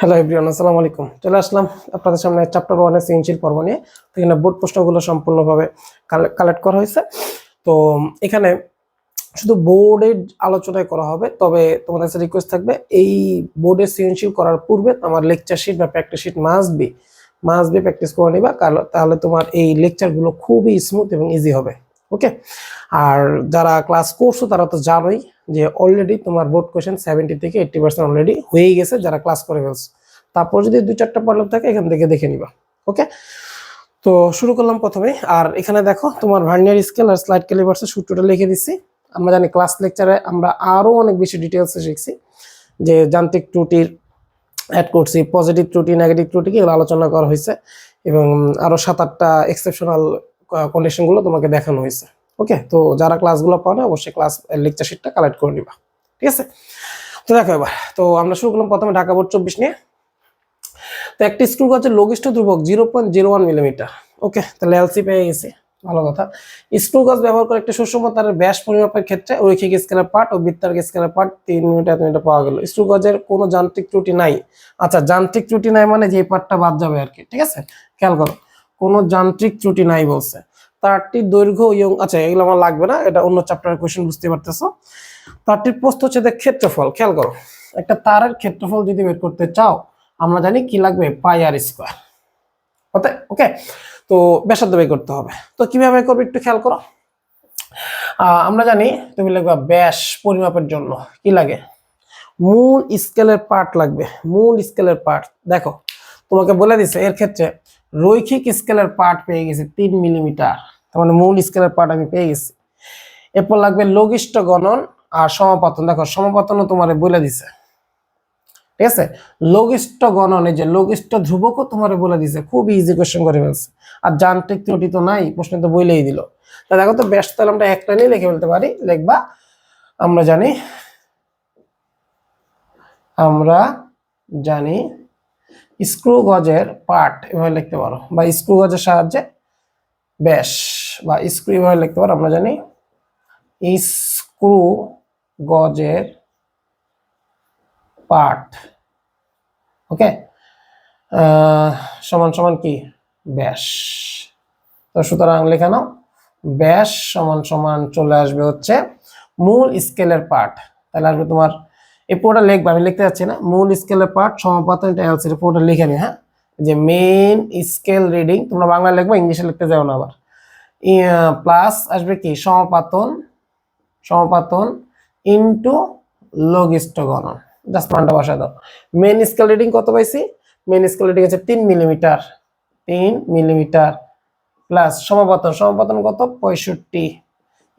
Hello everyone, আসসালামু আলাইকুম। চলে আসলাম আপনাদের সামনে চ্যাপ্টার 1 এর সৃজনশীল পর্ব নিয়ে। তো এখানে বোর্ড প্রশ্নগুলো সম্পূর্ণভাবে কালেক্ট করা হয়েছে। তো এখানে শুধু বোর্ডের আলোচনায় করা হবে, তবে তোমাদের কাছে রিকোয়েস্ট থাকবে এই বোর্ডের সৃজনশীল করার পূর্বে আমার লেকচার শিট বা practice sheet must be practice করে নিবা, তাহলে তোমার এই লেকচারগুলো খুবই স্মুথ এবং ইজি হবে। ওকে, আর যারা ক্লাস করছো তারা তো জানোই যে অলরেডি তোমার বোর্ড কোয়েশ্চেন 70 থেকে 80% অলরেডি হয়ে গেছে যারা ক্লাস করে ফেলছো। তারপর যদি 2-4টা প্রবলেম থাকে এখান থেকে দেখে নিবা। ওকে, তো শুরু করলাম প্রথমে। আর এখানে দেখো তোমার ভার্নিয়ার স্কেল আর স্লাইড ক্যালিপার্সের সূত্রটা লিখে দিচ্ছি। আমরা জানি ক্লাস লেকচারে আমরা আরো অনেক বেশি ডিটেলসে শিখছি, যে যান্ত্রিক ত্রুটির অ্যাড করছি, পজিটিভ ত্রুটি, নেগেটিভ ত্রুটি এগুলো আলোচনা করা হয়েছে, এবং আরো 7-8টা এক্সেপশনাল কন্ডিশনগুলো তোমাকে দেখানো হয়েছে। ওকে, তো যারা ক্লাসগুলো পাও না অবশ্যই ক্লাস লেকচার শিটটা কালেক্ট করে নিবা, ঠিক আছে? তো দেখো এবার তো আমরা শুরু করলাম প্রথমে ঢাকা বোর্ড 24 নিয়ে। তো একটি স্ক্রু গাছের লঘিষ্ঠ ধ্রুবক 0.01 মিলিমিটার। ওকে, তাহলে এলসি পেয়ে গেছি, ভালো কথা। স্ক্রু গাছ ব্যবহার করে একটি সুষম তারের ব্যাস পরিমাপের ক্ষেত্রে রৈখিক স্কেলের পার্ট ও বৃত্তাকার স্কেলের পার্ট 3 মিনিট 1 মিনিটে পাওয়া গেল। স্ক্রু গাছের কোনো যান্ত্রিক ত্রুটি নাই। আচ্ছা, যান্ত্রিক ত্রুটি নাই মানে যে পার্টটা বাদ যাবে আর কি, ঠিক আছে? খেয়াল করো, কোনো যান্ত্রিক ত্রুটি নাই বলছে। তারটির দৈর্ঘ্য আচ্ছা এগুলো আমার লাগবে না, এটা অন্য চ্যাপ্টারের কোশ্চেন, বুঝতে পারতেছো। তারটির প্রস্থচ্ছেদের ক্ষেত্রফল, খেয়াল করো, একটা তারের ক্ষেত্রফল যদি বের করতে চাও আমরা জানি কি লাগবে, পাই আর স্কয়ার। ওকে, তো ব্যাসার্ধ বের করতে হবে। তো কিভাবে করবে একটু খেয়াল করো। আমরা জানি তুমি লিখবা ব্যাস পরিমাপের জন্য কি লাগে, মূল স্কেলের পার্ট লাগবে। মূল স্কেলের পার্ট দেখো তোমাকে বলে দিছে, এর ক্ষেত্রে রৈখিক স্কেলের পার্ট পেয়ে গেছি 3 মিলিমিটার, তার মানে মূল স্কেলের পার্ট আমি পেয়ে গেছি। এরপর লাগবে লঘিষ্ঠ গণন আর সমাপতন। দেখো সমাপতনও তোমার বলে দিছে, ঠিক আছে? লঘিষ্ঠ গণন, এই যে লঘিষ্ঠ ধ্রুবকও তোমার বলে দিছে, খুব ইজি কোশ্চেন করে ফেলছে। আর যান্ত্রিক ত্রুটি তো নাই, প্রশ্ন তো বলেই দিল। তা দেখো তো ব্যাস তাহলে আমরা একটা নিয়ে লিখে ফেলতে পারি। লিখবা আমরা জানি স্ক্রু গজের পার্ট এভাবে লিখতে পারো, বা স্ক্রু গজের সাহায্যে ব্যাস, বা স্ক্রু এভাবে লিখতে পারো। আমরা জানি স্ক্রু গজের পার্ট, ওকে, সমান সমান কি, ব্যাস। তো সুতরাং লেখা নাও, ব্যাস সমান সমান চলে আসবে হচ্ছে মূল স্কেলের পার্ট। তাহলে আসবে তোমার এই পুরোটা লিখবে, আমি লিখতে যাচ্ছি না, মূল স্কেলের পার্ট সমাপতন, এটা এলসি, পুরোটা লিখে নি। হ্যাঁ, যে মেইন স্কেল রিডিং, তোমরা বাংলা লিখবে, ইংলিশে লিখতে যাও না আবার। প্লাস আসবে কি, সমাপতন ইনটু লঘিষ্ঠ গণন। জাস্ট মানটা বসা দাও। মেইন স্কেল রিডিং কত পাইছি, মেইন স্কেল রিডিং আছে 3 মিলিমিটার, 3 মিলিমিটার, প্লাস সমাপতন কত, 65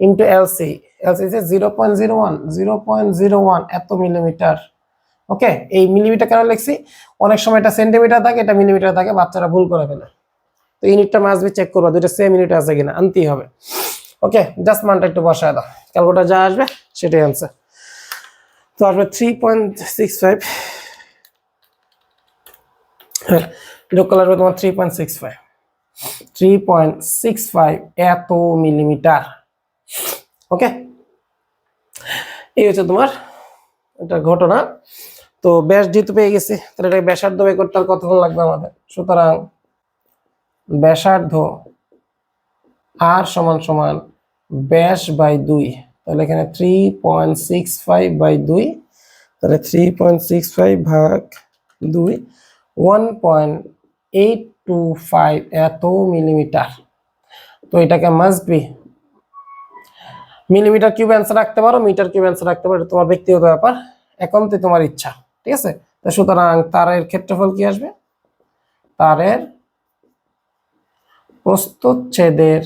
ইনটু এলসি আছে 0.01 এত মিলিমিটার। ওকে, এই মিলিমিটার কেন লিখছি, অনেক সময় এটা সেন্টিমিটার থাকে, এটা মিলিমিটার থাকে, বাচ্চারা ভুল করে ফেলে। তো ইউনিটটা মাস্ট বি চেক করবা, দুটো সেম ইউনিট আছে কিনা, আনতেই হবে। ওকে, জাস্ট মানটা একটু বসায় দাও, ক্যালকুলেটর যা আসবে সেটাই আনসার। তো আসবে 3.65, হ্যাঁ যোগ করলে আসবে তোমার 3.65 এত মিলিমিটার। ওকে, এই হচ্ছে তোমার এটা ঘটনা। তো ব্যাস যেহেতু পেয়ে গেছি, তাহলে এটা ব্যাসার্ধ বের করতে কতক্ষণ লাগবে আমাদের। সুতরাং ব্যাসার্ধ আর সমান সমান ব্যাস বাই 2, তাহলে এখানে 3.65 বাই 2, তাহলে 3.65 ভাগ 2, 1.825 এত মিলিমিটার। তো এটাকে must be millimetre cube answer রাখতে পারো, মিটার কিউব অ্যান্সার রাখতে পারো, তোমার ব্যক্তিগত ব্যাপার, একান্তই তোমার ইচ্ছা, ঠিক আছে? তো সুতরাং তারের ক্ষেত্রফল কি আসবে, তারের প্রস্থচ্ছেদের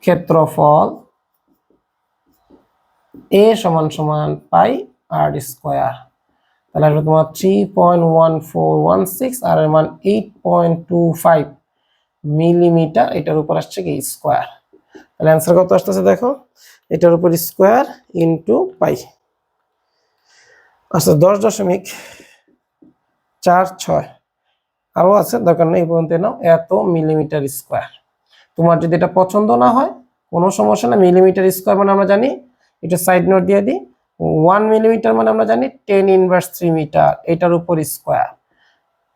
ক্ষেত্রফল এ সমান সমান পাই আর স্কয়ার। তাহলে আসবে তোমার 3.1416 আর এর মান 8.25 মিলিমিটার, এটার উপর আসছে কি স্কয়ার। তাহলে অ্যান্সার কত আসতেছে দেখো, এটার উপর স্কয়ার ইনটু পাই, আচ্ছা 10.46, আরো আছে দরকার নেই, এই পর্যন্ত নাও, এত মিলিমিটার স্কয়ার। তোমার যদি এটা পছন্দ না হয় কোনো সমস্যা না, মিলিমিটার স্কয়ার মানে আমরা জানি, এটা সাইড নোট দিয়ে দিই, 1 মিলিমিটার মানে আমরা জানি 10^3 মিটার, এটার উপর স্কোয়ার।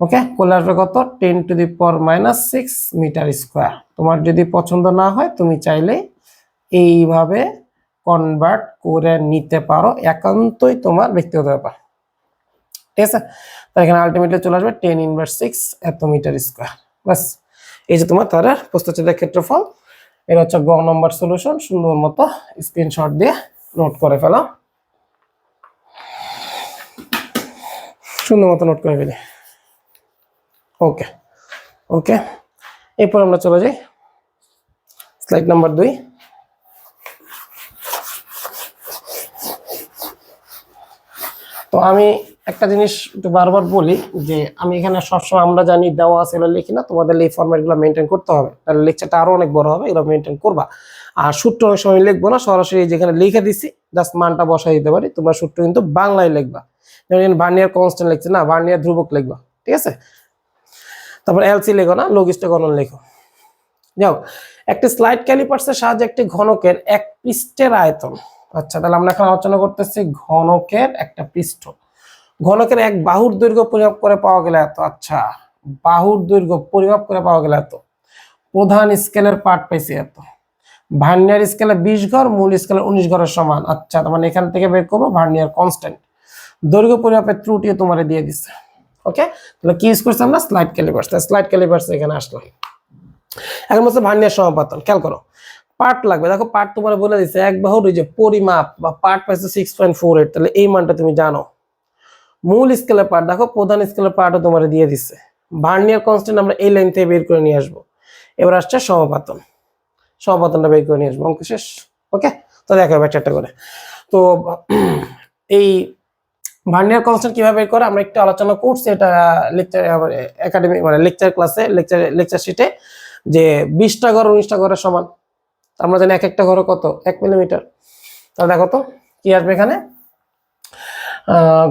ওকে, করলে আসবে কত? 10⁻⁻6 মিটার স্কোয়ার। তোমার যদি পছন্দ না হয় তুমি চাইলে এইভাবে কনভার্ট করে নিতে পারো, একান্তই তোমার ব্যক্তিগত ব্যাপার। ঠিক আছে, তাহলে এখানে আলটিমেটলি চলে আসবে 10⁻6 এত মিটার স্কোয়ার। বাস, এই যে তোমার তারের প্রস্থচ্ছেদের ক্ষেত্রফল। এটা হচ্ছে গ নম্বর সলিউশন। সুন্দর মতো স্ক্রিনশট দিয়ে নোট করে ফেলো, সুন্দর মতো নোট করে ফেলি। ওকে ওকে, এরপর আমরা চলে যাই স্লাইড নাম্বার 2। তো আমি একটা জিনিস একটু বারবার বলি যে আমি এখানে সবসময় আমরা জানি দেওয়া আছে এগুলো লিখি না, তোমাদের এই ফরম্যাটগুলো মেনটেন করতে হবে, তাহলে লেকচারটা আরো অনেক বড় হবে। এগুলো মেনটেন করবা। আর সূত্র অনেক সময় লিখবো না, সরাসরি যেখানে লিখে দিছি জাস্ট মানটা বসাই দিতে পারি। তোমরা সূত্র কিন্তু বাংলায় লিখবা, যেমন ভার্নিয়ার কনস্ট্যান্ট লিখছে না, ভার্নিয়ার ধ্রুবক লিখবা। ঠিক আছে, তারপর এলসি লেখো না, লঘিষ্ঠ গণন লেখো। যাও, একটি স্লাইড ক্যালিপার্সের সাহায্যে একটি ঘনকের এক পৃষ্ঠের আয়তন। আচ্ছা, তাহলে আমরা এখন আলোচনা করতেছি ঘনকের একটা পৃষ্ঠ। ঘনকের এক বাহুর দৈর্ঘ্য পরিমাপ করে পাওয়া গেলে এত। আচ্ছা, বাহুর দৈর্ঘ্য পরিমাপ করে পাওয়া গেলে এত। প্রধান স্কেলের পার্ট পাইছি এত। ভার্নিয়ার স্কেলে 20 ঘর, মূল স্কেলে 19 ঘরের সমান। আচ্ছা, তার মানে এখান থেকে বের করবো ভার্নিয়ার কনস্ট্যান্ট। দৈর্ঘ্য পরিমাপের ত্রুটিও তোমার দিয়ে দিচ্ছে। ওকে, তাহলে কি ইউজ করছি আমরা? Slide callipers. স্লাইড ক্যালিপার্স এখানে আসলাম। এখন হচ্ছে ভার্নিয়ার সমাপতন। খেয়াল করো, পার্ট লাগবে। দেখো পার্ট তোমার বলে দিচ্ছে এক বাহুর ওই যে পরিমাপ বা পার্ট পাইছে 6.48, তাহলে এই মানটা তুমি জানো। মূল স্কেলের পার্ট দেখো, প্রধান স্কেলের পার্টও তোমার দিয়ে দিচ্ছে। ভার্নিয়ার কনস্ট্যান্ট আমরা এই লাইন থেকে বের করে নিয়ে আসবো। এবার আসছে সমাপতন, সমাপতনটা বের করে নিয়ে আসবো, অঙ্ক শেষ। ওকে, তো দেখো এবার চারটা করে। তো এই ভার্নিয়ার কনস্ট্যান্ট কিভাবে বের করে আমরা একটু আলোচনা করছি, এটা লেকচার একাডেমি মানে লেকচার ক্লাসে লেকচার শিটে, যে 20টা ঘর 19টা ঘরের সমান। আমরা জানি এক একটা ঘর কত? 1 মিলিমিটার। তাহলে দেখো তো কি আসবে এখানে।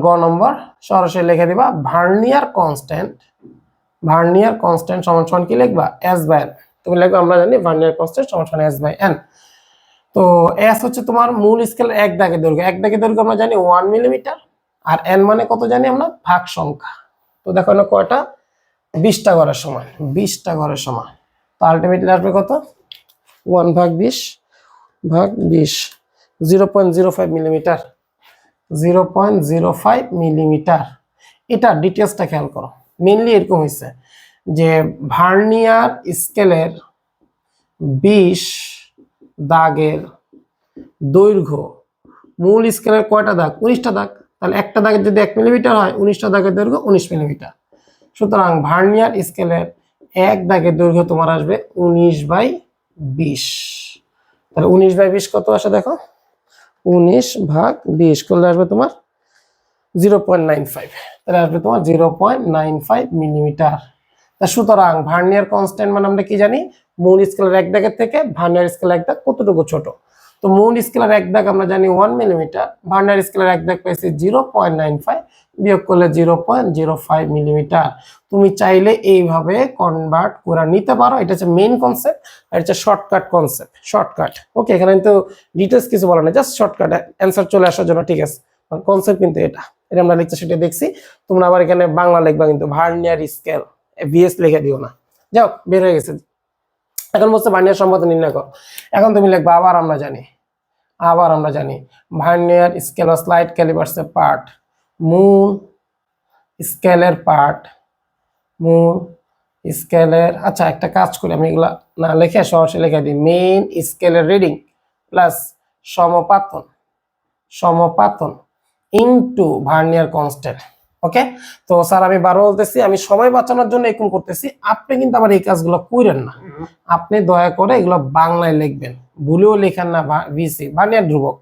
গ নম্বর সরাসরি লিখে দিবা ভার্নিয়ার কনস্ট্যান্ট। ভার্নিয়ার কনস্ট্যান্ট সমান সমান কি লিখবা? S/n। তুমি লিখবে আমরা জানি ভার্নিয়ার কনস্ট্যান্ট সমান সমান S/n। তো S হচ্ছে তোমার মূল স্কেল এক দাগের দৈর্ঘ্য। এক দাগের দৈর্ঘ্য আমরা জানি 1 মিলিমিটার। আর n মানে কত জানি আমরা? ভাগ সংখ্যা। তো দেখো না কয়টা? 20টা ঘরের সমান। 20টা ঘরের সমান। তো আলটিমেটলি আসবে কত? 1/20 ভাগ 20, 0.05 মিলিমিটার। 0.05 মিলিমিটার। এটা ডিটেলসটা খেয়াল করো। মেইনলি এরকম হয়েছে যে ভার্নিয়ার স্কেলের 20 দাগের দৈর্ঘ্য, মূল স্কেলের কয়টা দাগ? 19টা দাগ। তাহলে একটা দাগের যদি 1 মিলিমিটার হয়, 19টা দাগের দৈর্ঘ্য 19 মিলিমিটার। সুতরাং ভার্নিয়ার স্কেলের এক দাগের দৈর্ঘ্য তোমার আসবে 19/20। তাহলে 19/20 কত আসে দেখো? 19/20 করলে আসবে তোমার 0.95। তাহলে আসবে তোমার 0.95 মিলিমিটার। তা সুতরাং ভার্নিয়ার কনস্ট্যান্ট মানে আমরা কি জানি? মূল স্কেলের এক দাগের থেকে ভার্নিয়ার স্কেলের এক দাগ কতটুকু ছোট। তো মূল স্কেলের এক দাগ আমরা জানি 1 মিলিমিটার, ভার্নিয়ার স্কেলের এক দাগ পাইছি 0.95, বিয়োগ করলে 0.05 মিলিমিটার। তুমি চাইলে এইভাবে কনভার্ট করে নিতে পারো। এটা হচ্ছে মেইন কনসেপ্ট, আর এটা হচ্ছে শর্টকাট কনসেপ্ট। শর্টকাট, ওকে, এখানে কিন্তু ডিটেলস কিছু বলা নেই, জাস্ট শর্টকাট অ্যান্সার চলে আসার জন্য। ঠিক আছে, কনসেপ্ট কিন্তু এটা আমরা লেকচার শিটে দেখছি। তোমরা আবার এখানে বাংলা লিখবা, কিন্তু ভার্নিয়ার স্কেল VS লিখে দিও না। যাও, বের হয়ে গেছে। এখন বলছে ভার্নিয়ার সম্পাদন নির্ণয় করো। এখন তুমি লিখবা আবার আমরা জানি ভার্নিয়ার স্কেল বা স্লাইড ক্যালিপার্সের পার্ট, মূল স্কেলের পার্ট, মূল স্কেলের। আচ্ছা, একটা কাজ করি, আমি এগুলা না লিখে সরাসরি লিখে দিই মেইন স্কেলের রিডিং প্লাস সমাপাতন ইনটু ভার্নিয়ার কনস্ট্যান্ট। ওকে, তো স্যার আমি বারবার বলতেছি, আমি সময় বাঁচানোর জন্য এরকম করতেছি। আপনি কিন্তু আবার এই কাজগুলো করেন না। আপনি দয়া করে এগুলো বাংলায় লিখবেন, ভুলেও লেখেন না VC ভার্নিয়ার ধ্রুবক,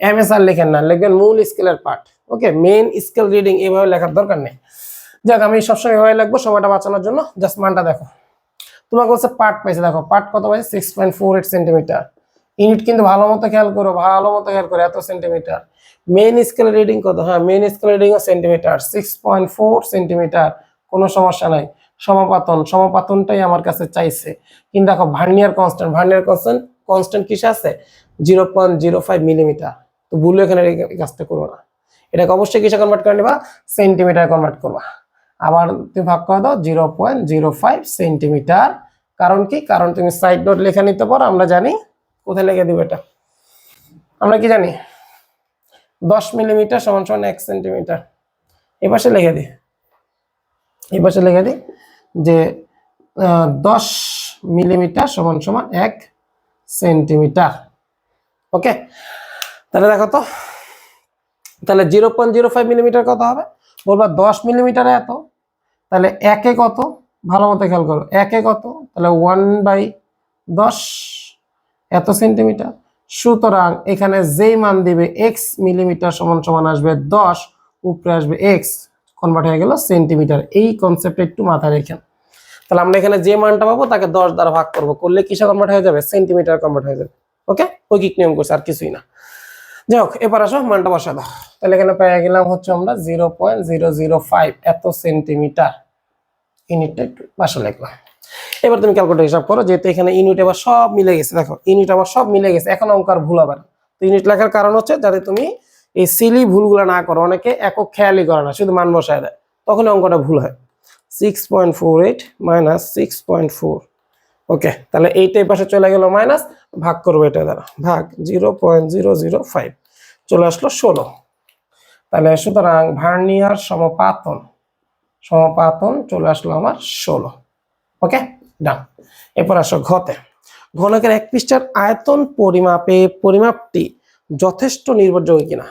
MSR লেখেন না, লিখবেন মূল স্কেলের পার্ট। ওকে, মেইন স্কেল রিডিং এভাবে লেখার দরকার নেই। যাক, আমি সবসময় এভাবে লিখবো সময়টা বাঁচানোর জন্য। জাস্ট মানটা দেখো, তোমাকে বলছে পার্ট পাইছে। দেখো পার্ট কত পাইছে? 6.48 সেন্টিমিটার। ইউনিট কিন্তু ভালো মতো খেয়াল করো, এত সেন্টিমিটার। মেইন স্কেল রিডিং কত? হ্যাঁ, মেইন স্কেল রিডিং ও সেন্টিমিটার, 6.4 সেন্টিমিটার। কোনো সমস্যা নাই। সমাপাতনটাই আমার কাছে চাইছে। কিন্তু দেখো ভার্নিয়ার কনস্ট্যান্ট কিসে আছে? 0.05 মিলিমিটার। তো ভুলে এখানে এই কাজটা করবো না, এটাকে অবশ্যই কিসে কনভার্ট করে নিবা, সেন্টিমিটার কনভার্ট করবা। আবার তুমি ভাগ করে দাও 0.05 সেন্টিমিটার। কারণ কি, কারণ তুমি সাইড নোট লেখা নিতে পারো, আমরা জানি কোথায় লিখে দিব এটা, আমরা কি জানি 10 মিলিমিটার সমান সমান 1 সেন্টিমিটার। এই পাশে লিখে দিই, এই পাশে লিখে দিই যে 10 মিলিমিটার সমান সমান 1 সেন্টিমিটার। ওকে, তাহলে দেখো তো, তাহলে 0.05 মিলিমিটার কত হবে, বলবা 10 মিলিমিটারে এত, তাহলে একে কত, ভালো মতো খেয়াল করো, একে কত, তাহলে 1/10 এত সেন্টিমিটার। সুতরাং এখানে যেই মান দিবে x মিলিমিটার সমান সমান আসবে 10, উপরে আসবে x, কনভার্ট হয়ে গেল সেন্টিমিটার। এই কনসেপ্টটা একটু মাথায় রেখেন। তাহলে আমরা এখানে যে মানটা পাবো তাকে 10 দ্বারা ভাগ করবো, করলে কিসে কনভার্ট হয়ে যাবে, সেন্টিমিটার কনভার্ট হয়ে যাবে। ওকে, ঐকিক নিয়ম করছে, আর কিছুই না। যাই হোক, এবার আসো মানটা বসা দাও। তাহলে এখানে পেয়ে গেলাম হচ্ছে আমরা 0.005 এত সেন্টিমিটার। ইউনিটটা একটু বাসা লিখলাম। এবার তুমি ক্যালকুলেটর হিসাব করো, যেহেতু এখানে ইউনিট আবার সব মিলে গেছে, দেখো ইউনিট আবার সব মিলে গেছে, এখন অঙ্ক আর ভুল হবে না। তো ইউনিট লেখার কারণ হচ্ছে যাতে তুমি এই সিলি ভুলগুলো না করো, অনেকে একক খেয়ালই করে না, শুধু মান বসায় দেয়, তখন অঙ্কটা ভুল হয়। 6.48 মাইনাস 6.4। ওকে, তাহলে এইটাই পাশে চলে গেল মাইনাস, ভাগ করবো এটা দ্বারা, ভাগ 0.005 চলে আসলো 16। তাহলে সুতরাং ভার্নিয়ার সমপাতন, সমপাতন চলে আসলো আমার 16। ওকে, ডান। এরপর আসো ঘতে, ঘনকের এক পৃষ্ঠার আয়তন পরিমাপে পরিমাপটি যথেষ্ট নির্ভরযোগ্য কিনা।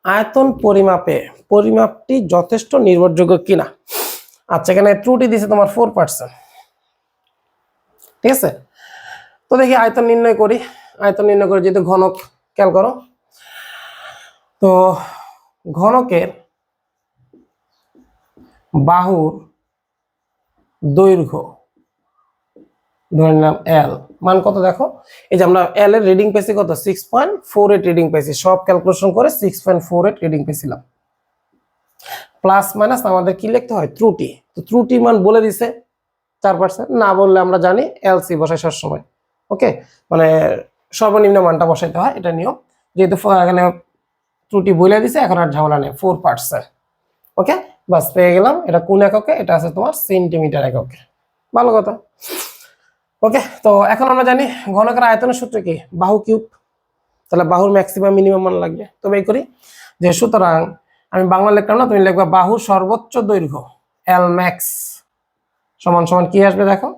আয়তন পরিমাপে পরিমাপটি যথেষ্ট নির্ভরযোগ্য কিনা। আচ্ছা, এখানে ত্রুটি দিছে তোমার 4%, ঠিক আছে। তো দেখি আয়তন নির্ণয় করি, আয়তন নির্ণয় করে যেহেতু ঘনক, খেয়াল করো তো ঘনকের বাহুর দৈর্ঘ্য ধরে নিলাম L, মান কত দেখো, এই যে আমরা L এর রিডিং পেয়েছি কত, 6.48 রিডিং পেয়েছি, সব ক্যালকুলেশন করে 6.48 রিডিং পেয়েছিলাম। প্লাস মাইনাস আমাদের কি লিখতে হয়, ত্রুটি, তো ত্রুটি মান বলে দিছে 4%, না বললে আমরা জানি LC বসাই সব সময়। ওকে, মানে সর্বনিম্ন মানটা বসাইতে হয়, এটা নিয়ম। যেহেতু এখানে ত্রুটি বলে দিছে, এখন আর ঝামেলা নেই, 4%। ওকে, বাস পেয়ে গেলাম। এটা কোন এককে, এটা আছে তোমার সেন্টিমিটার এককে, ভালো কথা। ওকে, তো এখন আমরা জানি ঘনকের আয়তনের সূত্র কি, বাহু কিউব। তাহলে বাহুর ম্যাক্সিমাম মিনিমাম মান লাগবে, তো বের করি যে, সুতরাং আমি বাংলা লিখলাম না, তুমি লিখবা বাহুর সর্বোচ্চ দৈর্ঘ্য L ম্যাক্স সমান সমান কি আসবে দেখো,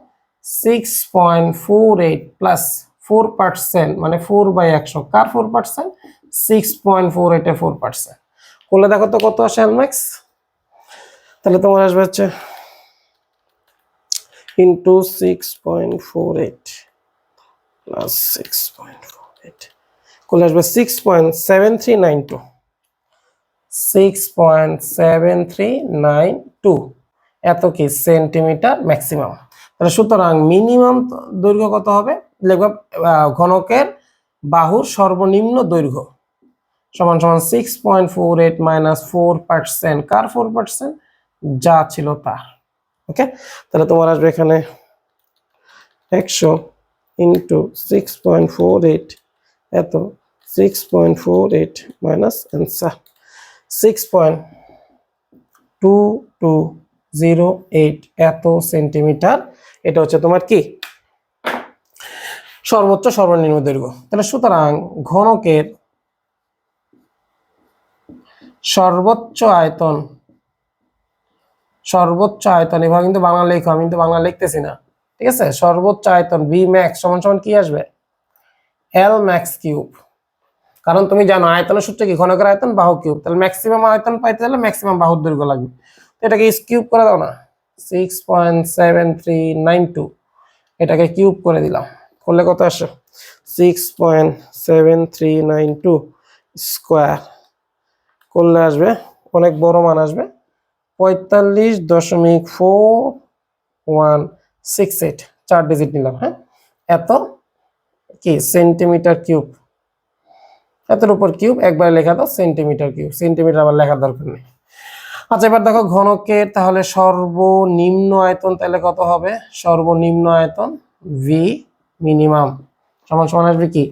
6.48 প্লাস 4%, মানে 4/100, কার 4%, 6.48 এর 4%, করলে দেখো তো কত আসে L ম্যাক্স। তাহলে তোমার আসবে হচ্ছে ইন্টু 6.48 প্লাস 6.48, করলে আসবে 6.7392, 6.7392 এত কি সেন্টিমিটার ম্যাক্সিমাম। তাহলে সুতরাং মিনিমাম দৈর্ঘ্য কত হবে, লিখবা ঘনকের বাহুর সর্বনিম্ন দৈর্ঘ্য সমান সমান 6.48 মাইনাস 4%, কার 4%, যা ছিল তার। ওকে, তাহলে তোমার আসবে এখানে 100 ইন্টু 6.48 এত 6.48 মাইনাস অ্যান্সার 6.2208 এত সেন্টিমিটার। এটা হচ্ছে তোমার কি সর্বোচ্চ সর্বনিম্ন দৈর্ঘ্য। তাহলে সুতরাং ঘনকের সর্বোচ্চ আয়তন, সর্বোচ্চ আয়তন, এভাবে কিন্তু বাংলা লেখো, আমি কিন্তু বাংলা লিখতেছি না, ঠিক আছে। সর্বোচ্চ আয়তন বি ম্যাক্স সমান সমান কি আসবে, L ম্যাক্স কিউব। কারণ তুমি জানো আয়তনের সূত্র কি, ঘনকের আয়তন বাহু কিউব, তাহলে ম্যাক্সিমাম আয়তন পাইতে গেলে ম্যাক্সিমাম বাহুর দৈর্ঘ্য লাগবে। তো এটাকে কিউব করে দাও না, 6.7392, এটাকে কিউব করে দিলাম, করলে কত আসে 6.7392 স্কোয়ার, করলে আসবে অনেক বড় মান আসবে 45.4168, 4 ডিজিট নিলাম, হ্যাঁ, এত কি সেন্টিমিটার কিউব। এতের উপর কিউব একবার লেখা দাও সেন্টিমিটার কিউব, সেন্টিমিটার আবার লেখার দরকার নেই। আচ্ছা, এবার দেখো ঘনকের তাহলে সর্বনিম্ন আয়তন তাহলে কত হবে, সর্বনিম্ন আয়তন ভি মিনিমাম সমান সমান আসবে কি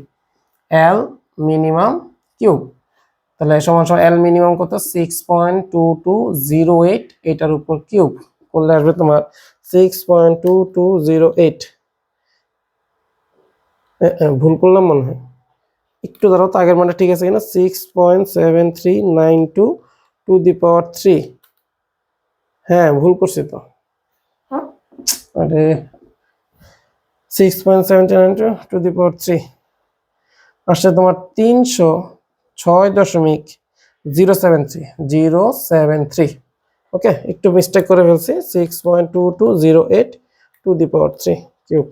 L মিনিমাম কিউব। তাহলে সমান সমান এল মিনিমাম কত 6.2208, এটার উপর কিউব করলে আসবে তোমার 6.2208। ভুল করলাম মনে হয়, একটু ধরো তো আগের মানে ঠিক আছে কিনা, 6.7392 টু দি পাওয়ার 3। হ্যাঁ ভুল করছি তো, আরে 6.792 টু দি পাওয়ার 3 আসছে তোমার 306.073 ওকে, একটু মিস্টেক করে ফেলছি, 6.2208 টু দি পাওয়ার 3 কিউব।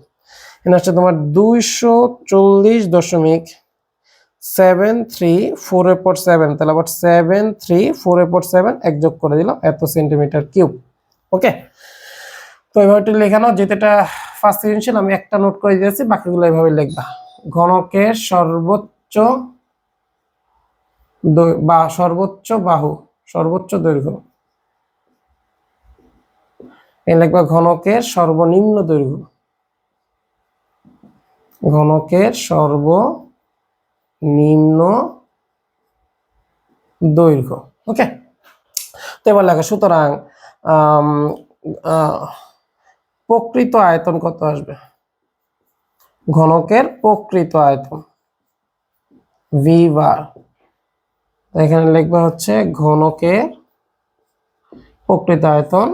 এখানে আসছে তোমার 240.734/7, তাহলে আবার 734/7 এক যোগ করে দিলাম, এত সেন্টিমিটার কিউব। ওকে, তো এভাবে একটু লেখানো, যেটা ফার্স্ট সৃজনশীল আমি একটা নোট করে দিয়েছি, বাকিগুলো এভাবে লিখবা। ঘনকের সর্বোচ্চ বা সর্বোচ্চ বাহু, সর্বোচ্চ দৈর্ঘ্য, এই লিখবা ঘনকের সর্বনিম্ন দৈর্ঘ্য, ঘনকের সর্বনিম্ন দৈর্ঘ্য। ওকে, তো এবার লেখা, সুতরাং প্রকৃত আয়তন কত আসবে, ঘনকের প্রকৃত আয়তন ভি বার, এখানে লিখবা হচ্ছে ঘনকের প্রকৃত আয়তন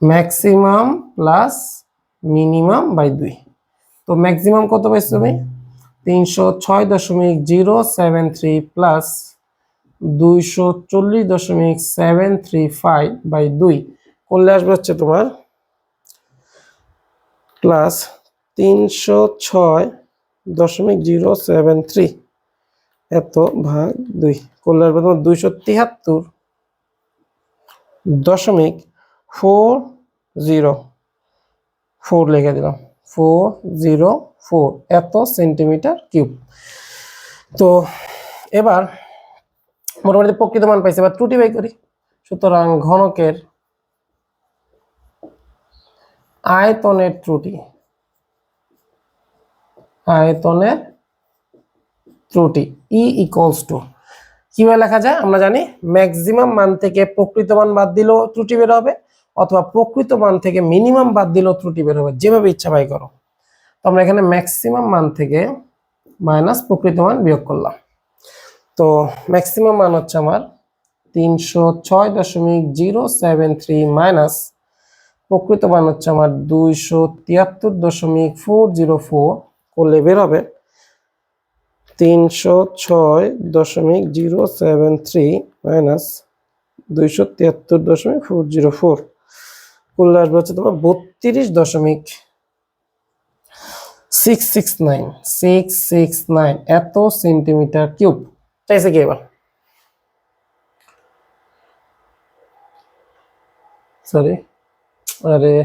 ম্যাক্সিমাম প্লাস মিনিমাম বাই 2। তো ম্যাক্সিমাম কত পাইছো তুমি 306.073 প্লাস 240.735 বাই 2 করলে আসবে হচ্ছে তোমার প্লাস 306.073 এত ভাগ 2 করলে আসবে তোমার 273.404 লিখে দিলাম, 404 এত সেন্টিমিটার কিউব। তো এবার মোটামুটি প্রকৃত মান পাইছে, এবার ত্রুটি বাই করি। সুতরাং ঘনকের আয়তনের ত্রুটি, আয়তনের ত্রুটি ই ইকুয়ালস টু, কিভাবে লেখা যায় আমরা জানি, ম্যাক্সিমাম মান থেকে প্রকৃত মান বাদ দিলেও ত্রুটি বের হবে, অথবা প্রকৃত মান থেকে মিনিমাম বাদ দিলেও ত্রুটি বের হবে, যেভাবে ইচ্ছা বাই করো। তো আমরা এখানে ম্যাক্সিমাম মান থেকে মাইনাস প্রকৃত মান বিয়োগ করলাম। তো ম্যাক্সিমাম মান হচ্ছে আমার 306.073 মাইনাস প্রকৃত মান হচ্ছে আমার 273.404 করলে বের হবে 306.073 মাইনাস 273.404 করলে আসবে হচ্ছে তোমার 32.669 এত সেন্টিমিটার কিউব চাইছে কি এবার, সরি আরে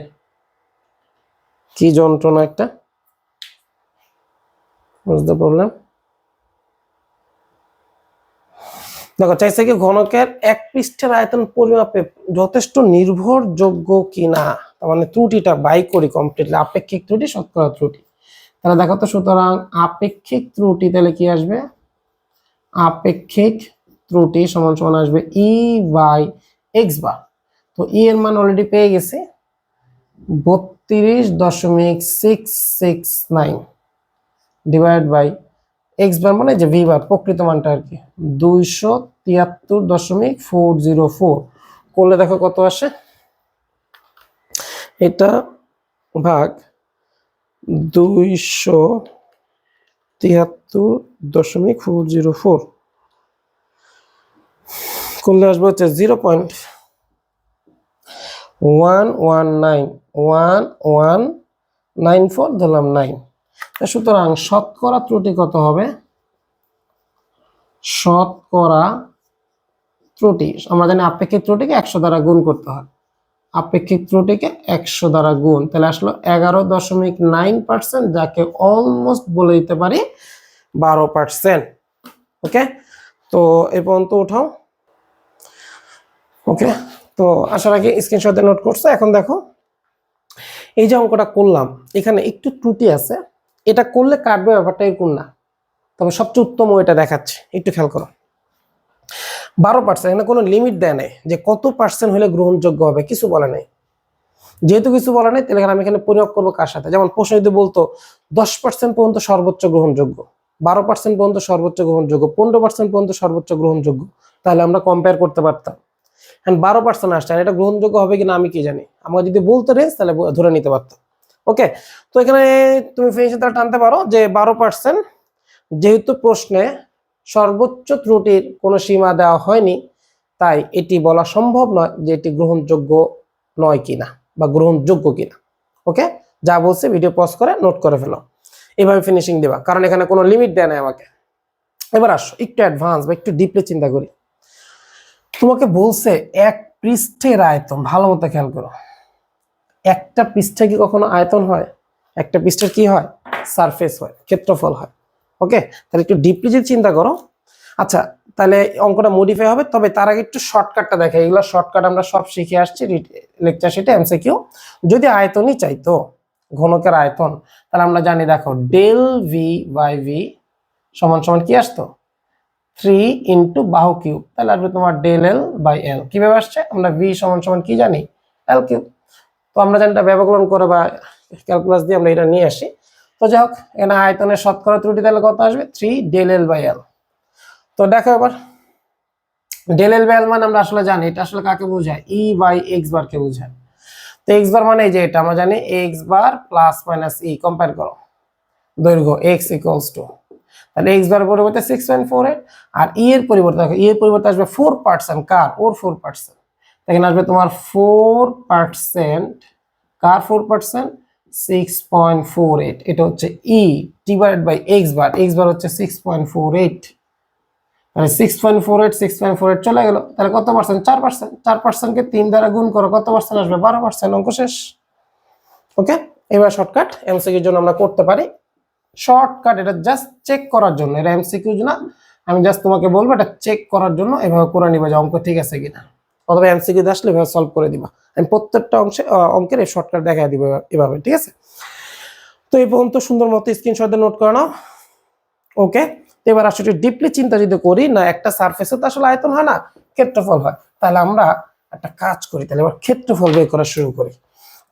কি যন্ত্রণা একটা, বুঝতে পারলাম। দেখো চাইছে কি ঘনকের এক পৃষ্ঠের আয়তন পরিমাপে যথেষ্ট নির্ভরযোগ্য কিনা, তার মানে ত্রুটিটা বাই করি কমপ্লিটলি, আপেক্ষিক ত্রুটি শতকরা ত্রুটি। তাহলে দেখো তো, সুতরাং আপেক্ষিক ত্রুটি তাহলে কি আসবে, আপেক্ষিক ত্রুটি সমান সমান আসবে ই বাই এক্স বার। তো ই এর মান অলরেডি পেয়ে গেছি 32.669 ডিভাইড বাই এক্স বার মানে যে ভি বার প্রকৃত মানটা আর কি 273.404 করলে দেখো কত আসে, এটা ভাগ 273.404 করলে আসবে হচ্ছে 0.119194 ধরলাম 9। সুতরাং শতকরা ত্রুটি কত হবে, শতকরা ত্রুটি আমরা জানি আপেক্ষিক ত্রুটিকে 100 দ্বারা গুণ করতে হয়, আপেক্ষিক ত্রুটিকে 100 দ্বারা গুণ, তাহলে আসলো 11.9%, যাকে অলমোস্ট বলে দিতে পারি 12%। ওকে, তো এই পর্যন্ত উঠাও। ওকে, তো আশা রাখি স্ক্রিনশটে নোট করছো। এখন দেখো এই যে অঙ্কটা করলাম, এখানে একটু ত্রুটি আছে, এটা করলে কাটবে ব্যাপারটা এরকম না, তবে সবচেয়ে উত্তম ওইটা দেখাচ্ছে, একটু খেয়াল করো। 12%, এখানে কোনো লিমিট দেয় নাই যে কত পার্সেন্ট হলে গ্রহণযোগ্য হবে, কিছু বলে নাই। যেহেতু কিছু বলে নাই, তাহলে আমি এখানে প্রয়োগ করবো কার সাথে? যেমন প্রশ্ন যদি বলতো 10% পর্যন্ত সর্বোচ্চ গ্রহণযোগ্য, 12% পর্যন্ত সর্বোচ্চ গ্রহণযোগ্য, 15% পর্যন্ত সর্বোচ্চ গ্রহণযোগ্য, তাহলে আমরা কম্পেয়ার করতে পারতাম। হ্যাঁ 12% আসছে, আর এটা গ্রহণযোগ্য হবে কিনা আমি কি জানি? আমরা যদি বলতে রেঞ্জ তাহলে ধরে নিতে পারতাম। ওকে, তো এখানে তুমি ফিনিশিং তাহলে টানতে পারো যে 12%, যেহেতু প্রশ্নে সর্বোচ্চ ত্রুটির কোনো সীমা দেওয়া হয়নি, তাই এটি বলা সম্ভব নয় যে এটি গ্রহণযোগ্য নয় কিনা বা গ্রহণযোগ্য কিনা। ওকে, যা বলছে ভিডিও পজ করে নোট করে ফেলো, এভাবে ফিনিশিং দেবা, কারণ এখানে কোনো লিমিট দেয় নাই আমাকে। এবার আসো একটু অ্যাডভান্স বা একটু ডিপলি চিন্তা করি। তোমাকে বলছে এক পৃষ্ঠের আয়তন, ভালো মতো খেয়াল করো। একটা পৃষ্ঠে কি কখনো আয়তন হয়? একটা পৃষ্ঠের কি হয়? সারফেস হয়, ক্ষেত্রফল হয়। ওকে, তাহলে একটু ডিপলি যদি চিন্তা করো। আচ্ছা, তাহলে অঙ্কটা মডিফাই হবে, তবে তার আগে একটু শর্টকাটটা দেখে। এগুলো শর্টকাট আমরা সব শিখে আসছি লেকচার শিটে, এমসিকিউ। যদি আয়তনই চাইতো, ঘনকের আয়তন, তাহলে আমরা জানি, দেখো ডেল ভি বাই ভি সমান সমান কি আসতো? 3 ইন্টু বাহু কিউব, তাহলে আসবে তোমার ডেল এল বাই এল। কিভাবে আসছে? আমরা ভি সমান সমান কি জানি? এল কিউব। তো আমরা জানি এটা ব্যবকলন করে বা ক্যালকুলাস দিয়ে আমরা এটা নিয়ে আসি। তো যাই হোক, এখানে আয়তনের শতকরা ত্রুটি তাহলে কত আসবে? 3 ডেল এল বাই এল। তো দেখো এবার ডেল এল বাই এল মানে আমরা আসলে জানি এটা আসলে কাকে বোঝায়? ই বাই এক্স বার কে বোঝায়। তো এক্স বার মানে এই যে এটা আমরা জানি x bar plus minus E, compare করো দৈর্ঘ্য এক্স ইকুয়ালস টু, তাহলে এক্স বার পরিবর্তে 6.48, আর ই এর পরিবর্তে দেখো ই এর পরিবর্তে আসবে 4%, কার? ওর 4%। এখানে আসবে তোমার 4%, কার 4%? 6.48। এটা হচ্ছে E divided by X bar, X bar হচ্ছে 6.48, মানে 6.48 6.48 চলে গেল, তাহলে কত পার্সেন্ট? 4%। 4%কে 3 দ্বারা গুণ করো, কত পার্সেন্ট আসবে? 12%। অঙ্ক শেষ। ওকে, এবার শর্টকাট এমসিকিউর জন্য আমরা করতে পারি। শর্টকাট এটা জাস্ট চেক করার জন্য, এটা এমসিকিউ না, আমি জাস্ট তোমাকে বলবো এটা চেক করার জন্য এভাবে করে নিবা যে অঙ্ক ঠিক আছে কিনা, অথবা এমসিকিউ আসলে এভাবে সলভ করে দিবা। আমি প্রত্যেকটা অঙ্কের এই শর্টকাট দেখাই দিব এভাবে, ঠিক আছে? তো এই পর্যন্ত সুন্দর মতো স্ক্রিনশট দিয়ে নোট করে নাও। ওকে, তো এবার আসলে ডিপলি চিন্তা যদি করি, না একটা সারফেসে তো আসলে আয়তন হয় না, ক্ষেত্রফল হয়। তাহলে আমরা একটা কাজ করি, তাহলে এবার ক্ষেত্রফল বের করা শুরু করি।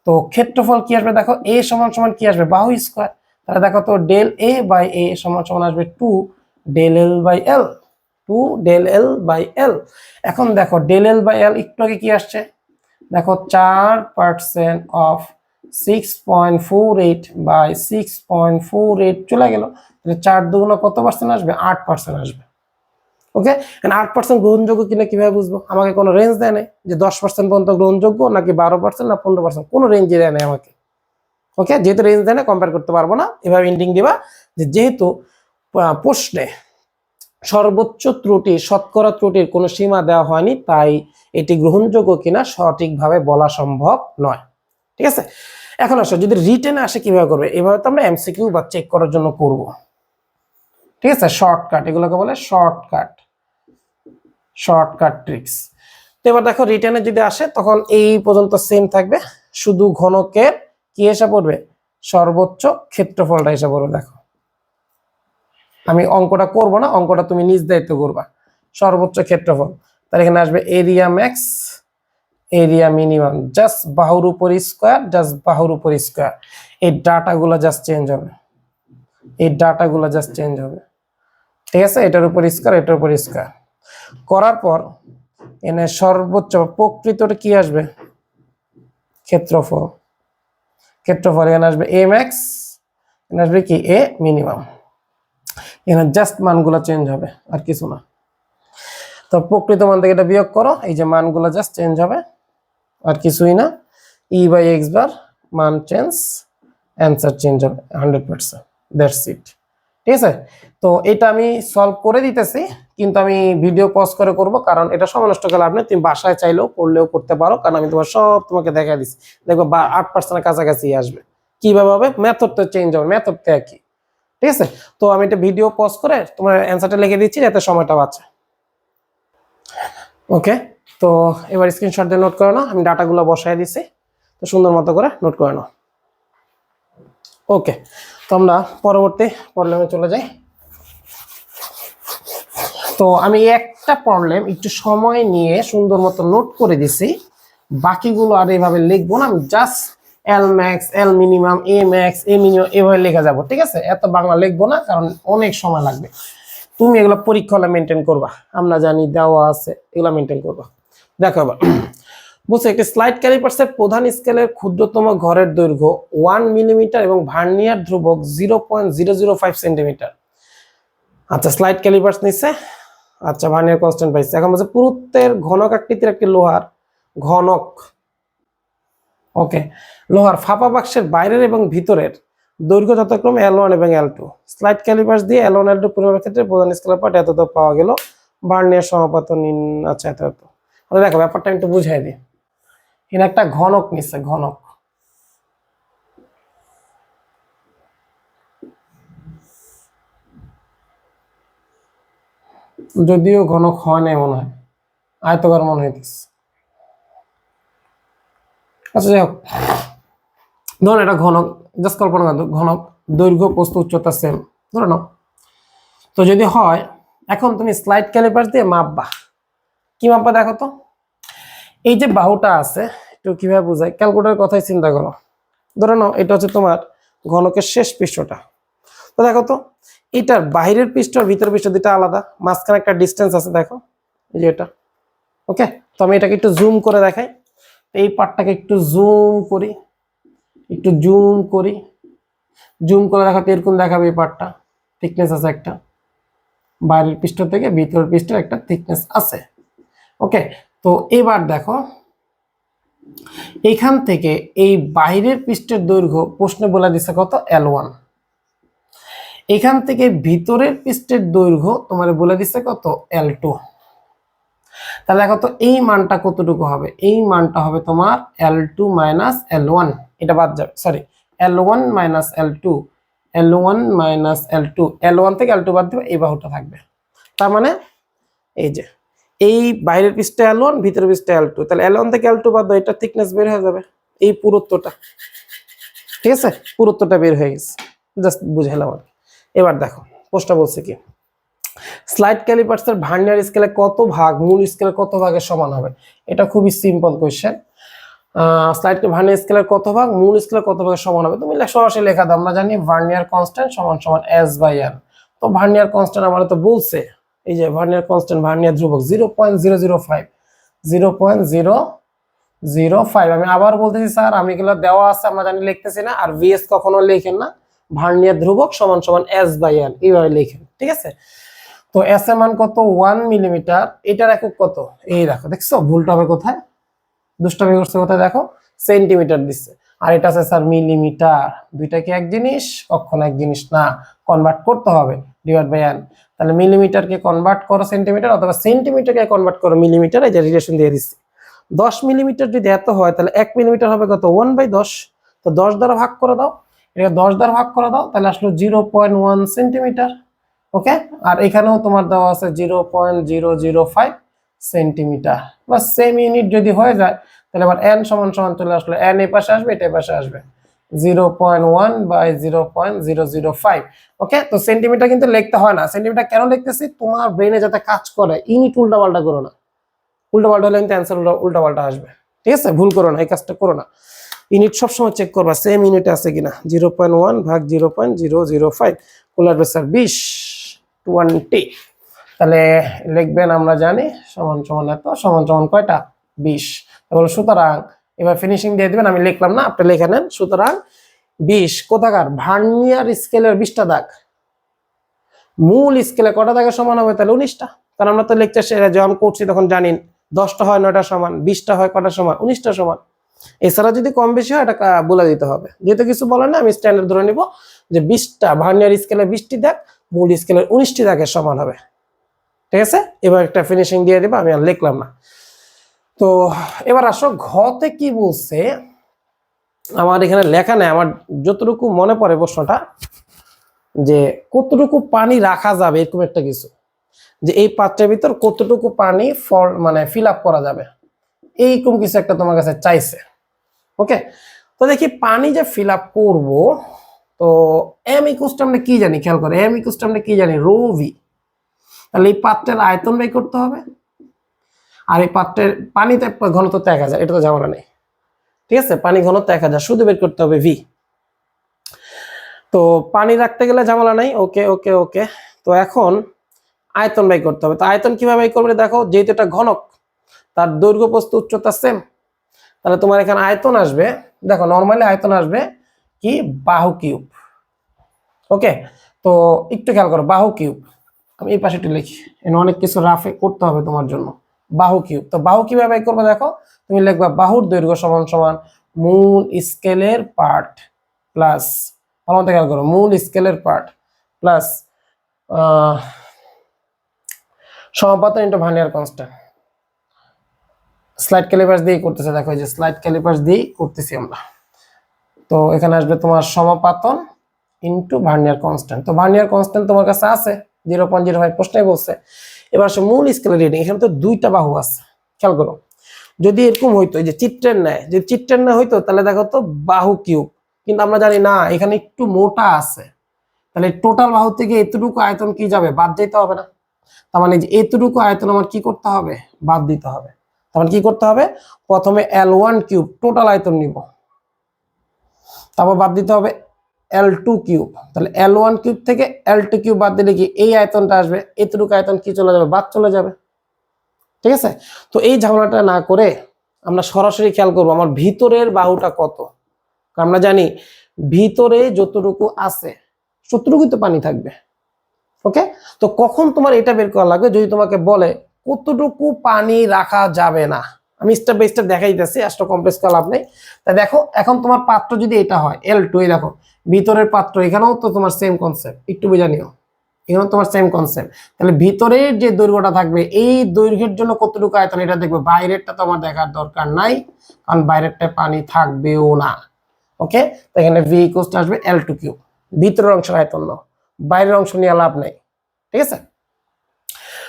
তো ক্ষেত্রফল কি আসবে? দেখো এ সমান সমান কি আসবে? বাহু স্কয়ার। তাহলে দেখো তো ডেল এ বাই এ সমান সমান আসবে 2 del L by L, 2 del L by L. এখন দেখো ডেল এল বাই এল একটু আগে কি আসছে? দেখো 4% অফ 6.48 বাই 6.48 চলে গেল, তাহলে 4 দুগুণ কত পার্সেন্ট আসবে? 8% আসবে। ওকে, 8% গ্রহণযোগ্য কিনা কিভাবে বুঝবো? আমাকে কোনো রেঞ্জ দেয় নাই যে 10% পর্যন্ত গ্রহণযোগ্য নাকি 12% না 15%, কোনো রেঞ্জই দেয় নাই আমাকে। ওকে, যেহেতু রেঞ্জ দেয় না কম্পেয়ার করতে পারবো না, এভাবে এন্ডিং দিবা যে যেহেতু প্রশ্নে সর্বোচ্চ ত্রুটি শতকরা ত্রুটির কোনো সীমা দেওয়া হয়নি, তাই এটি গ্রহণযোগ্য কিনা সঠিকভাবে বলা সম্ভব নয়। ঠিক আছে, এখন আসো যদি রিটেনে আসে কিভাবে করবে? এভাবে তো আমরা এমসিকিউ বা চেক করার জন্য করব। ঠিক আছে, শর্টকাট, এগুলোকে বলে শর্টকাট, শর্টকাট ট্রিক্স। তো এবার দেখো রিটেনে যদি আসে তখন এই পর্যন্ত সেম থাকবে, শুধু ঘনকের কি এসে পড়বে? সর্বোচ্চ ক্ষেত্রফলটা এসে পড়বে। দেখো আমি অঙ্কটা করব না, অঙ্কটা তুমি নিজ দায়িত্ব করবা। সর্বোচ্চ ক্ষেত্রফল, তাহলে এখানে আসবে area max, area minimum, just বাহুর উপর স্কোয়ার, জাস্ট বাহুর উপর স্কোয়ার। এই ডাটাগুলো জাস্ট চেঞ্জ হবে, এই ডাটাগুলো জাস্ট চেঞ্জ হবে। ঠিক আছে, এটার উপর স্কোয়ার, এটার উপর স্কোয়ার করার পর এনে সর্বোচ্চ প্রকৃতটা কি আসবে? ক্ষেত্রফল, ক্ষেত্রফল এখানে আসবে এ ম্যাক্স, এখানে আসবে কি? এ মিনিমাম। এখানে জাস্ট মানগুলো চেঞ্জ হবে, আর কিছু না। তো প্রকৃত মান থেকে এটা বিয়োগ করো, এই যে মানগুলো জাস্ট চেঞ্জ হবে, আর কিছুই না। ই বাই এক্স বার মান চেঞ্জ, অ্যান্সার চেঞ্জ হবে 100%, দ্যাটস ইট। ঠিক আছে, তো এটা আমি সলভ করে দিতেছি, কিন্তু আমি ভিডিও পজ করে করব, কারণ এটা সময় নষ্ট করে লাভ নেই। তুমি বাসায় চাইলেও করলেও করতে পারো, কারণ আমি তোমার সব তোমাকে দেখা দিচ্ছি। দেখবো 8% কাছাকাছি আসবে। কিভাবে হবে? মেথড তো চেঞ্জ হবে, মেথড তো একই। ঠিক আছে, তো আমি এটা ভিডিও পজ করে তোমার অ্যান্সারটা লিখে দিচ্ছি যাতে সময়টা বাঁচে। ওকে, তো এবার স্ক্রিনশট দিয়ে নোট করে নাও, আমি ডাটাগুলো বসায় দিছি, তো সুন্দর মতো করে নোট করে নাও। ওকে, তো আমরা পরবর্তী প্রবলেমে চলে যাই। তো আমি একটা প্রবলেম একটু সময় নিয়ে সুন্দর মতো নোট করে দিছি, বাকিগুলো আর এইভাবে লিখবো না, আমি জাস্ট এল ম্যাক্স, এল মিনিমাম, এ ম্যাক্স, এ মিনিমাম এভাবে লেখা যাবো, ঠিক আছে? এত বাংলা লিখবো না, কারণ অনেক সময় লাগবে। তুমি এগুলো পরীক্ষা হলে মেনটেন করবা, আমরা জানি দেওয়া আছে, এগুলো মেনটেন করবা। দেখো এবার বুঝছো, একটি স্লাইড ক্যালিপার্সের প্রধান স্কেলের ক্ষুদ্রতম ঘরের দৈর্ঘ্য 1 মিলিমিটার এবং ভার্নিয়ার ধ্রুবক 0.005 সেন্টিমিটার। আচ্ছা, স্লাইড ক্যালিপার্স নিচ্ছে, আচ্ছা ভার্নিয়ার কনস্ট্যান্ট পাইছে। এখন বলছে পুরুত্বের ঘনক আকৃতির একটি লোহার ঘনক, ওকে, লোহার ফাঁপা বাক্সের বাইরের এবং ভিতরের দৈর্ঘ্য যথাক্রমে L1 এবং L2। স্লাইড ক্যালিপার্স দিয়ে L1 L2 পরিমাপের ক্ষেত্রে প্রধান স্কেলের পার্ট এত পাওয়া গেল, ভার্নিয়ার সমাপতন নিন। আচ্ছা এত। দেখো ব্যাপারটা একটু বুঝাই দিই। এখানে একটা ঘনক নিচ্ছে, ঘনক, যদিও ঘনক হয় না মনে হয়, আয়তকার মনে হইতেছে। আচ্ছা যাই হোক, ধরুন এটা ঘনক, জাস্ট কল্পনা করো, ঘনক, দৈর্ঘ্য প্রস্থ উচ্চতা সেম ধরে নাও। তো যদি হয়, এখন তুমি স্লাইড ক্যালিপার দিয়ে মাপবা। কি মাপবা দেখো তো, এই যে বাহুটা আছে, একটু কিভাবে বোঝায়, ক্যালকুলেটরের কথাই চিন্তা করো। ধরে নাও এটা হচ্ছে তোমার ঘনকের শেষ পৃষ্ঠটা। তো দেখো তো, এটার বাইরের পৃষ্ঠ আর ভিতরের পৃষ্ঠ দুটা আলাদা, মাঝখানে একটা ডিস্টেন্স আছে, দেখো এই যে এটা, ওকে। তো আমি এটাকে একটু জুম করে দেখাই, এই পার্টটাকে একটু জুম করি, একটু জুম করি, জুম করে দেখাতে এরকম দেখাবে। এই পার্টটা থিকনেস আছে একটা, বাইরের পৃষ্ঠ থেকে ভিতরের পৃষ্ঠের একটা থিকনেস আছে, ওকে। তো এবার দেখো, এইখান থেকে এই বাইরের পৃষ্ঠের দৈর্ঘ্য প্রশ্নে বলে দিচ্ছে কত, L1। এখান থেকে ভিতরের পৃষ্ঠের দৈর্ঘ্য তোমার বলে দিচ্ছে কত, L2। তাহলে দেখো তো এই মানটা কতটুকু হবে, এই মানটা হবে তোমার L2 মাইনাস L1, এটা বাদ যাবে, sorry, L1 minus L2, L1 minus L2, L1 থেকে L2 বাদ দেবে, এই বাহুটা থাকবে। তার মানে এই যে এই বাইরের পৃষ্ঠে L1, ভিতরের পৃষ্ঠে L2, তাহলে L1 থেকে L2 বাদ দাও, এটা থিকনেস বের হয়ে যাবে, এই পুরুত্বটা, ঠিক আছে? পুরুত্বটা বের হয়ে গেছে, জাস্ট বুঝাইলাম আর। এবার দেখো প্রশ্নটা বলছে কি, স্লাইড ক্যালিপার্সের ভার্নিয়ার স্কেলে কত ভাগ মূল স্কেলে কত ভাগের সমান হবে? এটা খুবই সিম্পল কোয়েশ্চেন। স্লাইড ভার্নিয়ার স্কেলের কত ভাগ মূল স্কেলের কত ভাগের সমান হবে, তুমি সরাসরি লেখা দাও। আমরা জানি ভার্নিয়ার কনস্ট্যান্ট সমান সমান S/N। তো ভার্নিয়ার কনস্ট্যান্ট আমার তো বলছে, এই যে ভার্নিয়ার কনস্ট্যান্ট, ভার্নিয়ার ধ্রুবক 0.005, 0.005। আমি আবার বলতেছি স্যার, আমি এগুলো দেওয়া আছে, আমরা জানি লিখতেছি না, আর VS কখনো লেখেন না। ভার্নিয়ার ধ্রুবক সমান সমান S/N, এইভাবে লেখেন, ঠিক আছে? তো S এর মান কত, 1 মিলিমিটার। এটার একক কত, এই দেখো, দেখছো ভুলটা হবে কোথায়, দুষ্টামি করছে কোথায়, দেখো সেন্টিমিটার দিচ্ছে, আর এটা আছে স্যার মিলিমিটার। দুইটা কি এক জিনিস? কখনো এক জিনিস না, কনভার্ট করতে হবে, ডিভাইড বাই n। তাহলে মিলিমিটারকে কনভার্ট করো সেন্টিমিটার, অথবা সেন্টিমিটারকে কনভার্ট করো মিলিমিটার, এই যে রিলেশন দিয়ে দিচ্ছি। 10 মিলিমিটার যদি এত হয়, তাহলে 1 মিলিমিটার হবে কত, 1/10। তো 10 দ্বারা ভাগ করে দাও, এটা 10 দ্বারা ভাগ করে দাও, তাহলে আসলো 0.1 সেন্টিমিটার, ওকে। আর এখানেও তোমার দেওয়া আছে 0.005 সেন্টিমিটার, বা সেম ইউনিট যদি হয়ে যায়, তাহলে আবার n সমান সমান চলে আসলো, n এই পাশে আসবে, এটা এই পাশে আসবে, 0.1/0.005, ওকে। তো সেন্টিমিটার কিন্তু লিখতে হয় না। সেন্টিমিটার কেন লিখতেছি, তোমার ব্রেনে যাতে কাজ করে, ইউনিট উল্টাপাল্টা করো না, উল্টাপাল্টা হলে কিন্তু অ্যান্সার উল্টাপাল্টা আসবে, ঠিক আছে? ভুল করো না, এই কাজটা করো না। ইউনিট সবসময় চেক করবা সেম ইউনিটে আছে কিনা। 0.1 ভাগ 0.005, কুলার প্রেসার 20, তাহলে লিখবেন, আমরা জানি সমান সমান এত, সমান সমান কয়টা, 20। তাহলে সুতরাং এবার ফিনিশিং দিয়ে দিবেন, আমি লিখলাম না, আপনি লিখে নেন। সুতরাং 20 কোথাকার, ভার্নিয়ার স্কেলের 20টা দাগ, মূল স্কেলে কটা দাগের সমান হবে, তাহলে 19টা। কারণ আমরা তো লেকচার যখন করছি তখন জানিন 10টা হয় 9টা সমান, 20টা হয় কটা সমান, 19টা সমান। এছাড়া যদি কম বেশি হয় এটা বলে দিতে হবে। যেহেতু কিছু বলে না, আমি স্ট্যান্ডার্ড ধরে নিব যে 20টা ভার্নিয়ার স্কেলে 20টি দাগ মূল স্কেলের 19টি দাগের সমান হবে, ঠিক আছে? এবার একটা ফিনিশিং দিয়ে দিব, আমি আর লিখলাম না। তো এবার আসো ঘতে কি বলছে, আমার এখানে লেখা নেই, আমার যতটুকু মনে পড়ে প্রশ্নটা, যে কতটুকু পানি রাখা যাবে, এরকম একটা কিছু, যে এই পাত্রের ভিতর কতটুকু পানি মানে ফিল আপ করা যাবে, এইরকম কিছু একটা তোমার কাছে চাইছে, ওকে। তো দেখি পানি যে ফিল আপ করবো, তো m ইকুয়াল টু আমরা কি জানি, খেয়াল করে, m ইকুয়াল টু আমরা কি জানি, ρ v। তাহলে এই পাত্রের আয়তন বের করতে হবে, আর এই পাত্রের পানিতে ঘনত্ব তো 1000, এটা তো ঝামেলা নেই। ঠিক আছে, পানি ঘনত্ব 1000, শুধু বের করতে হবে ভি। তো পানি রাখতে গেলে ঝামেলা নাই। ওকে ওকে ওকে। তো এখন আয়তন বের করতে হবে। তো আয়তন কিভাবে বের করবে দেখো, যেহেতু এটা ঘনক, তার দৈর্ঘ্য প্রস্থ উচ্চতা সেম, তাহলে তোমার এখানে আয়তন আসবে, দেখো নরমালি আয়তন আসবে কি, বাহু কিউব। ওকে, তো একটু খেয়াল করো, বাহু কিউব। আমি এই পাশে একটু লিখি, এখানে অনেক কিছু রাফে করতে হবে তোমার জন্য। বাহু কিউব, তো বাহু কিভাবে করবে দেখো, তুমি লিখবা বাহুর দৈর্ঘ্য সমান সমান মূল স্কেলের পার্ট প্লাস, ভালো মতো খেয়াল করো, মূল স্কেলের পার্ট প্লাস সমাপতন into vernier constant. Slide callipers দিয়ে করতেছে, দেখো এই যে স্লাইড ক্যালিপার্স দিয়ে করতেছি আমরা। তো এখানে আসবে তোমার সমাপতন ইন্টু ভার্নিয়ার কনস্ট্যান্ট। তো ভার্নিয়ার কনস্ট্যান্ট তোমার কাছে আছে 0.05, প্রশ্নই বলছে। এবার আসে মূল স্কেলের রিডিং, এখানে তো দুইটা বাহু আছে, খেয়াল করো। যদি এরকম হইতো, এই যে চিত্রের ন্যায়, যদি চিত্রের ন্যায় হইতো তাহলে দেখো তো বাহু কিউব, কিন্তু আমরা জানি না, এখানে একটু মোটা আছে, তাহলে টোটাল বাহু থেকে এতটুকু আয়তন কি যাবে, বাদ দিতে হবে না? তার মানে যে এতটুকু আয়তন আমার কি করতে হবে, বাদ দিতে হবে। তার মানে কি করতে হবে, প্রথমে L1 কিউব টোটাল আয়তন নিব, তারপর বাদ দিতে হবে L2 কিউব। তাহলে L1 কিউব থেকে L2 কিউব বাদ দিলে কি এই আয়তনটা আসবে, এতটুকু আয়তন কি চলে যাবে, বাদ চলে যাবে। ঠিক আছে, তো এই ঝামেলাটা না করে আমরা সরাসরি খেয়াল করবো আমার ভিতরের বাহুটা কত। আমরা জানি ভিতরে যতটুকু আছে ততটুকুই তো পানি থাকবে। ওকে, তো কখন তোমার এটা বের করা লাগবে, যদি তোমাকে বলে কতটুকু পানি রাখা যাবে না। আমি স্টেপ বাই স্টেপ দেখাই দিতেছি, আসলে কমপ্লেক্স করা লাভ নেই। তা দেখো, এখন তোমার পাত্র যদি এটা হয় L2, এই দেখো ভিতরের পাত্র, এখানেও তো তোমার সেম কনসেপ্ট, একটু বুঝে নিও, এখানেও তোমার সেম কনসেপ্ট। তাহলে ভিতরের যে দৈর্ঘ্যটা থাকবে, এই দৈর্ঘ্যের জন্য কতটুকু আয়তন এটা দেখবে, বাইরেরটা তো আমার দেখার দরকার নাই, কারণ বাইরেরটা পানি থাকবেও না। ওকে, তো এখানে ভি ইকুয়ালস টু আসবে L2 কিউব, ভিতরের অংশের আয়তন নাও, বাইরের অংশ নিয়ে লাভ নাই। ঠিক আছে,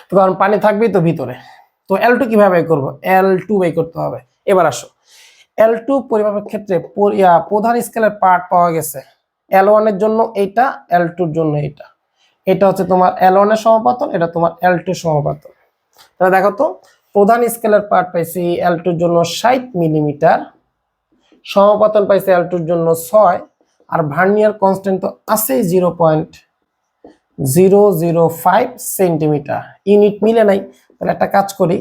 তো কারণ পানি থাকবেই তো ভিতরে। তো L2 কিভাবে বের করবো, L2 বের করতে হবে। এবার আসো, L2 পরিমাপের ক্ষেত্রে প্রধান স্কেলের পার্ট পাওয়া গেছে, L1 এর জন্য এইটা, L2 এর জন্য এইটা। এটা হচ্ছে তোমার L1 এর সমাপতন, এটা তোমার L2 এর সমাপতন। তাহলে দেখো তো, প্রধান স্কেলের পার্ট পাইছি L2 এর জন্য 60 মিলিমিটার, সমাপতন পাইছে L2 এর জন্য 6, আর ভার্নিয়ার কনস্ট্যান্ট তো আছেই 0.005 সেন্টিমিটার, ইউনিট মিলে নাই। তাহলে একটা কাজ করি,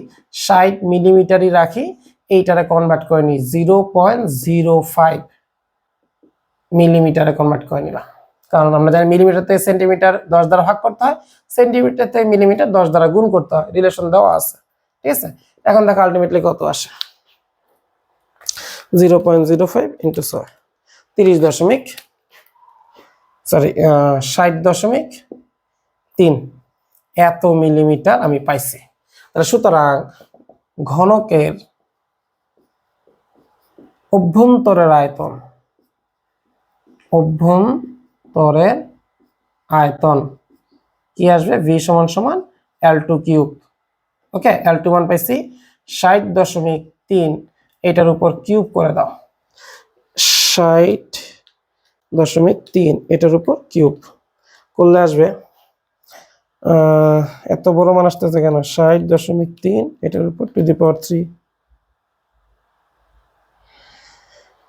60 মিলিমিটারই রাখি, এইটারে কনভার্ট করে নিই 0.05 মিলিমিটারে কনভার্ট করে নিলাম, কারণ আমরা জানি মিলিমিটার থেকে সেন্টিমিটার 10 দ্বারা ভাগ করতে হয়, সেন্টিমিটার থেকে মিলিমিটার 10 দ্বারা গুণ করতে হয়, রিলেশন দেওয়া আছে। ঠিক আছে, এখন দেখো আলটিমেটলি কত আসে, 0.05 ইন্টু 6, 60.3 এত মিলিমিটার আমি পাইছি। তাহলে সুতরাং ঘনকের অভ্যন্তরের আয়তন কি আসবে, ভি সমান সমান L2 কিউব। ওকে, L2 মান পাইছি 60.3, এটার উপর কিউব করে দাও, 60.3 এটার উপর কিউব করলে আসবে, এত বড় মান আসতেছে কেন, 60.3 এটার উপর টু দি পাওয়ার 3,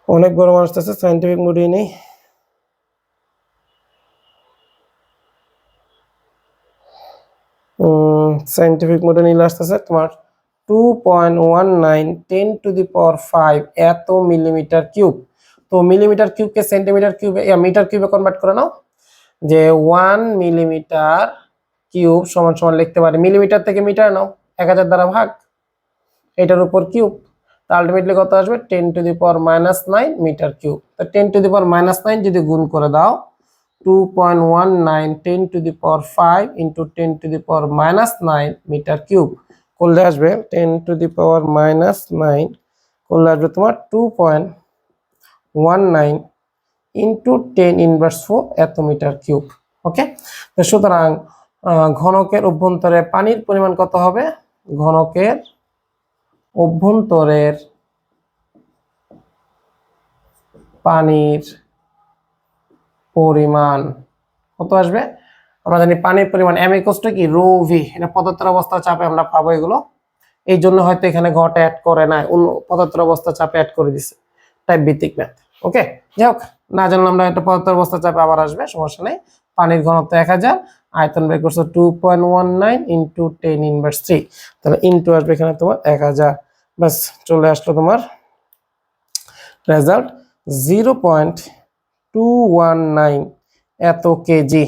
অনেক বড় মান আসতেছে, সাইন্টিফিক মোডে নেই। সাইন্টিফিক মোডে নিলে আসতেছে তোমার 2.19 10 টু দি পাওয়ার 5 এত মিলিমিটার কিউব। তো মিলিমিটার কিউবকে সেন্টিমিটার কিউবে মিটার কিউবে কনভার্ট করে নাও, যে 1 মিলিমিটার কিউব সমান সমান লিখতে পারি, মিলিমিটার থেকে মিটার নাও, 1000 দ্বারা ভাগ, এটার উপর কিউব, তো আলটিমেটলি কত আসবে 10 to the power -9 metre cube. তো 10 টু দি পাওয়ার -9 যদি গুণ করে দাও, 2.19 10 to the power 5 into 10 to the power -9 metre cube করলে আসবে 10 টু দি পাওয়ার -9 করলে আসবে তোমার 2.19 ইন্টু 10 ইনভার্স 4 এত মিটার কিউব। ওকে, তো সুতরাং ঘনকের অভ্যন্তরে পানির পরিমাণ কত হবে, ঘনকের অভ্যন্তরের পানির পরিমাণ কত আসবে, আমরা জানি পানির পরিমাণ m ইকুয়ালস টু কি রো ভি, এটা পদার্থের অবস্থা চাপে আমরা পাবো এগুলো। এই জন্য হয়তো এখানে ঘটা অ্যাড করে নাই, অন্য পদার্থের অবস্থা চাপে অ্যাড করে দিছে, টাইপ ভিত্তিক ম্যাথ। ওকে, যাই হোক, না জানলাম আমরা এটা পদার্থের অবস্থা চাপে আবার আসবে, সমস্যা নেই। পানির ঘনত্ব 1000, আয়তন বের করছো 2.19 ইন্টু 10 ইনভার্স 3, তাহলে ইন্টু আসবে এখানে তোমার 1000। বাস চলে আসলো তোমার রেজাল্ট 0.219 এত কেজি।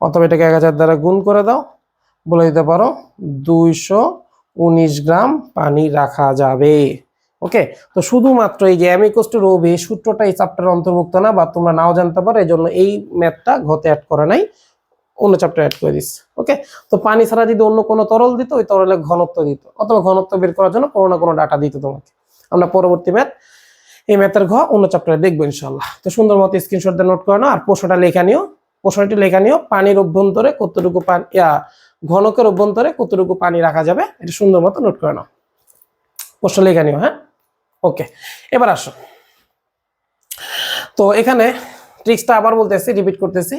অথবা এটাকে 1000 দ্বারা গুণ করে দাও, বলে দিতে পারো 219 গ্রাম পানি রাখা যাবে। ওকে, তো শুধুমাত্র এই যে m equals to rho V সূত্রটা এই চ্যাপ্টারের অন্তর্ভুক্ত না, বা তোমরা নাও জানতে পারো, এই জন্য এই ম্যাথটা ঘতে অ্যাড করে নাই, অন্য চ্যাপ্টার অ্যাড করে দিস। ওকে, তো পানি ছাড়া যদি অন্য কোনো তরল দিত, ওই তরলের ঘনত্ব দিত, অথবা ঘনত্ব বের করার জন্য কোনো না কোনো ডাটা দিত তোমাকে। আমরা পরবর্তী ম্যাথ, এই ম্যাথের অন্য চ্যাপ্টারে দেখবো ইনশাল্লাহ। তো সুন্দর মতো স্ক্রিনশট দিয়ে নোট করে নাও, আর প্রশ্নটা লেখা নিও। প্রশ্নটি লেখা নিও, পানির অভ্যন্তরে কতটুকু পানি, ঘনকের অভ্যন্তরে কতটুকু পানি রাখা যাবে, এটা সুন্দর মতো নোট করে নাও, প্রশ্ন লেখা নিও। হ্যাঁ, ওকে, এবার আসো। তো এখানে ট্রিক্সটা আবার বলতেছি, রিপিট করতেছি,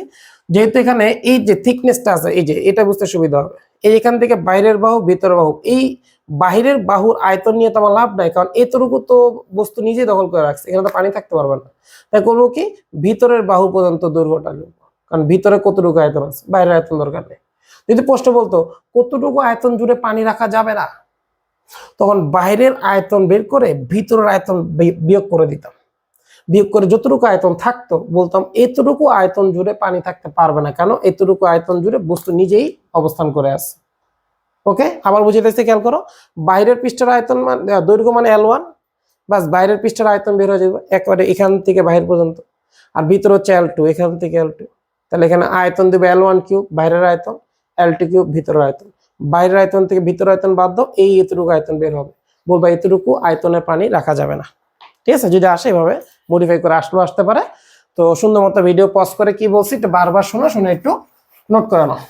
যেহেতু এখানে এই যে থিকনেসটা আছে, এই যে এটা বুঝতে সুবিধা হবে। এই এখান থেকে বাইরের বাহু ভিতরের বাহু, এই বাহিরের বাহুর আয়তন নিয়ে তো আমার লাভ নাই, কারণ এতটুকু তো বস্তু নিজেই দখল করে রাখছে, এখানে তো পানি থাকতে পারবে না। তাই করবো কি, ভিতরের বাহু পর্যন্ত দৈর্ঘ্যটা নেব, কারণ ভিতরে কতটুকু আয়তন আছে, বাইরের আয়তন দরকার নেই। যদি প্রশ্ন বলতো কতটুকু আয়তন জুড়ে পানি রাখা যাবে না, তখন বাইরের আয়তন বের করে ভিতরের আয়তন বিয়োগ করে দিতাম, বিয়োগ করে যতটুকু আয়তন থাকতো বলতাম এতটুকু আয়তন জুড়ে পানি থাকতে পারবে না, কেন এতটুকু আয়তন জুড়ে বস্তু নিজেই অবস্থান করে আছে। ওকে, আবার বুঝে দিচ্ছি, খেয়াল করো, বাইরের পৃষ্ঠের আয়তন দৈর্ঘ্য মানে L1, বাস বাইরের পৃষ্ঠের আয়তন বের হয়ে যাবে একেবারে এখান থেকে বাহির পর্যন্ত, আর ভিতর হচ্ছে L2, এখান থেকে L2, তাহলে এখানে আয়তন দেবে L1 কিউব বাইরের আয়তন, L2 কিউব ভিতরের আয়তন, বাইরের আয়তন থেকে ভিতরের আয়তন বাদ দাও, এই এতটুকু আয়তন বের হবে, বলবা এতটুকু আয়তনের পানি রাখা যাবে না। ঠিক আছে, যদি আসে এভাবে মডিফাই করে আসলেও আসতে পারে। তো সুন্দর মতো ভিডিও পজ করে কি বলছি একটু বারবার শোনো, শুনে একটু নোট করে নাও।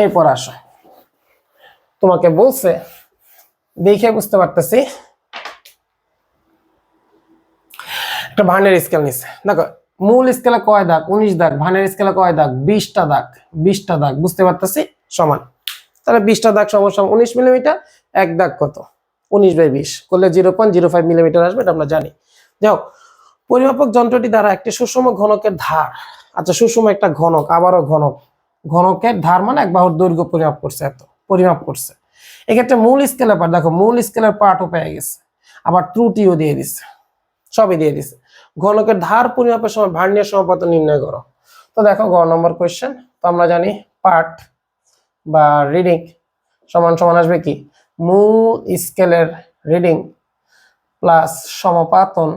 এরপর আসো, তোমাকে বলছে দেখে বুঝতে পারতেছি, একটা ভার্নিয়ার স্কেল নিচ্ছে, দেখো মূল স্কেলে কয় দাগ, 19 দাগ, ভার্নিয়ার স্কেলে কয় দাগ, 20টা দাগ, 20টা দাগ, বুঝতে পারতেছি সমান, তাহলে 20টা দাগ সমান 19 মিলিমিটার, এক দাগ কত 19/20 করলে 0.05 মিলিমিটার আসবে, এটা আমরা জানি। যাই হোক, পরিমাপক যন্ত্রটি দ্বারা একটি সুষম ঘনকের ধার, আচ্ছা সুষম একটা ঘনক, আবারও ঘনক, ঘনকের ধার মানে এক বাহুর দৈর্ঘ্য পরিমাপ করছে, এত পরিমাপ করছে। এক্ষেত্রে মূল স্কেলের পার্ট, দেখো মূল স্কেলের পার্টও পেয়ে গেছে, আবার ত্রুটিও দিয়ে দিচ্ছে, সবই দিয়ে দিচ্ছে। ঘনকের ধার পরিমাপের সময় ভার্নিয়ার সমাপতন নির্ণয় করো। তো দেখো গ নম্বর কোয়েশ্চেন, তো আমরা জানি পার্ট বা রিডিং সমান সমান আসবে কি, মূল স্কেলের রিডিং প্লাস সমাপতন,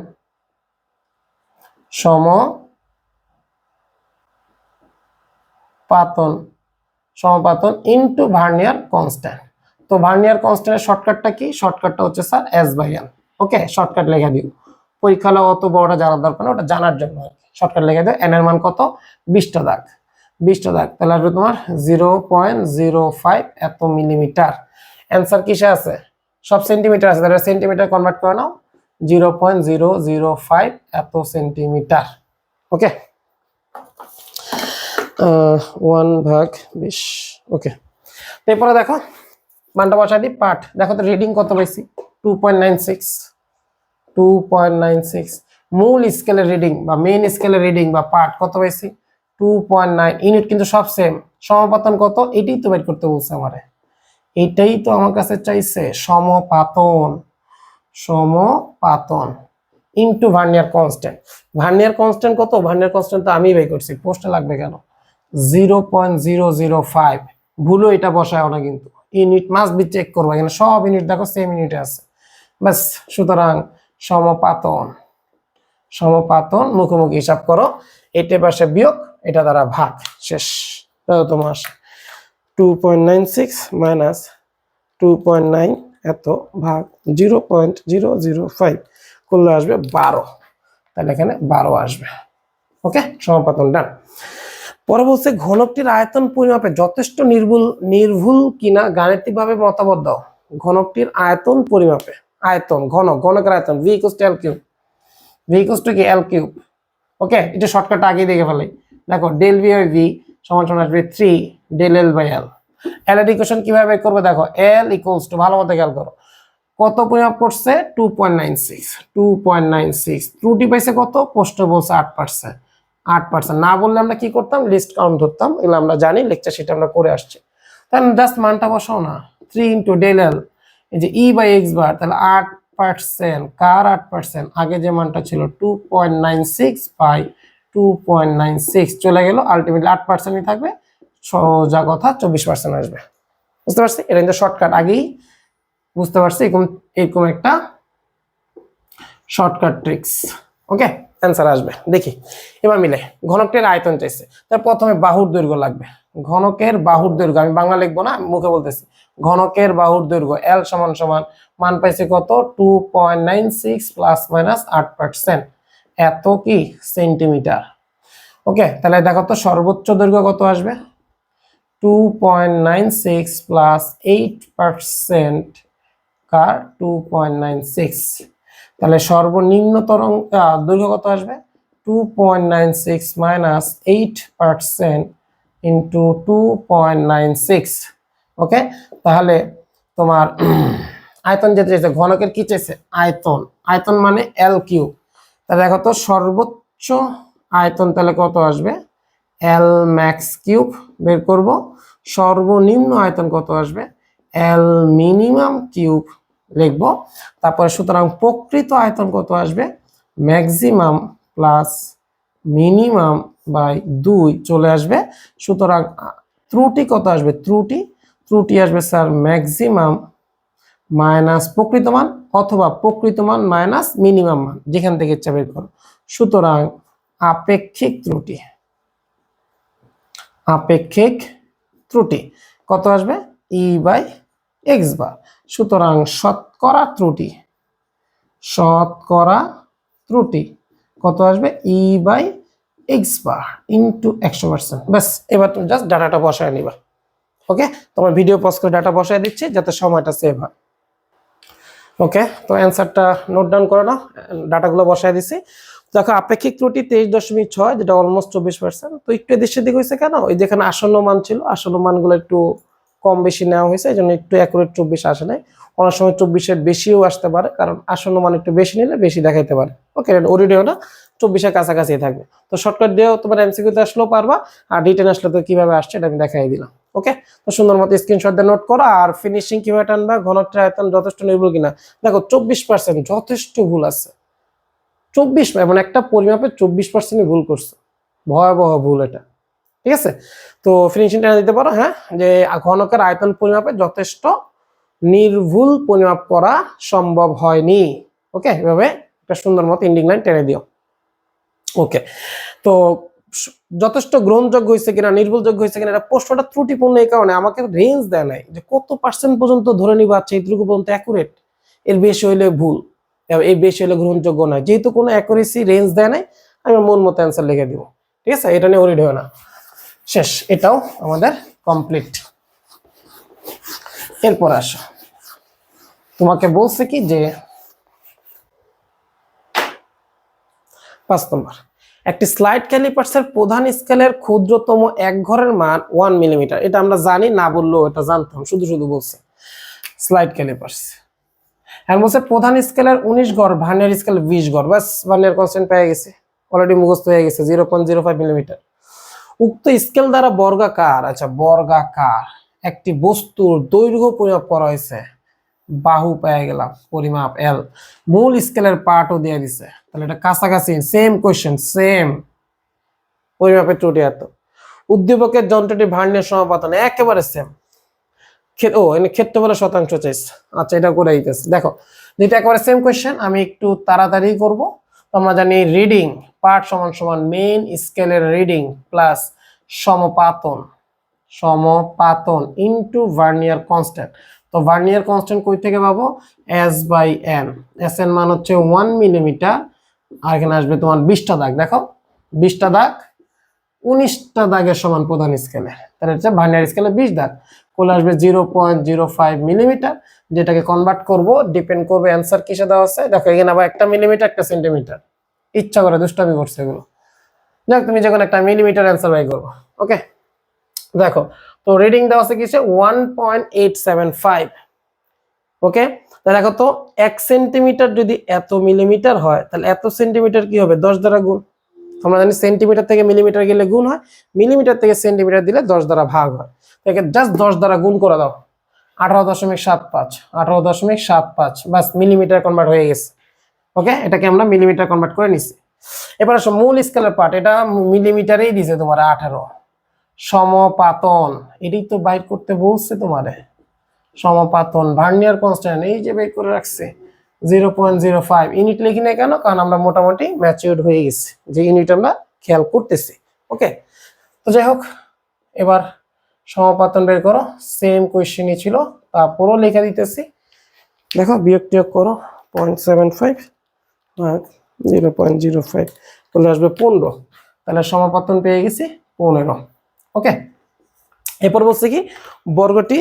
সমাপতন ইনটু ভার্নিয়ার কনস্ট্যান্ট। তো ভার্নিয়ার কনস্ট্যান্টের শর্টকাটটা কি, শর্টকাটটা হচ্ছে স্যার S/N। ওকে, শর্টকাট লিখে দিও, পরীক্ষা হলে অত বড়টা জানার দরকার না, ওটা জানার জন্য শর্টকাট লিখে দিও। n এর মান কত, 20টা দাগ, 20টা দাগ, তাহলে আসবে তোমার 0.05 এত মিলিমিটার। অ্যান্সার কিসে আছে, সব সেন্টিমিটার আছে, তাহলে সেন্টিমিটার কনভার্ট করে নাও, 0.005 এত সেন্টিমিটার। ওকে, 1/20। ওকে, এরপরে দেখো মানটা বসাই দিই, পার্ট দেখো তো রিডিং কত পাইছি, 2.96। মূল স্কেলের রিডিং বা মেইন স্কেলের রিডিং বা পার্ট কত পাইছি, 2.9 ইউনিট, কিন্তু সব সেম। সমাপতন কত, এটাই তো বের করতে বলছে আমারে, এটাই তো আমার কাছে চাইছে, সমাপতন into vernier constant. Vernier constant কত, ভার্নিয়ার কনস্ট্যান্ট তো আমি বের করছি, পোস্টে লাগবে কেন, 0.005। ভুলো এটা বসায় না, কিন্তু ইউনিট মাস্ট বি চেক করবো, এখানে সব ইউনিট দেখো সেম ইউনিটে আছে, বাস। সুতরাং সমাপতন মুখোমুখি হিসাব করো, এটা পাশে বিয়োগ, এটা দ্বারা ভাগ, শেষ। তোমার 2.96 মাইনাস 2.9 এত ভাগ 0.005 করলে আসবে 12, তাহলে এখানে 12 আসবে। ওকে, সমাপতন ডান। পরে বলছে ঘনকটির আয়তন পরিমাপে যথেষ্ট নির্ভুল কিনা গাণিতিকভাবে মতামত দাও। ঘনকটির আয়তন পরিমাপে, আয়তন ঘনকের আয়তন V = L কিউব, V = কি L কিউব। ওকে, এটা শর্টকাট আগে দেখে ফেলাই। দেখো ডেল ভি বাই ভি সমান সমান আসবে 3 ডেল এল বাই এল। এল এর ইকুয়েশন কিভাবে বের করবে দেখো, এল ইকুয়ালস টু, ভালো মতো খেয়াল করো, কত পরিমাপ করছে 2.96, 2.96, ত্রুটি পাইছে কত, প্রশ্ন বলছে 8%, 8%। না বললে আমরা কি করতাম, লিস্ট কাউন্ট ধরতাম, এগুলো আমরা জানি, লেকচার সেটা আমরা করে আসছি। তাহলে জাস্ট মানটা বসাও না, 3 ইন্টু ডেল এল, এই যে ই বাই এক্স বার, তাহলে 8%, কার 8%, আগে যে মানটা ছিল 2.96 বাই 2.96 চলে গেল, আলটিমেটলি 8%ই থাকবে, সোজা কথা 24% আসবে। বুঝতে পারছি, এটা কিন্তু শর্টকাট আগেই বুঝতে পারছি, এরকম একটা শর্টকাট ট্রিক্স। ওকে, অ্যান্সার আসবে দেখি। এবার মিলে ঘনকের আয়তন চাইছে, তার প্রথমে বাহুর দৈর্ঘ্য লাগবে। ঘনকের বাহুর দৈর্ঘ্য আমি বাংলা লিখবো না, মুখে বলতেছি। ঘনকের বাহুর দৈর্ঘ্য এল সমান সমান মান পাইছে কত, 2.96 প্লাস মাইনাস 8%, এত কি সেন্টিমিটার। ওকে, তাহলে দেখো তো সর্বোচ্চ দৈর্ঘ্য কত আসবে, 2.96 প্লাস 8% কার 2.96, তাহলে সর্বনিম্ন তরঙ্গ দৈর্ঘ্য কত আসবে, 2.96 মাইনাস 8% ইন্টু 2.96। ওকে, তাহলে তোমার আয়তন যেতে চাইছে, ঘনকের কি চাইছে, আয়তন, আয়তন মানে এল কিউব। তাহলে দেখো তো সর্বোচ্চ আয়তন তাহলে কত আসবে, এল ম্যাক্স কিউব বের করব, সর্বনিম্ন আয়তন কত আসবে, এল মিনিমাম কিউব লিখবো। তারপরে সুতরাং প্রকৃত আয়তন কত আসবে, ম্যাক্সিমাম প্লাস মিনিমাম বাই 2 চলে আসবে। সুতরাং ত্রুটি কত আসবে, ত্রুটি আসবে স্যার ম্যাক্সিমাম মাইনাস প্রকৃত মান, অথবা প্রকৃত মান মাইনাস মিনিমাম মান, যেখান থেকে ইচ্ছা বের করো। সুতরাং আপেক্ষিক ত্রুটি, আপেক্ষিক ত্রুটি কত আসবে, ই বাই এক্স বার। সুতরাং শতকরা ত্রুটি, শতকরা ত্রুটি কত আসবে, E by X bar into 100%। ব্যাস, এবার তুমি জাস্ট ডাটাটা বসায় নিবা। ওকে, তোমার ভিডিও পজ করে ডাটা বসায় দিচ্ছি যাতে সময়টা সেভ হয়। ওকে, তো অ্যান্সারটা নোট ডাউন করে নাও, ডাটাগুলো বসায় দিছি। দেখো আপেক্ষিক ত্রুটি 23.6, যেটা অলমোস্ট 24%। তো একটু এদেশের দিকে হয়েছে কেন, ওই যেখানে আসন্ন মান ছিল, আসন্ন মানগুলো একটু কম বেশি নেওয়া হয়েছে, এই জন্য একটু অ্যাকুরেট 24 আসে নাই। অনেক সময় 24-এর বেশিও আসতে পারে, কারণ আসন্ন মান একটু বেশি নিলে বেশি দেখাইতে পারে। ওকে, ওরিডিওটা 24-এর কাছাকাছি থাকবে। তো শর্টকাট দিয়েও তোমার এমসিকিউতে আসলেও পারবা, আর রিটেন আসলে তো কিভাবে আসছে এটা আমি দেখাই দিলাম। ওকে, তো সুন্দর মতো স্ক্রিনশট দিয়ে নোট করো। আর ফিনিশিং কিভাবে টানবা, ঘনত্বের আয়তন যথেষ্ট নির্ভুল কিনা। দেখো 24% যথেষ্ট ভুল আছে, 24 মানে একটা পরিমাপে 24% ভুল করছে, ভয়াবহ ভুল এটা। ঠিক আছে, তো ফিনিশিং টানা দিতে পারো। হ্যাঁ, যে ঘনকের আয়তন পরিমাপে যথেষ্ট নির্ভুল পরিমাপ করা সম্ভব হয়নি। ওকে, এভাবে একটা সুন্দর মতো এন্ডিং লাইন টেনে দিও। ওকে, তো যথেষ্ট গ্রহণযোগ্য হয়েছে কিনা, নির্ভুলযোগ্য হয়েছে কিনা, এটা প্রশ্নটা ত্রুটিপূর্ণ এই কারণে আমাকে রেঞ্জ দেয় নাই, যে কত পার্সেন্ট পর্যন্ত ধরে নিবা আচ্ছা এইটুকু পর্যন্ত অ্যাকুরেট, এর বেশি হইলে ভুল, এই বেশি হলে গ্রহণযোগ্য নয়। যেহেতু কোনো অ্যাকুরেসি রেঞ্জ দেয় নাই, আমি মন মতো অ্যান্সার লিখে দিব। ঠিক আছে, এটা নিয়ে ওরিড হয় না। শেষ, এটাও আমাদের কমপ্লিট। এরপর আসো, তোমাকে বলছে কি যে 5 নম্বর, একটি স্লাইড ক্যালিপার্সের প্রধান স্কেলের ক্ষুদ্রতম এক ঘরের মান 1 মিলিমিটার। এটা আমরা জানি, না বললেও এটা জানতাম, শুধু শুধু বলছে স্লাইড ক্যালিপার্স। এখন বলছে প্রধান স্কেলের 19 ঘর, ভার্নিয়ার স্কেল 20 ঘর। বাস, ভার্নিয়ার কনস্ট্যান্ট পেয়ে গেছে, অলরেডি মুখস্থ হয়ে গেছে 0.05 মিলিমিটার। উক্ত স্কেল দ্বারা বর্গাকার, আচ্ছা বর্গাকার একটি বস্তুর দৈর্ঘ্য পরিমাপ করা হয়েছে, বাহু পেয়ে গেলাম, পরিমাপ এল, মূল স্কেলের পার্টও দিয়ে দিছে, তাহলে এটা কাছাকাছি, সেম কোয়েশ্চেন, সেম। পরিমাপের ত্রুটি এত, উদ্দীপকের যন্ত্রটি ভার্নিয়ার সমাপতন একেবারে সেম। ও এখানে ক্ষেত্রফলের শতাংশ চাইছে, আচ্ছা এটা করে দিতেছে। দেখো যেটা একেবারে সেম কোয়েশ্চেন, আমি একটু তাড়াতাড়ি করব। আমরা জানি রিডিং পার্ট সমান সমান মেইন স্কেলের রিডিং প্লাস সমপাতন, সমপাতন ইনটু ভার্নিয়ার কনস্ট্যান্ট। তো ভার্নিয়ার কনস্ট্যান্ট কই থেকে পাবো, S by N. S N মান হচ্ছে 1 মিলিমিটার, আর এখানে আসবে তোমার 20টা দাগ। দেখো 20টা দাগ 19টা দাগের সমান প্রধান স্কেলে, তাহলে হচ্ছে ভার্নিয়ার স্কেলে 20 দাগ, কোলে আসবে 0.05 মিলিমিটার, যেটাকে কনভার্ট করব, ডিপেন্ড করবে অ্যান্সার কিসে দেওয়া আছে। দেখো এখানে আবার 1 মিলিমিটার 1 সেন্টিমিটার, ইচ্ছা করে দুষ্টামি করছে এগুলো। যাক তুমি যখন একটা মিলিমিটার অ্যান্সার বাই করবো। ওকে দেখো, তো রিডিং দেওয়া আছে কিসে 1.875। ওকে দেখো তো 1 সেন্টিমিটার যদি এত মিলিমিটার হয় তাহলে এত সেন্টিমিটার কি হবে 10 দ্বারা গুণ। আমরা জানি সেন্টিমিটার থেকে মিলিমিটার গেলে গুণ হয়, মিলিমিটার থেকে সেন্টিমিটার দিলে 10 দ্বারা ভাগ হয়। তাকে জাস্ট 10 দ্বারা গুণ করে দাও, 18.75, 18.75 বাস মিলিমিটার কনভার্ট হয়ে গেছে। ওকে এটাকে আমরা মিলিমিটার কনভার্ট করে নিছি। এবার আসো মূল স্কেলের পার্ট, এটা মিলিমিটারেই দিছে তোমার 18। সমাপাতন এটাই তো বাইর করতে বলছে তোমারে, সমাপাতন ভার্নিয়ার কনস্ট্যান্ট এই যে বের করে রাখছে 0.05। ইউনিট লিখি না কেন, কারণ আমরা মোটামুটি ম্যাচিউরড হয়ে গেছি যে ইউনিট আমরা খেয়াল করতেছি। ওকে তো যাই হোক, এবার সমাপাতন বের করো, সেম কোয়েশ্চেনই ছিল তারপরও লেখা দিতেছি। দেখো বিয়োগ টিয়োগ করো, 0.75 0.05 তাহলে আসবে 15, তাহলে সমাপাতন পেয়ে গেছি 15। ওকে এরপর বলছে কি বর্গটি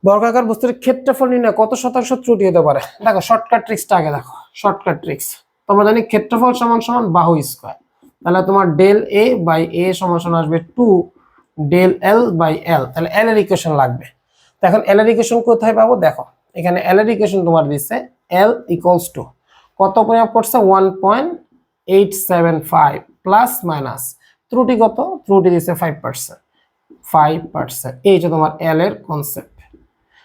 বর্গাকার বস্তুর ক্ষেত্রফল নির্ণয় কত শতাংশ ত্রুটি হতে পারে। দেখো শর্টকাট ট্রিক্সটা আগে দেখো, শর্টকাট ট্রিক্স তোমরা জানি ক্ষেত্রফল সমান সমান বাহু স্কয়ার, তাহলে তোমার ডেল এ বাই এ সমান সমান আসবে 2 ডেল এল বাই এল, তাহলে এল এর ইকুয়েশন লাগবে। তো এখন এল এর ইকুয়েশন কোথায় পাবো, দেখো এখানে এল এর ইকুয়েশন তোমার দিচ্ছে এল ইকুয়ালস টু কত পরিমাপ করছে 1.875 প্লাস মাইনাস ত্রুটি কত, ত্রুটি দিচ্ছে 5%, 5%। এই যে তোমার এল এর কনসেপ্ট।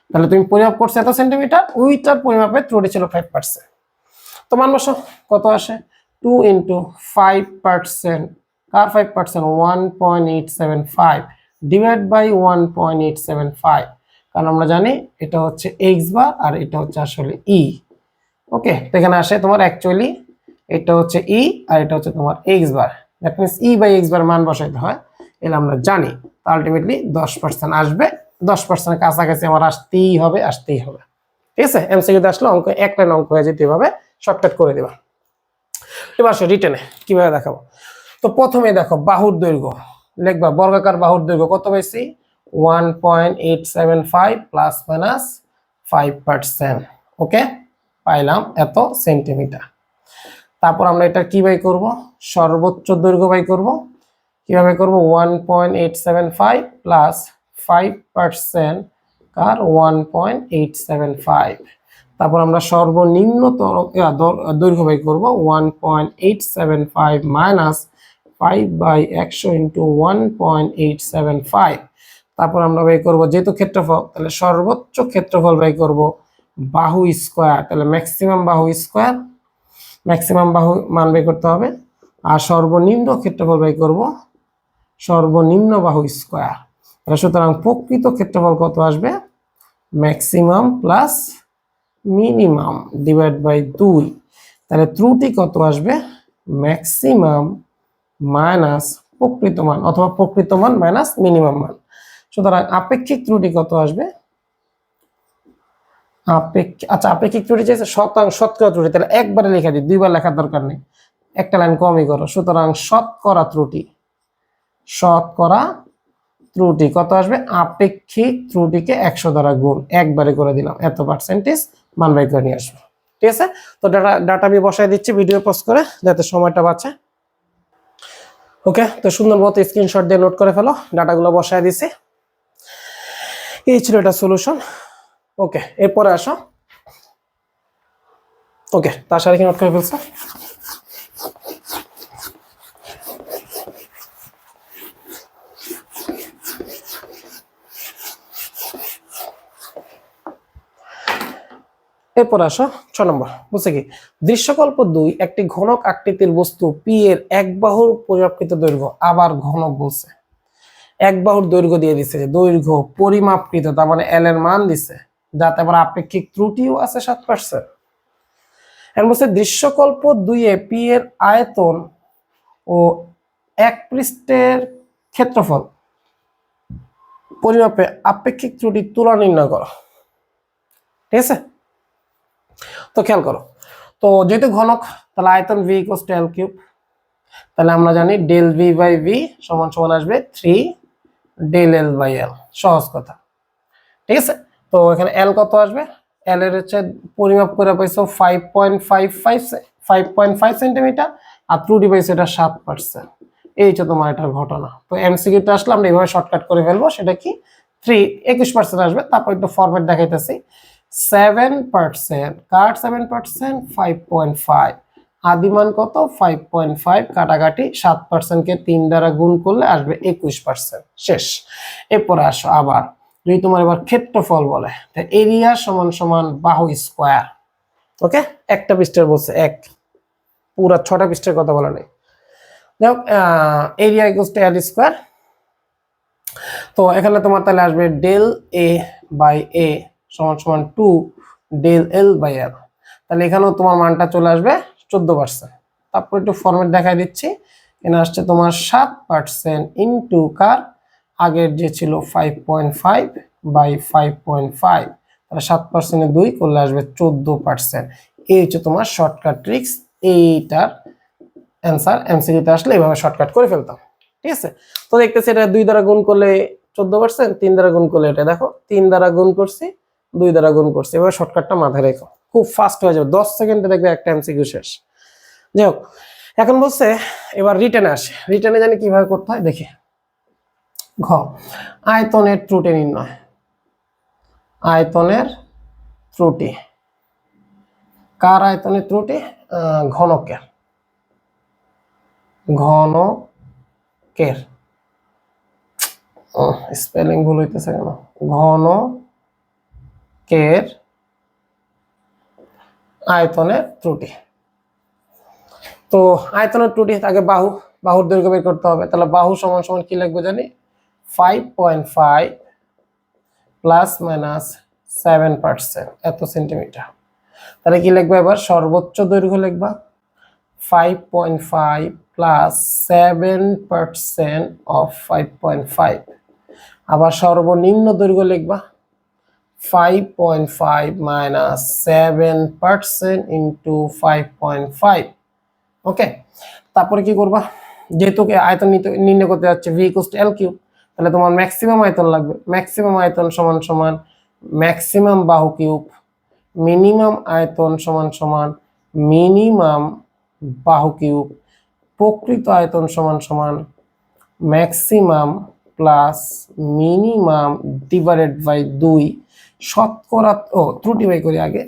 তাহলে তুমি পরিমাপ করছো এত সেন্টিমিটার, ওইটার পরিমাপের ত্রুটি ছিল 5%। তো মান বসো কত আসে 2 × 5%, কার 5%, 1.875 ডিভাইড বাই 1.875, কারণ আমরা জানি এটা হচ্ছে এক্স বার আর এটা হচ্ছে আসলে ই। ওকে তো এখানে আসে তোমার অ্যাকচুয়ালি এটা হচ্ছে ই আর এটা হচ্ছে তোমার X bar, that means E by X bar মান বসাইতে হয়, এটা আমরা জানি। তো আলটিমেটলি 10% আসবে, 10% কাছাকাছি আমার আসতেই হবে, আসতেই হবে। ঠিক আছে এমসিকিউতে আসলে অঙ্ক এক লাইন অঙ্ক হয়ে যেতে হবে, শর্টকাট করে দেবা। এবার আসো রিটেনে কিভাবে দেখাবো। তো প্রথমে দেখো বাহুর দৈর্ঘ্য লিখবা, বর্গাকার বাহুর দৈর্ঘ্য কত পাইছি 1.875 প্লাস মাইনাস 5%। ওকে পাইলাম এত সেন্টিমিটার। তারপর আমরা এটা কি বাই করব, সর্বোচ্চ দৈর্ঘ্য বাই করব। কিভাবে করব 1.875 প্লাস 5% কার 1.875, তারপর আমরা সর্বনিম্ন দৈর্ঘ্য বাই করব 1.875 মাইনাস 5/100 ইন্টু 1.875। তারপর আমরা বাই করব যেহেতু ক্ষেত্রফল, তাহলে সর্বোচ্চ ক্ষেত্রফল বাই করব বাহু স্কয়ার, তাহলে ম্যাক্সিমাম বাহু স্কয়ার, ম্যাক্সিমাম বাহু মান বাই করতে হবে। আর সর্বনিম্ন ক্ষেত্রফল বাই করব সর্বনিম্ন বাহু স্কয়ার। তাহলে সুতরাং প্রকৃত ক্ষেত্রফল কত আসবে, maximum plus minimum divide by 2। তাহলে ত্রুটি কত আসবে, ম্যাক্সিমাম মাইনাস প্রকৃত মান অথবা প্রকৃত মান মাইনাস মিনিমাম মান। সুতরাং আপেক্ষিক ত্রুটি কত আসবে, আচ্ছা আপেক্ষিক ত্রুটি চাইছে শতকরা ত্রুটি, তাহলে একবারে লেখা দিই, দুইবার লেখার দরকার নেই, একটা লাইন কমই করো। সুতরাং শতকরা ত্রুটি, শতকরা ত্রুটি কত আসবে, আপেক্ষিক ত্রুটিকে 100 দ্বারা গুণ, একবারে করে দিলাম, এত পার্সেন্টেজ মান বাই করে নিয়ে আসবো। ঠিক আছে তো ডাটা আমি বসাই দিচ্ছি ভিডিও পজ করে যাতে সময়টা বাঁচে। ওকে তো সুন্দর মতো স্ক্রিনশট দিয়ে নোট করে ফেলো, ডাটাগুলো বসায় দিছি। এই ছিল এটা সলিউশন। ওকে এরপরে আসো, ওকে তার সাথে কি নোট করে ফেলছো। এরপর আসো 6 নম্বর বুঝছে কি, দৃশ্যকল্প 2 একটি ঘনক আকৃতির বস্তু পি এর এক বাহুর পরিমাপকৃত দৈর্ঘ্য, আবার ঘনক বলছে, এক বাহুর দৈর্ঘ্য দিয়ে দিচ্ছে, দৈর্ঘ্য পরিমাপকৃত তার মানে এল এর মান দিচ্ছে, যাতে আবার আপেক্ষিক ত্রুটিও আছে 7%। এখন বলছে দৃশ্যকল্প 2 এ পি এর আয়তন ও এক পৃষ্ঠের ক্ষেত্রফল পরিমাপে আপেক্ষিক ত্রুটি তুলনা নির্ণয় করো। ঠিক আছে তো খেয়াল করো, তো যেহেতু ঘনক তাহলে আয়তন ভি ইকুয়ালস টু এল কিউব, তাহলে আমরা জানি ডেল ভি বাই ভি সমান সমান আসবে 3 ডেল এল বাই এল, সহজ কথা। ঠিক আছে তো এখানে এল কত আসবে, এল এর হচ্ছে পরিমাপ করে পাইছো 5.5 সেন্টিমিটার আর ত্রুটি পাইছো এটা 7%। এই হচ্ছে তোমার এটার ঘটনা। তো এমসিকিউতে আসলে আমরা এইভাবে শর্টকাট করে ফেলবো। সেটা কি 21% আসবে। তারপর একটু ফরম্যাট দেখাইতেছি। 7% কাট 7% 5.5 আদিমান কত 5.5 কাটাকাটি 7% কে 3 দ্বারা গুণ করলে আসবে 21%। শেষ। এরপরে আসো আবার যদি তোমার এবার ক্ষেত্রফল বলে এরিয়া সমান সমান বাহু স্কয়ার। ওকে, একটা পৃষ্ঠের বলছে এক, পুরা 6টা পৃষ্ঠের কথা বলা নেই। দেখো area equals to L square. তো এখানে তোমার তাহলে আসবে ডেল এ বাই এ সমান সমান 2 ডেল এল বাই এল। তাহলে এখানেও তোমার মানটা চলে আসবে 14%। তারপর একটু ফরম্যাট দেখাই দিচ্ছি। এখানে আসছে তোমার 7% ইনটু কার আগের যে ছিল 5.5 বাই 5.5, তাহলে 7% এ 2 করলে আসবে 14%। এই হচ্ছে তোমার শর্টকাট ট্রিক্স। এইটার অ্যান্সার এমসিকিউতে আসলে এইভাবে শর্টকাট করে ফেলতাম। ঠিক আছে, তো দেখতেছি এটা 2 দ্বারা গুণ করলে 14%, 3 দ্বারা গুণ করলে এটা দেখো 3 দ্বারা গুণ করছি, 2 দ্বারা গুণ করছি। এবার শর্টকাটটা মাথায় রেখো, খুব ফাস্ট হয়ে যাবে, 10 সেকেন্ডে দেখবে একটা এমসিকিউ শেষ। যাই হোক, এখন বলছে এবার রিটেনে আসে। রিটেনে জানি কিভাবে করতে হয় দেখি। ঘ আয়তনের ত্রুটি নির্ণয়। আয়তনের ত্রুটি কার আয়তনের ত্রুটি? ঘনকের। ঘনকের স্পেলিং ভুল হইতেছে কেন? ঘনকের আয়তনের ত্রুটি। তো আয়তনের ত্রুটি আগে বাহুর দৈর্ঘ্য বের করতে হবে। তাহলে বাহু সমান সমান কি লিখবো জানি? 5.5 প্লাস মাইনাস 7% এত সেন্টিমিটার। তাহলে কি লিখবা এবার? সর্বোচ্চ দৈর্ঘ্য লিখবা 5.5 প্লাস 7% অফ 5.5। আবার সর্বনিম্ন দৈর্ঘ্য লিখবা 5.5 মাইনাস 7% ইন্টু 5.5। ওকে, তারপরে কি করবা? যেহেতু আয়তন নির্ণয় করতে যাচ্ছে v equals to l cube, তাহলে তোমার ম্যাক্সিমাম আয়তন লাগবে। ম্যাক্সিমাম আয়তন সমান সমান ম্যাক্সিমাম বাহু কিউব, মিনিমাম আয়তন সমান সমান মিনিমাম বাহু কিউব, প্রকৃত আয়তন সমান সমান maximum plus minimum divided by 2 শতকরা। ত্রুটি বাই করি আগে।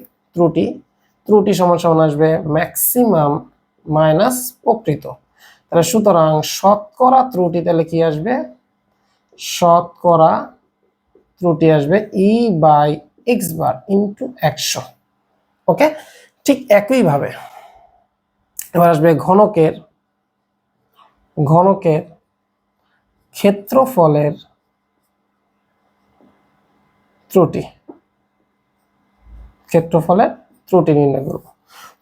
ত্রুটি সমান সমান আসবে ম্যাক্সিমাম মাইনাস প্রকৃত। তাহলে সুতরাং শতকরা ত্রুটি তাহলে কি আসবে? শতকরা ত্রুটি আসবে E by X bar into 100। ওকে, ঠিক একইভাবে এবার আসবে ঘনকের ক্ষেত্রফলের ত্রুটি। ক্ষেত্রফলের ত্রুটি নির্ণয় করব।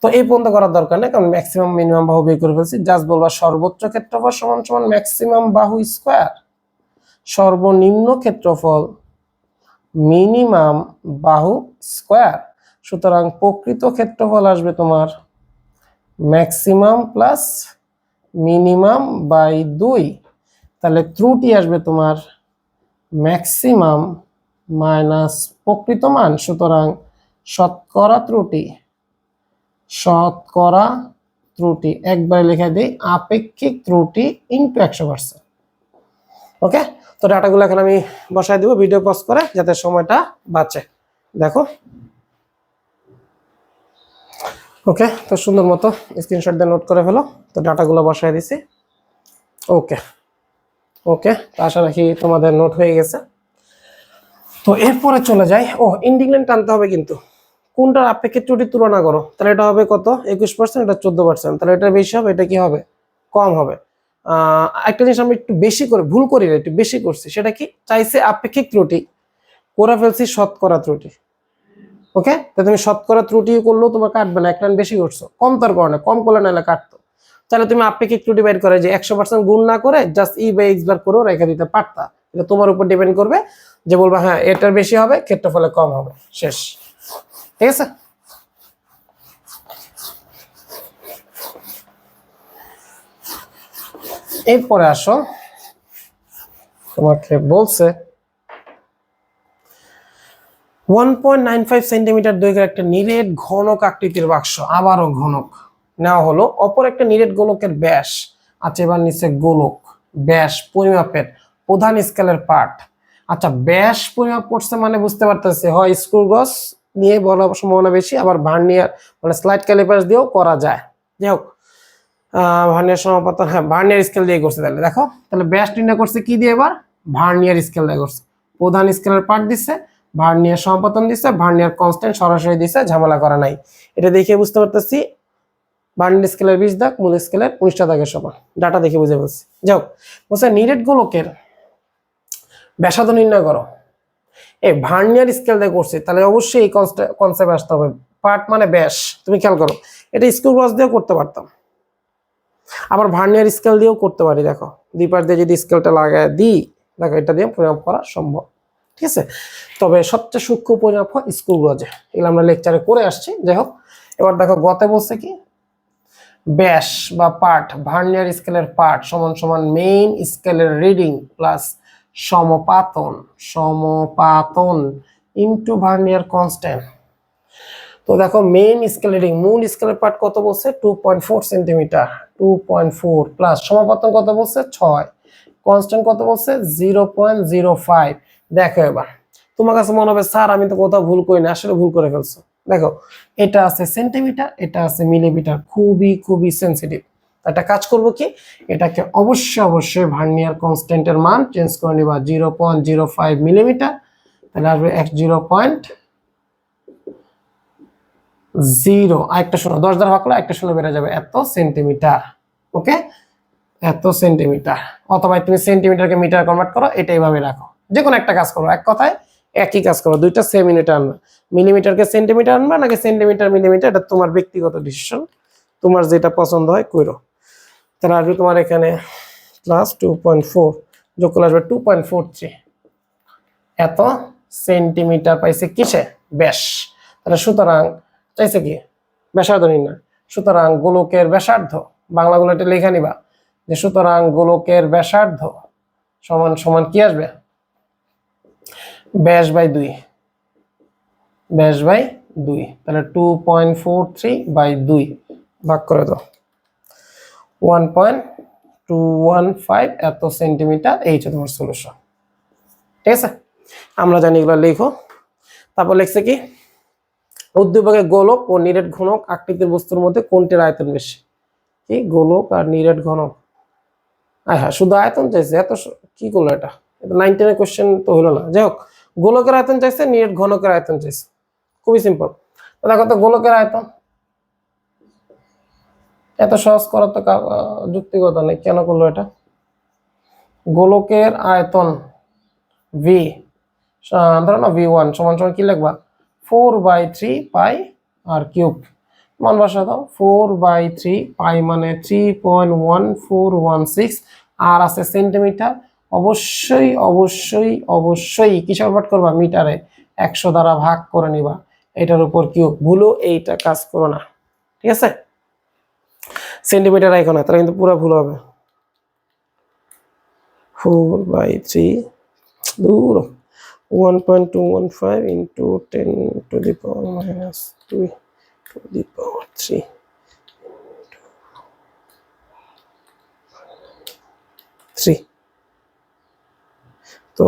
তো এই পর্যন্ত করার দরকার নেই, কারণ ম্যাক্সিমাম মিনিমাম বাহু বের করে ফেলছি। জাস্ট বলবা সর্বোচ্চ ক্ষেত্রফল সমান সমান ম্যাক্সিমাম বাহু স্কয়ার, সর্বনিম্ন ক্ষেত্রফল মিনিমাম বাহু স্কয়ার। সুতরাং প্রকৃত ক্ষেত্রফল আসবে তোমার ম্যাক্সিমাম প্লাস মিনিমাম বাই 2। তাহলে ত্রুটি আসবে তোমার ম্যাক্সিমাম মাইনাস প্রকৃত মান। সুতরাং শতকরা ত্রুটি একবার লেখা দিই আপেক্ষিক ত্রুটি ইনটু 100%। ওকে, তো ডাটাগুলো এখন আমি বসায় দিব ভিডিও পজ করে, যাতে সময়টা বাঁচে। দেখো, ওকে, তো সুন্দর মতো স্ক্রিনশট দিয়ে নোট করে ফেলো। তো ডাটাগুলো বসায় দিছি। ওকে, আশা রাখি তোমাদের নোট হয়ে গেছে। তো এরপরে চলে যাই। ইন্ডিগ্রেন্ট টানতে হবে, কিন্তু কোনটার আপেক্ষিক ত্রুটির তুলনা করো। তাহলে এটা হবে কত? 21%, এটা 14%। তাহলে এটা বেশি হবে, এটা কি হবে? কম হবে। একটা জিনিস আমি একটু বেশি করে ভুল করি, একটু বেশি করছি। সেটা কি? চাইছে আপেক্ষিক ত্রুটি, করে ফেলছি শতকরা ত্রুটি। ওকে, তো তুমি শতকরা ত্রুটি করলেও তোমার কাটবে না, এক লাইন বেশি করছো। কম তার কারণে, কম করলে নাহলে কাটতো। তাহলে তুমি আপেক্ষিক ত্রুটি বের করে যে 100% গুণ না করে জাস্ট ই বাই এক্স বার করেও রেখে দিতে পারতা। এটা তোমার উপর ডিপেন্ড করবে, যে বলবা হ্যাঁ এটার বেশি হবে, ক্ষেত্রফলে কম হবে। শেষ। ঠিক আছে, এরপরে আসো, তোমাকে বলছে 1.95 সেন্টিমিটার দৈর্ঘ্যের একটা নিরেট ঘনক আকৃতির বাক্স, আবারও ঘনক নেওয়া হলো। অপর একটা নিরেট গোলকের ব্যাস আচ্ছা এবার নিচে গোলক, ব্যাস পরিমাপের প্রধান স্কেলের পার্ট। আচ্ছা ব্যাস পরিমাপ করছে মানে বুঝতে পারতেছে হয় স্ক্রু গজ নিয়ে বলার সম্ভাবনা বেশি, আবার ভার্নিয়ার মানে স্লাইড ক্যালিপার দিয়েও করা যায়। যাই হোক ভার্নিয়ার সমাপতন, হ্যাঁ ভার্নিয়ার স্কেল দিয়ে করছে। তাহলে দেখো তাহলে ব্যাস নির্ণয় করছে কি দিয়ে, এবার ভার্নিয়ার স্কেল দিয়ে করছে। প্রধান স্কেলের পার্ট দিচ্ছে, ভার্নিয়ার সমাপতন দিচ্ছে, ভার্নিয়ার কনস্ট্যান্ট সরাসরি দিচ্ছে, ঝামেলা করা নাই। এটা দেখে বুঝতে পারতেছি ভার্নিয়ার স্কেলের 20 দাগ, মূল স্কেলের 19টা দাগের সমান। ডাটা দেখে বুঝে বলছি। যাই হোক বলছে নিরেট গোলকের ব্যাসার্ধ নির্ণয় করো। এই ভার্নিয়ার স্কেল দিয়ে করছে, তাহলে অবশ্যই এই কনসেপ্ট আসতে হবে। পার্ট মানে ব্যাস, তুমি খেয়াল করো এটা স্ক্রু গজ দিয়েও করতে পারতাম, আবার ভার্নিয়ার স্কেল দিয়েও করতে পারি। দেখো দুই পাশ দিয়ে যদি স্কেলটা লাগায় দিই, দেখো এটা দিয়ে পরিমাপ করা সম্ভব, ঠিক আছে। তবে সবচেয়ে সূক্ষ্ম পরিমাপ হয় স্ক্রু গজে, এগুলো আমরা লেকচারে করে আসছি। যাই হোক এবার দেখো গতে বলছে কি, ব্যাস বা পার্ট ভার্নিয়ার স্কেলের পার্ট সমান সমান মেইন স্কেলের রিডিং প্লাস সমপাতন, সমপাতন ইনটু ভার্নিয়ার কনস্ট্যান্ট। তো দেখো মেইন স্কেল রিডিং, মূল স্কেলের পার্ট কত বলছে 2.4 সেন্টিমিটার, 2.4 প্লাস সমাপতন কত বলছে 6, কনস্ট্যান্ট কত বলছে 0.05। দেখো এবার তোমার কাছে মনে হবে স্যার আমি তো কোথাও ভুল করি না, আসলে ভুল করে ফেলছো। দেখো এটা আছে সেন্টিমিটার, এটা আছে মিলিমিটার, খুবই খুবই সেন্সিটিভ। একটা কাজ করবো কি, এটাকে অবশ্যই ভার্নিয়ার কনস্ট্যান্টের মান চেঞ্জ করে নিবা 0.05 মিলিমিটার, তাহলে আসবে 0 আরেকটা শূন্য 10 দ্বারা ভাগ করলে একটা শূন্য বেড়ে যাবে, এত সেন্টিমিটার। ওকে এত সেন্টিমিটার, অথবা তুমি সেন্টিমিটারকে মিটার কনভার্ট করো, এটা এইভাবে রাখো। যে কোনো একটা কাজ করো, এক কথায় একই কাজ করো, দুইটা সেম ইউনিট আনবা। মিলিমিটারকে সেন্টিমিটার আনবা নাকি সেন্টিমিটার মিলিমিটার, এটা তোমার ব্যক্তিগত ডিসিশন, তোমার যেটা পছন্দ হয় করো। তাহলে আসবে তোমার এখানে প্লাস 2.4 যোগ করলে আসবে 2.43, এত সেন্টিমিটার পাইছে কিসে, ব্যাস। তাহলে সুতরাং চাইছে কি ব্যাসার্ধ নির্ণয়, সুতরাং গোলকের ব্যাসার্ধ, বাংলাগুলো এটা লেখা নিবা যে সুতরাং গোলকের ব্যাসার্ধ সমান সমান কি আসবে, ব্যাস বাই 2, ব্যাস বাই 2, তাহলে 2.43/2 ভাগ করে দাও 1.215 এত সেন্টিমিটার, এই হচ্ছে তোমার সলিউশন। ঠিক আছে আমরা জানি এগুলো লেখো। তারপর লিখছে কি উদ্দীপকে গোলক ও নিরেট ঘনক আকৃতির বস্তুর মধ্যে কোনটির আয়তন বেশি, কি গোলক আর নিরেট ঘনক। হ্যাঁ শুধু আয়তন চাইছে, এত কি করলো এটা, 9, 10 কোশ্চেন তো হলো না। যাই হোক গোলকের আয়তন চাইছে, নিরেট ঘনকের আয়তন চাইছে, খুবই সিম্পল। দেখো তো গোলকের আয়তন এত সহজ করার তো যুক্তিগত নেই, কেন করলো এটা। গোলকের আয়তন ভি ধরো না V1 সমান সমান কি লিখবা 4/3 পাই আর কিউব, মান বসা দাও 4/3 পাই মানে 3.1416, আর আছে সেন্টিমিটার, অবশ্যই কিসে কনভার্ট করবা মিটারে, 100 দ্বারা ভাগ করে নিবা, এটার উপর কিউব। ভুলো এইটা কাজ করো না, ঠিক আছে। সেন্টিমিটার আইকো না, তাহলে কিন্তু পুরো ভুল হবে। 4/3 দূর 1.215 into 10 to the power minus 2 to the power 3 তো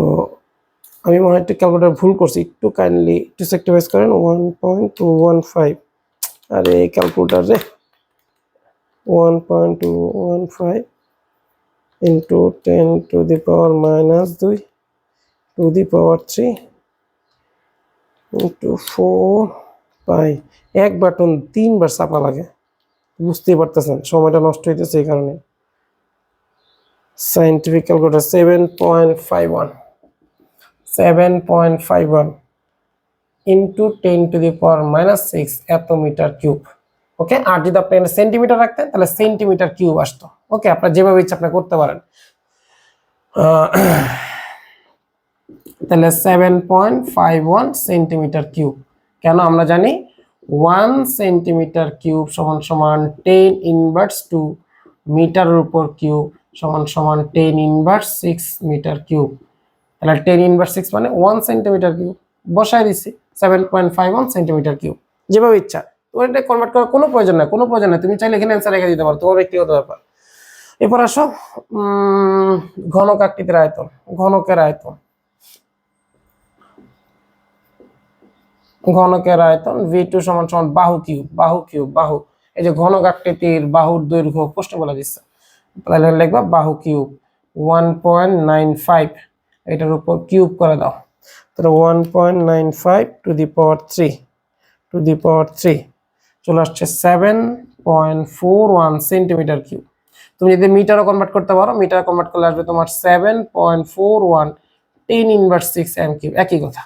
আমি মনে হয় একটু ক্যালকুলেটর ভুল করছি, একটু কাইন্ডলি একটু সেক্টিভাইজ করেন। 1.215, আরে ক্যালকুলেটর রে 1.215 into 10 to the power minus 2 to the power 3 into 4 পাই। এক বাটন 3 বার চাপা লাগে, বুঝতেই পারতেছেন সময়টা নষ্ট হইতেছে এই কারণে। Scientific calculator 7.51 into 10 to the power minus 6 এত মিটার কিউব। ওকে আর যদি আপনি সেন্টিমিটার রাখতেন তাহলে সেন্টিমিটার কিউব আসতো। ওকে আপনার যেভাবে ইচ্ছা আপনি করতে পারেন। তাহলে 7.51 সেন্টিমিটার কিউব, কেন আমরা জানি 1 সেন্টিমিটার কিউব সমান সমান 10 ইনভার্স 2 মিটারের উপর কিউব সমান সমান 10 ইনভার্স 6 মিটার কিউব। তাহলে 10 ইনভার্স 6 মানে 1 সেন্টিমিটার কিউব বসাই দিচ্ছি, 7.51 সেন্টিমিটার কিউব, যেভাবে ইচ্ছা। তোমার এটা কনভার্ট করার কোনো প্রয়োজন নাই, তুমি চাইলে এখানে অ্যান্সার রেখে দিতে পারো, তোমার ব্যক্তিগত ব্যাপার। এরপর আসো ঘনক আকৃতির আয়তন, ঘনকের আয়তন, ঘনকের আয়তন V2 সমান সমান বাহু কিউব, বাহু কিউব, বাহু, এই যে ঘনক আকৃতির বাহুর দৈর্ঘ্য প্রশ্ন বলে দিচ্ছে, তাহলে লিখবা বাহু কিউব 1.95, এটার উপর কিউব করে দাও, তাহলে 1.95 two the power 3, two the পাওয়ার 3 চলে আসছে 7.41 সেন্টিমিটার কিউব। তুমি যদি মিটারও কনভার্ট করতে পারো, মিটার কনভার্ট করলে আসবে তোমার 7.41 10⁻⁶ m কিউব, একই কথা।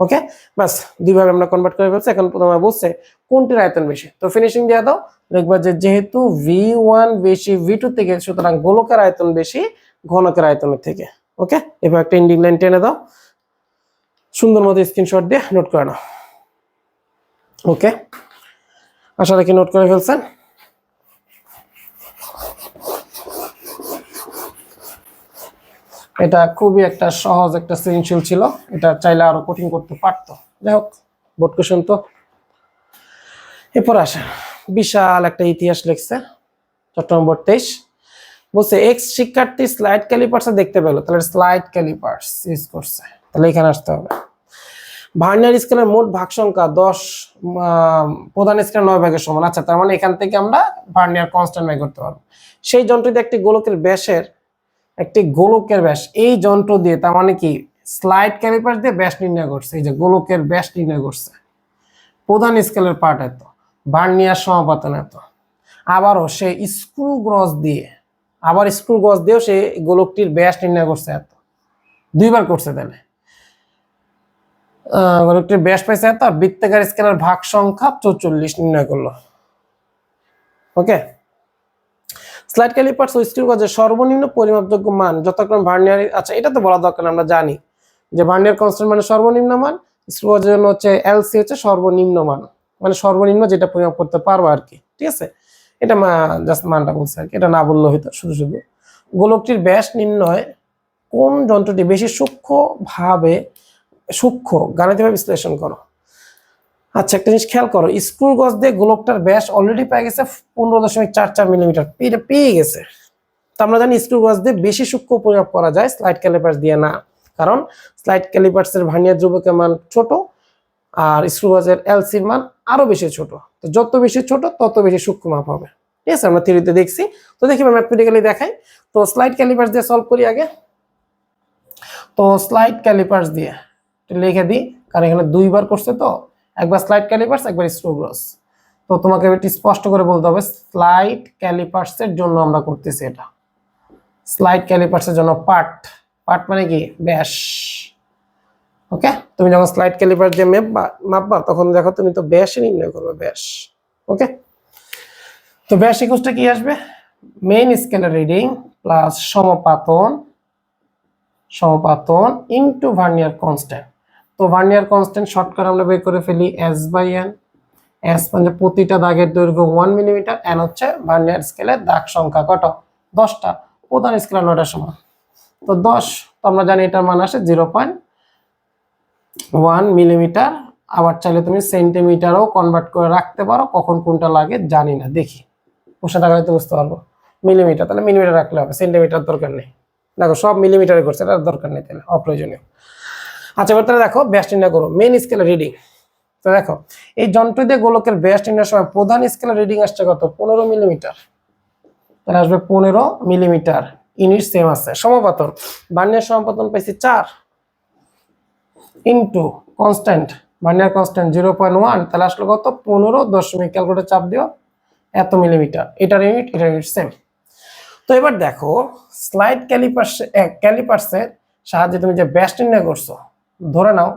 ওকে, বাস দুইভাবে আমরা কনভার্ট করে ফেলছি। এখন তোমার বলছে কোনটির আয়তন বেশি, তো ফিনিশিং দিয়ে দাও, দেখবা যে যেহেতু V1 বেশি V2 থেকে, সুতরাং গোলকের আয়তন বেশি ঘনকের আয়তনের থেকে। ওকে, এবার একটা এন্ডিং লাইন টেনে দাও, সুন্দর মতো স্ক্রিনশট দিয়ে নোট করে নাও। ওকে, আশা রাখি নোট করে ফেলছেন। এটা খুবই একটা সহজ একটা সৃজনশীল ছিল, এটা চাইলে আরো কঠিন করতে পারতো, যাই হোক বোর্ড কোশ্চেন তো। এরপর আসে বিশাল একটা ইতিহাস লিখছে চট্টগ্রাম বোর্ড 23, বলছে এক্স শিক্ষার্থী স্লাইড ক্যালিপার্স দেখতে পেলো, তাহলে স্লাইড ক্যালিপার্স ইউজ করছে, তাহলে এখানে আসতে হবে। ভার্নিয়ার স্কেলের মোট ভাগ সংখ্যা 10, প্রধান স্কেল 9 ভাগের সমান। আচ্ছা, তার মানে এখান থেকে আমরা ভার্নিয়ার কনস্ট্যান্ট বের করতে পারবো। সেই যন্ত্রটি একটি গোলকের ব্যাসের, একটি গোলকের ব্যাস, এই যন্ত্র দিয়ে, তার মানে কি স্লাইড ক্যালিপার্স দিয়ে ব্যাস নির্ণয় করছে, এই যে গোলকের ব্যাস নির্ণয় করছে। প্রধান স্কেলের পার্ট এত, ভার্নিয়ার সমাপতন এত, আবারও সে স্ক্রু গজ দিয়ে, আবার স্ক্রু গজ দিয়েও সে গোলকটির ব্যাস নির্ণয় করছে এত, দুইবার করছে। তাহলে গোলকটির ব্যাস পাইছে এত, আর বৃত্তাকার স্কেলের ভাগ সংখ্যা 44 নির্ণয় করলো। ওকে, স্লাইড ক্যালিপার্স ও স্ক্রু গজের সর্বনিম্ন পরিমাপযোগ্য মান যথাক্রমে ভার্নিয়ার, আচ্ছা এটা তো বলা দরকার, আমরা জানি যে ভার্নিয়ার কনস্ট্যান্ট মানে সর্বনিম্ন মান, স্ক্রু গজের জন্য হচ্ছে এলসি হচ্ছে সর্বনিম্ন মান, মানে সর্বনিম্ন যেটা পরিমাপ করতে পারবো আর কি, ঠিক আছে। এটা জাস্ট মানটা বলছে আর কি, এটা না বললেও হইতো শুধু শুধু। গোলকটির ব্যাস নির্ণয় কোন যন্ত্রটি বেশি সূক্ষ্ম গাণিতিকভাবে বিশ্লেষণ করো। আচ্ছা, একটা জিনিস খেয়াল করো, স্ক্রু গজ দিয়ে গোলকটার ব্যাস অলরেডি পেয়ে গেছে 15.44 মিলিমিটার, এটা পেয়ে গেছে। তো আমরা জানি স্ক্রু গজ দিয়ে বেশি সূক্ষ্ম পরিমাপ করা যায়, স্লাইড ক্যালিপার্স দিয়ে না, কারণ স্লাইড ক্যালিপার্সের ভার্নিয়ার ধ্রুবকের মান ছোট, আর স্ক্রু গজের এলসির মান আরো বেশি ছোট। তো যত বেশি ছোট তত বেশি সূক্ষ্ম মাপ হবে, ঠিক আছে, আমরা থিওরিতে দেখছি। তো দেখি ম্যাথমেটিক্যালি দেখাই। তো স্লাইড ক্যালিপার্স দিয়ে সলভ করি আগে। তো স্লাইড ক্যালিপার্স দিয়ে লিখে দিই, কারণ এখানে দুইবার করছে, তো একবার স্লাইড ক্যালিপার্স, একবার স্ক্রু গজ। তো তোমাকে একটু স্পষ্ট করে বলতে হবে, স্লাইড ক্যালিপার্সের জন্য আমরা করতেছি এটা, স্লাইড ক্যালিপার্সের জন্য পার্ট, পার্ট মানে কি ব্যাস। ওকে, তুমি যখন স্লাইড ক্যালিপার দিয়ে মাপবা তখন দেখো তুমি তো ব্যাসই নির্ণয় করবে, ব্যাস। ওকে, তো ব্যাস ইকুয়ালটা কি আসবে, মেইন স্কেলের রিডিং প্লাস সমাপতন ইনটু ভার্নিয়ার কনস্ট্যান্ট। তো ভার্নিয়ার কনস্ট্যান্ট শর্টকাট আমরা বের করে ফেলি S/N, S মানে প্রতিটা দাগের দৈর্ঘ্য 1 মিলিমিটার, N হচ্ছে ভার্নিয়ার স্কেলের দাগ সংখ্যা কত, 10টা, প্রধান স্কেলের 9টার সমান। তো 10, তো আমরা জানি এটার মান আসে 0.1 মিলিমিটার। আবার চাইলে তুমি সেন্টিমিটারও কনভার্ট করে রাখতে পারো, কখন কোনটা লাগে জানি না, দেখি বসে থাকলে তো বুঝতে পারবো। মিলিমিটার, তাহলে মিলিমিটার রাখলে হবে, সেন্টিমিটার দরকার নেই, দেখো সব মিলিমিটারে করছে, এটা দরকার নেই, তাহলে অপ্রয়োজনীয়। আচ্ছা, এবার তাহলে দেখো ব্যাস নির্ণয় করো, মেইন স্কেলের রিডিং। তো দেখো এই যন্ত্র দিয়ে গোলকের ব্যাস নির্ণয়ের সময় প্রধান স্কেলের রিডিং আসছে কত, 15 মিলিমিটার, তাহলে আসবে 15 মিলিমিটার, ইউনিট সেম আছে। সমাপতন, ভার্নিয়ার সমাপতন পাইছি 4 ইনটু কনস্ট্যান্ট, ভার্নিয়ার কনস্ট্যান্ট 0.1, তাহলে আসলে কত, 15 দশমিক, ক্যালকুলেটর চাপ দিও, এত মিলিমিটার, এটার ইউনিট সেম। তো এবার দেখো স্লাইড ক্যালিপার্সের সাহায্যে তুমি যে ব্যাস নির্ণয় করছো, ধরে নাও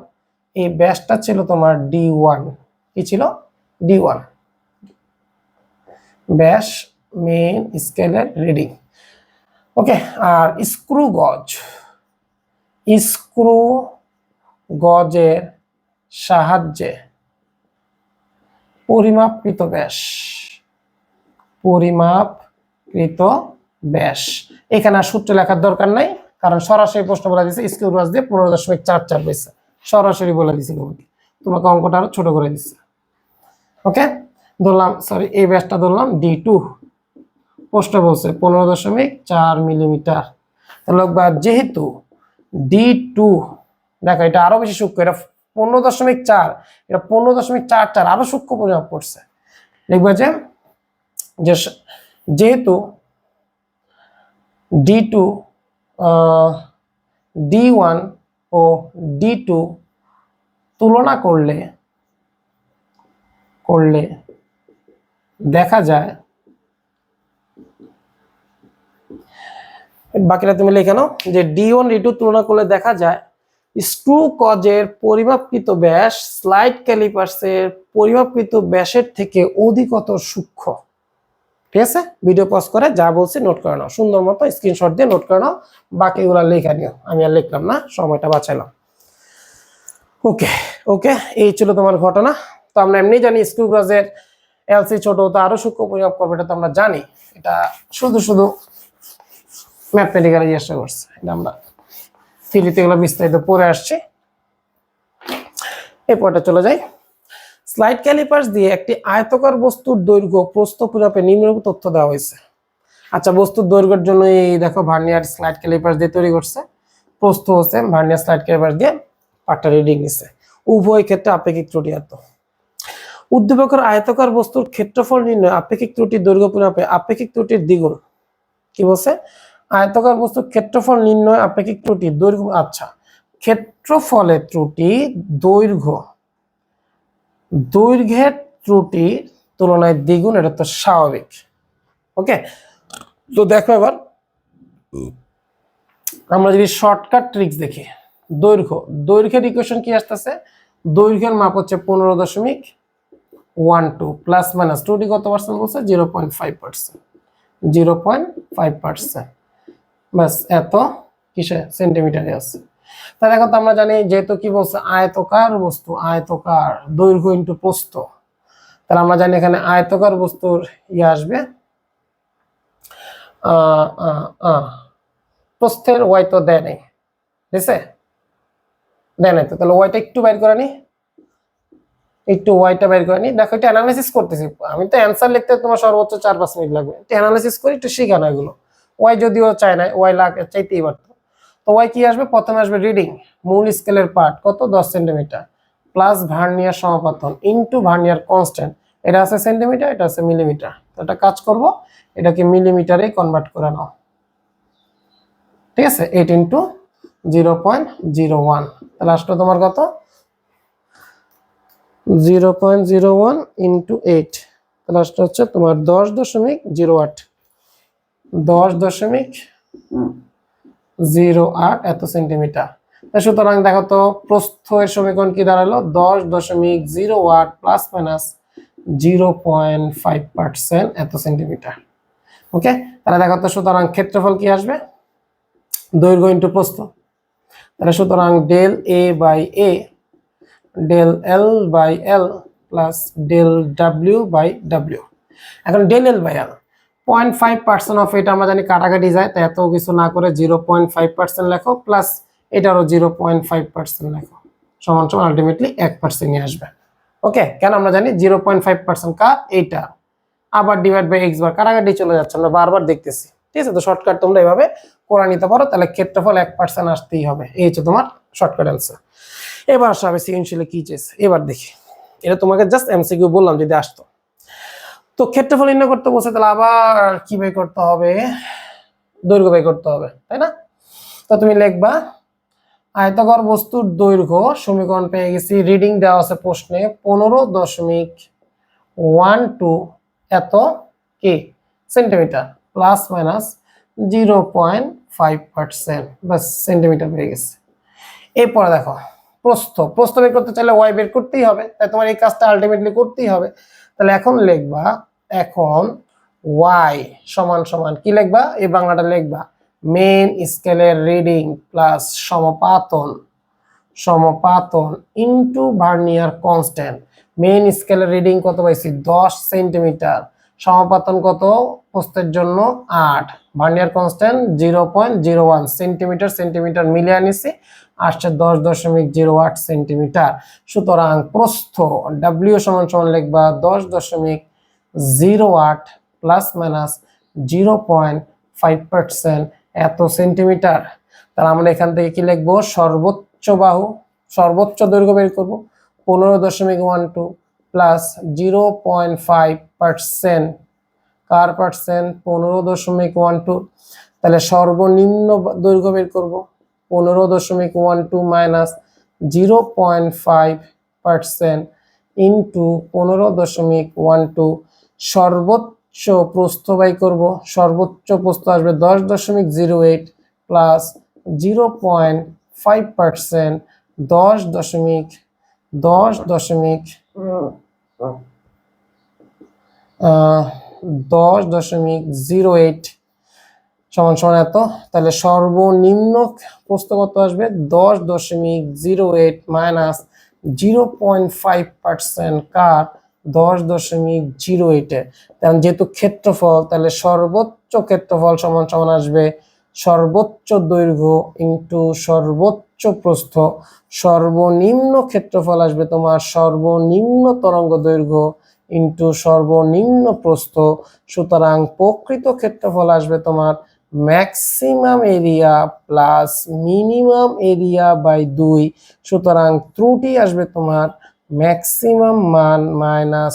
এই ব্যাসটা ছিল তোমার D1, কি ছিল, D1 ব্যাস মেইন স্কেলের রিডিং। ওকে, আর স্ক্রু গজের সাহায্যে পরিমাপকৃত ব্যাস, এখানে আর সূত্র লেখার দরকার নাই, কারণ সরাসরি প্রশ্ন বলে দিচ্ছে স্ক্রু গজ দিয়ে 15.44 পেয়েছে, সরাসরি বলে দিচ্ছে, তোমাকে অঙ্কটা আরো ছোট করে দিচ্ছে। ওকে, ধরলাম, সরি এই ব্যাসটা ধরলাম D2, প্রশ্ন বলছে 15.4 মিলিমিটার। তাহলে যেহেতু D2 দেখো এটা আরো বেশি সূক্ষ্ম, এটা 15.4, এটা 15.44 আরো সূক্ষ্ম পরিমাপ করছে। দেখবা যে যেহেতু D2 D1 ও D2 তুলনা করলে দেখা যায়, বাকিটা তুমি লিখে নাও যে D1 D2 তুলনা করলে দেখা যায় স্ক্রু কজের পরিমাপকৃত ব্যাস স্লাইড ক্যালিপার্সের পরিমাপকৃত ব্যাসের থেকে অধিকতর সূক্ষ্ম। ঠিক আছে, ভিডিও পজ করে যা বলছি নোট করে নাও, সুন্দর মতো স্ক্রিনশট দিয়ে নোট করে নাও, বাকিগুলো লেখা নিও, আমি আর লিখলাম না, সময়টা বাঁচাইলাম। ওকে ওকে, এই ছিল তোমার ঘটনা। তো আমরা এমনি জানি স্ক্রু গজের এলসি ছোট তো আরো সূক্ষ্ম পরিমাপ করবে, এটা তো আমরা জানি, এটা শুধু ম্যাথমেটিক্যালি চেষ্টা করছে, এটা আমরা থিওরিতে এগুলো বিস্তারিত পড়ে আসছি। এই পয়েন্টে চলে যাই। স্লাইড ক্যালিপার্স দিয়ে একটি আয়তাকার বস্তুর দৈর্ঘ্য প্রস্থ পরিমাপে নিম্নরূপ তথ্য দেওয়া হয়েছে। আচ্ছা, বস্তুর দৈর্ঘ্যের জন্য এই দেখো ভার্নিয়ার স্লাইড ক্যালিপার্স দিয়ে তৈরি করছে, প্রস্থ হচ্ছে ভার্নিয়ার স্লাইড ক্যালিপার্স দিয়ে পার্টটা রিডিং নিচ্ছে, উভয় ক্ষেত্রে আপেক্ষিক ত্রুটি এত। উদ্দীপকের আয়তাকার বস্তুর ক্ষেত্রফল নির্ণয় আপেক্ষিক ত্রুটির দৈর্ঘ্য পরিমাপে আপেক্ষিক ত্রুটির দ্বিগুণ। কি বলছে? আয়তাকার বস্তুর ক্ষেত্রফল নির্ণয় আপেক্ষিক ত্রুটি দৈর্ঘ্য। আচ্ছা, ক্ষেত্রফলের ত্রুটি দৈর্ঘ্যের ত্রুটির তুলনায় দ্বিগুণ, এটা তো স্বাভাবিক। ওকে, তো দেখো এবার আমরা যদি শর্টকাট ট্রিক্স দেখি, দৈর্ঘ্যের ইকুয়েশন কি আসতেছে? দৈর্ঘ্যের মাপ হচ্ছে 15.12 প্লাস মাইনাস ত্রুটি কত পার্সেন্ট বলছে? 0.5%। 0.5%, বাস এত কিসে? সেন্টিমিটারে আছে। তাহলে এখন তো আমরা জানি যেহেতু কি বলছে আয়তকার বস্তু, আয়তকার দৈর্ঘ্য ইন্টু প্রস্থ, তাহলে আমরা জানি এখানে আয়তকার বস্তুর ইয়ে আসবে প্রস্থের ওয়াই তো দেয় নাই, বুঝছে? দেয় নাই তো, তাহলে ওয়াইটা একটু বাইর করে নি, একটু ওয়াইটা বাইর করে নি। দেখো এটা অ্যানালাইসিস করতেছি, আমি তো অ্যান্সার লিখতে তোমার সর্বোচ্চ 4-5 মিনিট লাগবে, এটা অ্যানালাইসিস করি, একটু শিখানো এগুলো। ওয়াই যদিও চায় না, ওয়াই চাইতেই পারতো। তো ওয়াই কি আসবে? প্রথমে আসবে রিডিং, মূল স্কেলের পার্ট কত? 10 সেন্টিমিটার, প্লাস ভার্নিয়ার সমাপতন ইন্টু ভার্নিয়ার কনস্ট্যান্ট, এটা আছে সেন্টিমিটার, এটা আছে মিলিমিটার। তো এটা কাজ করব, এটাকে মিলিমিটারে কনভার্ট করে নাও। ঠিক আছে, 8 ইন্টু 0.01, তাহলে আসলে তোমার কত? 0.01 ইন্টু 8, তাহলে আসলে হচ্ছে তোমার 10.08, 10.08 এত সেন্টিমিটার। সুতরাং দেখো তো প্রস্থের সমীকরণ কি দাঁড়ালো? 10.08 প্লাস মাইনাস 0.5% এত সেন্টিমিটার। ওকে, তাহলে দেখো তো সুতরাং ক্ষেত্রফল কি আসবে? দৈর্ঘ্য ইন্টু প্রস্থ, তাহলে সুতরাং del A by A, del L by L plus del W by W. এখন del L by L 0.5% of, এটা আমরা জানি কাটাকাটি যায়, তাই এত কিছু না করে 0.5% লেখো, প্লাস এটারও 0.5% লেখো, সমান সমান আলটিমেটলি 1% নিয়ে আসবে। ওকে, কেন? আমরা জানি 0.5% কার? এইটা, আবার ডিভাইড বাই এক্স বার, কাটাকাটি চলে যাচ্ছে, আমরা বারবার দেখতেছি। ঠিক আছে, তো শর্টকাট তোমরা এভাবে করে নিতে পারো, তাহলে ক্ষেত্রফল 1% আসতেই হবে। এই হচ্ছে তোমার শর্টকাট অ্যান্সার। এবার আসা হবে সৃজনশীলে কি চেয়েছে, এবার দেখি। এটা তোমাকে জাস্ট এমসিকিউ বললাম যদি আসতো। তো ক্ষেত্রফল নির্ণয় করতে বলছে, তাহলে আবার কি বের করতে হবে? দৈর্ঘ্য বের করতে হবে, তাই না? তো তুমি লিখবা আয়তাকার বস্তুর দৈর্ঘ্য, সমীকরণ পেয়ে গেছি, রিডিং দেওয়া আছে প্রশ্নে 15.12 এত কি সেন্টিমিটার, প্লাস মাইনাস 0.5%, বাস সেন্টিমিটার পেয়ে গেছে। এরপরে দেখো প্রস্থ বের করতে চাইলে ওয়াই বের করতেই হবে, তাই তোমার এই কাজটা আলটিমেটলি করতেই হবে। তাহলে এখন লিখবা, এখন ওয়াই সমান সমান কি লিখবা? এই বাংলাটা লিখবা মেন স্কেলের রিডিং প্লাস সমাপতন ইনটু ভার্নিয়ার কনস্ট্যান্ট। মেন স্কেলের রিডিং কত পাইছি? 10 সেন্টিমিটার, সমাপতন কত? প্রস্থের জন্য 8, ভার্নিয়ার কনস্ট্যান্ট 0.01, সেন্টিমিটার মিলিয়ে আনিছি, আসছে 10.08 সেন্টিমিটার। সুতরাং প্রস্থ ডাব্লিউ সমান সমান লিখবা 10.08 প্লাস মাইনাস 0.5% এত সেন্টিমিটার। তাহলে আমরা এখান থেকে কি লিখবো, সর্বোচ্চ বাহু, সর্বোচ্চ দৈর্ঘ্য বের করবো 15.12 প্লাস 0.5%, কার পার্সেন্ট, 15.12। তাহলে সর্বনিম্ন দৈর্ঘ্য বের করবো 15.12 মাইনাস 0.5% ইন্টু 15.12, সর্বোচ্চ প্রস্থ বাই করব, সর্বোচ্চ প্রস্থ আসবে 10.08 প্লাস 0.5%, 10.08 সমান সমান এত। তাহলে সর্বনিম্ন প্রস্থ কত আসবে, 10.08 মাইনাস 0.5%, কার, 10.08 কারণ যেহেতু ক্ষেত্রফল, তাহলে সর্বোচ্চ ক্ষেত্রফল সমান সমান আসবে সর্বোচ্চ দৈর্ঘ্য ইন্টু সর্বোচ্চ প্রস্থ, সর্বনিম্ন ক্ষেত্রফল আসবে তোমার সর্বনিম্ন তরঙ্গ দৈর্ঘ্য ইন্টু সর্বনিম্ন প্রস্থ। সুতরাং প্রকৃত ক্ষেত্রফল আসবে তোমার maximum area plus minimum area by 2। সুতরাং ত্রুটি আসবে তোমার ম্যাক্সিমাম মান মাইনাস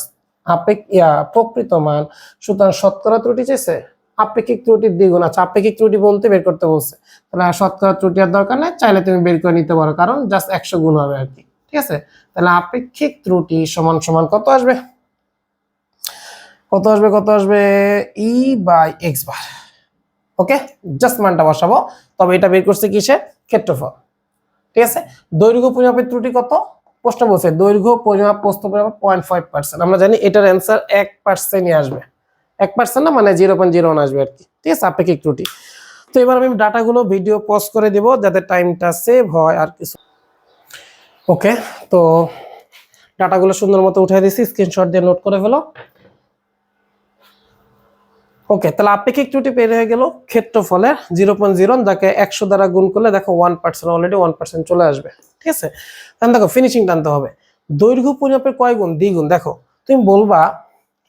প্রকৃত মান। সুতরাং শতকরা ত্রুটি চেয়েছে, আপেক্ষিক ত্রুটির দ্বিগুণ। আচ্ছা, আপেক্ষিক ত্রুটি বলতে বের করতে বলছে, তাহলে শতকরা ত্রুটি আর দরকার নেই, চাইলে তুমি বের করে নিতে পারো, কারণ জাস্ট 100 গুণ হবে আর কি। ঠিক আছে, তাহলে আপেক্ষিক ত্রুটি সমান সমান কত আসবে, E by X bar. Okay, just মানটা বসাবো। তবে এটা বের করছে কিসে, ক্ষেত্রফল। ঠিক আছে, দৈর্ঘ্য পরিমাপের ত্রুটি কত, প্রশ্ন বলছে দৈর্ঘ্য পরিমাপ প্রস্থ পরিমাপ 0.5%। আমরা জানি এটার অ্যান্সার 1%ই আসবে, 1% না মানে 0.01 আসবে আর কি। ঠিক আছে, আপেক্ষিক ত্রুটি। তো এবার আমি ডাটাগুলো ভিডিও পজ করে দেব যাতে টাইমটা সেভ হয় আর কিছু। ওকে, তো ডাটাগুলো সুন্দর মতো উঠাই দিয়েছি, স্ক্রিনশট দিয়ে নোট করে ফেলো। ওকে, তাহলে আপেক্ষিক ত্রুটি বের হয়ে গেল ক্ষেত্রফলের 0.01, যাকে 100 দ্বারা গুণ করলে দেখো 1%, অলরেডি 1% চলে আসবে। ঠিক আছে, তাহলে দেখো ফিনিশিং টানতে হবে। দৈর্ঘ্য পরিমাপের কয় গুণ, দ্বিগুণ। দেখো তুমি বলবা